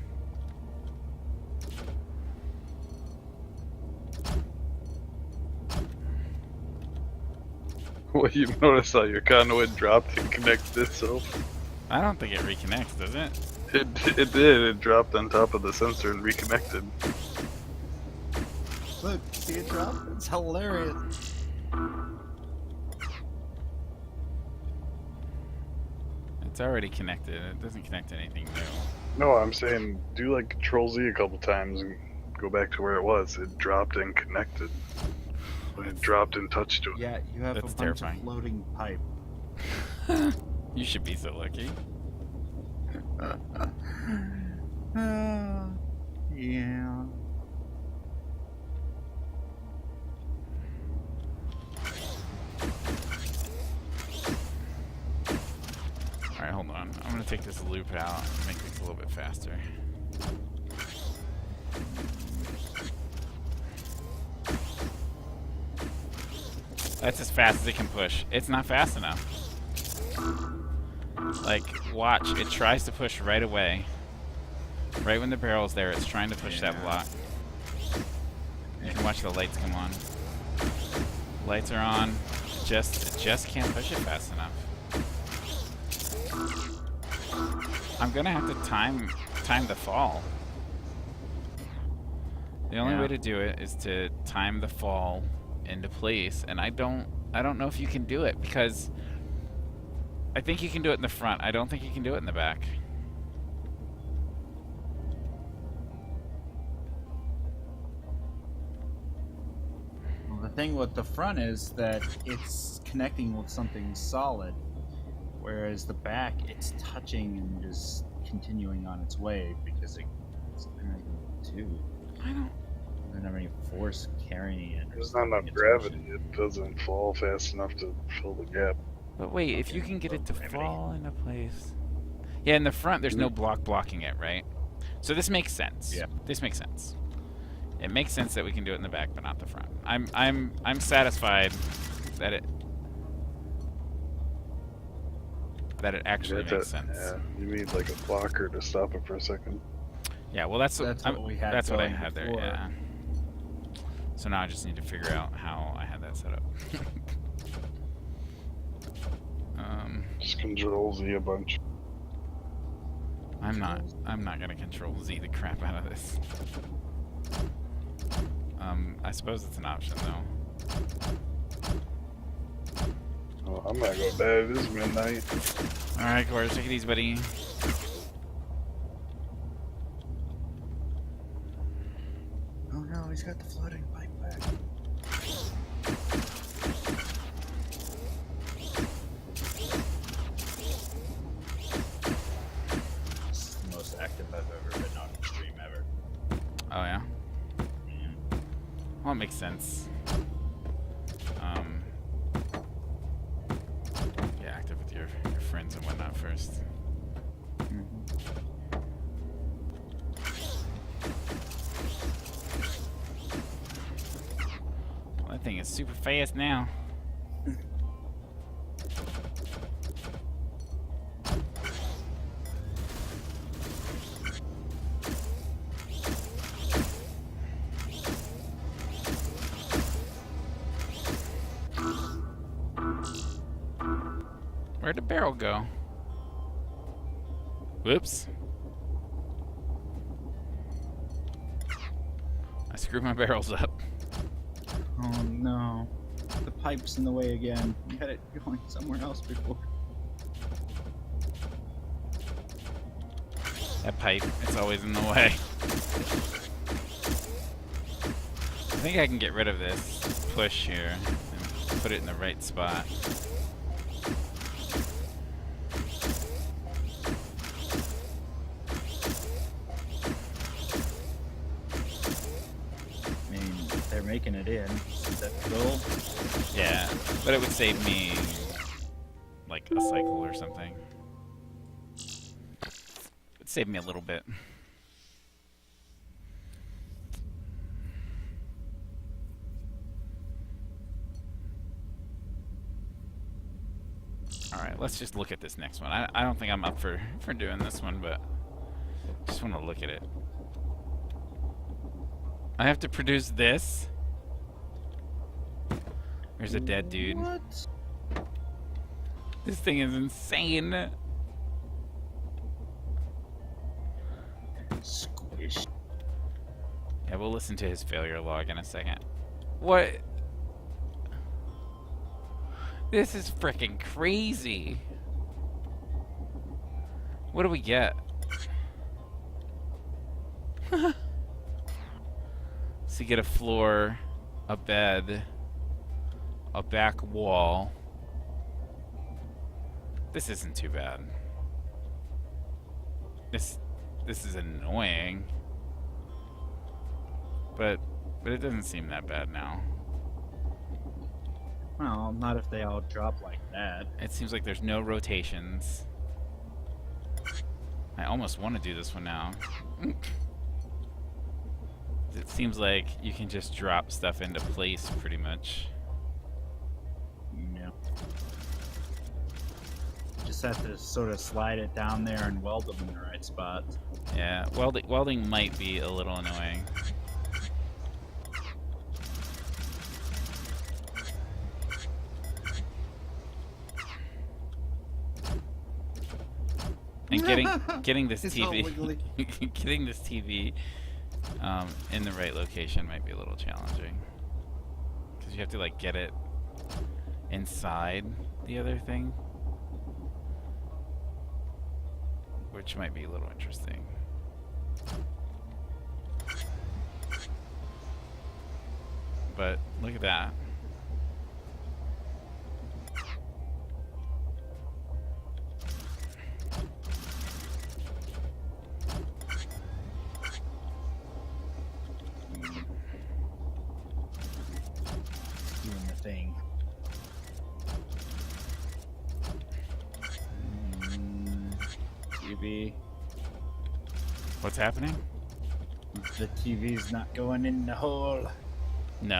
Well, you notice how your conduit dropped and connected itself? I don't think it reconnects, does it? It did. It dropped on top of the sensor and reconnected. Look, see it drop? It's hilarious. It's already connected. It doesn't connect to anything new. No, I'm saying do like Control Z a couple times and go back to where it was. It dropped and connected. When it dropped and touched to it. Yeah, you have That's a bunch terrifying. of floating pipe. You should be so lucky. Yeah. Alright, hold on. I'm gonna take this loop out and make this a little bit faster. That's as fast as it can push. It's not fast enough. Like, watch. It tries to push right away. Right when the barrel's there, it's trying to push that block. You can watch the lights come on. Lights are on. It just can't push it fast enough. I'm gonna have to time the fall. The only way to do it is to time the fall into place, and I don't know if you can do it, because I think you can do it in the front. I don't think you can do it in the back. Well, the thing with the front is that it's connecting with something solid, Whereas the back, it's touching and just continuing on its way because it's not too. I don't. Doesn't have any force carrying it. or There's not enough stopping its gravity. motion. It doesn't fall fast enough to fill the gap. But wait, if you Okay, can get it to gravity. fall into place. Yeah, in the front, there's no block blocking it, right? So this makes sense. Yeah. This makes sense. It makes sense that we can do it in the back, but not the front. I'm satisfied that it actually You have makes to- sense. Yeah, you need like a blocker to stop it for a second. Yeah, well, that's That's what we had That's what I going had there. before. Yeah. So now I just need to figure out how I had that set up. Just control Z a bunch. I'm not gonna control Z the crap out of this. I suppose it's an option though. Oh, I'm gonna go to bed. It is midnight. All right, Cores, take it easy, buddy. Oh no, he's got the floating pipe back. This is the most active I've ever been on stream ever. Oh yeah. Yeah. Well, it makes sense. Yeah, active with your friends and whatnot first. Well, that thing is super fast now. Where'd the barrel go? Whoops. I screwed my barrels up. Oh no. The pipe's in the way again. You had it going somewhere else before. That pipe, it's always in the way. I think I can get rid of this push here and put it in the right spot. I mean, they're making it in. Is that the goal? Yeah, but it would save me like a cycle or something. It'd save me a little bit. Alright, let's just look at this next one. I don't think I'm up for doing this one, but just want to look at it. I have to produce this? There's a dead dude. What? This thing is insane. Squish. Yeah, we'll listen to his failure log in a second. What? This is freaking crazy. What do we get? So you get a floor, a bed, a back wall. This isn't too bad. This is annoying. But it doesn't seem that bad now. Well, not if they all drop like that. It seems like there's no rotations. I almost want to do this one now. It seems like you can just drop stuff into place pretty much. Yeah. Just have to sort of slide it down there and weld them in the right spots. Yeah, welding might be a little annoying. And getting this It's all TV wiggly. getting this TV in the right location might be a little challenging because you have to like get it inside the other thing, which might be a little interesting. But look at that. thing. TV. What's happening? The TV's not going in the hole. No,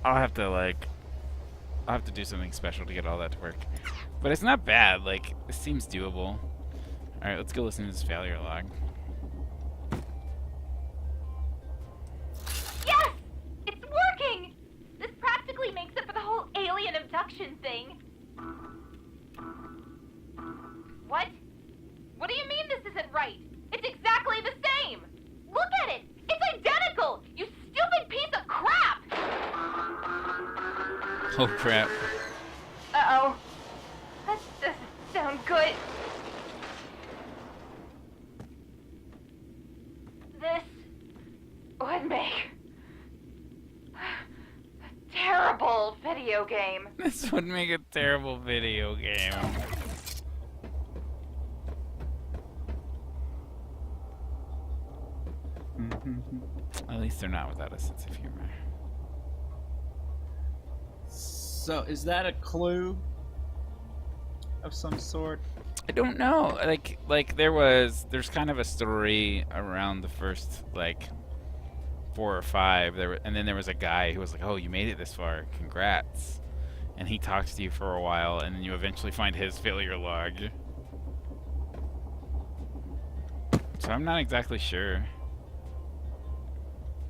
I'll have to like, I'll have to do something special to get all that to work. But it's not bad. Like, it seems doable. All right, let's go listen to this failure log. Yes! It's working! This practically makes up for the whole alien abduction thing. What? What do you mean this isn't right? It's exactly the same! Look at it! It's identical! You stupid piece of crap! Oh crap! Uh-oh. That doesn't sound good. This would make a terrible video game. This would make a terrible video game. At least they're not without a sense of humor. So, is that a clue of some sort? I don't know. Like there's kind of a story around the first like 4 or 5. And then there was a guy who was like, "Oh, you made it this far. Congrats." And he talks to you for a while, and then you eventually find his failure log. So I'm not exactly sure.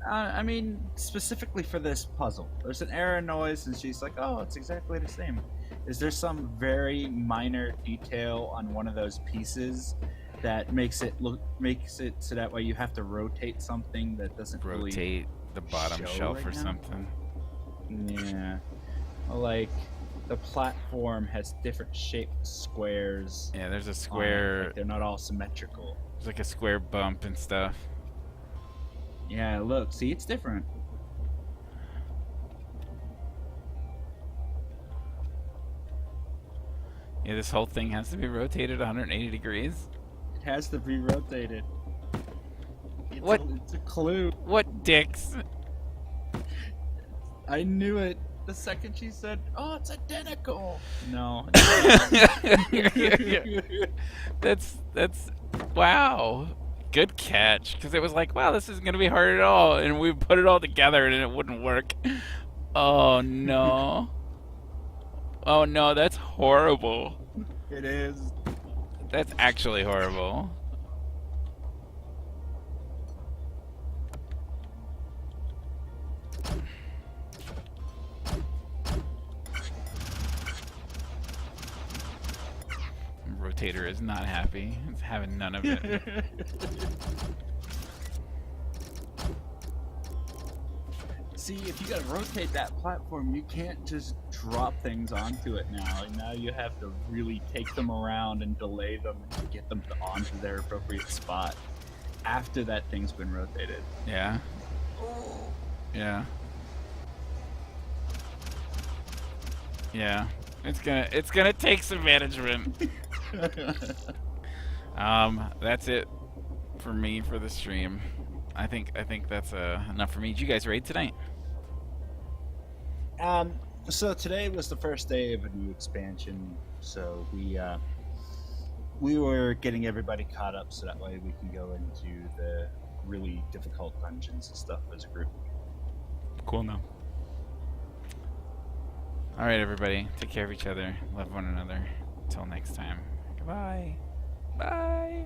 I mean, specifically for this puzzle, there's an error noise, and she's like, "Oh, it's exactly the same." Is there some very minor detail on one of those pieces that makes it so that way you have to rotate something that doesn't Rotate the bottom show shelf right or now? something. Yeah, like the platform has different shaped squares. Yeah, there's a on it, square. like they're not all symmetrical. There's like a square bump and stuff. Yeah, look, see, it's different. Yeah, this whole thing has to be rotated 180 degrees. It has to be rotated. What? It's a clue. What dicks? I knew it the second she said, "Oh, it's identical." No. That's wow. Good catch, because it was like, wow, this isn't gonna be hard at all, and we put it all together and it wouldn't work. Oh no. Oh no, that's horrible. It is. That's actually horrible. Rotator is not happy. It's having none of it. See, if you gotta rotate that platform, you can't just drop things onto it now. Now you have to really take them around and delay them and get them onto their appropriate spot after that thing's been rotated. Yeah. Yeah. Yeah. It's gonna take some management. That's it for me for the stream. I think that's enough for me. Did you guys raid tonight? So today was the first day of a new expansion, so we were getting everybody caught up so that way we can go into the really difficult dungeons and stuff as a group. Cool now. All right, everybody. Take care of each other. Love one another. Until next time. Goodbye. Bye.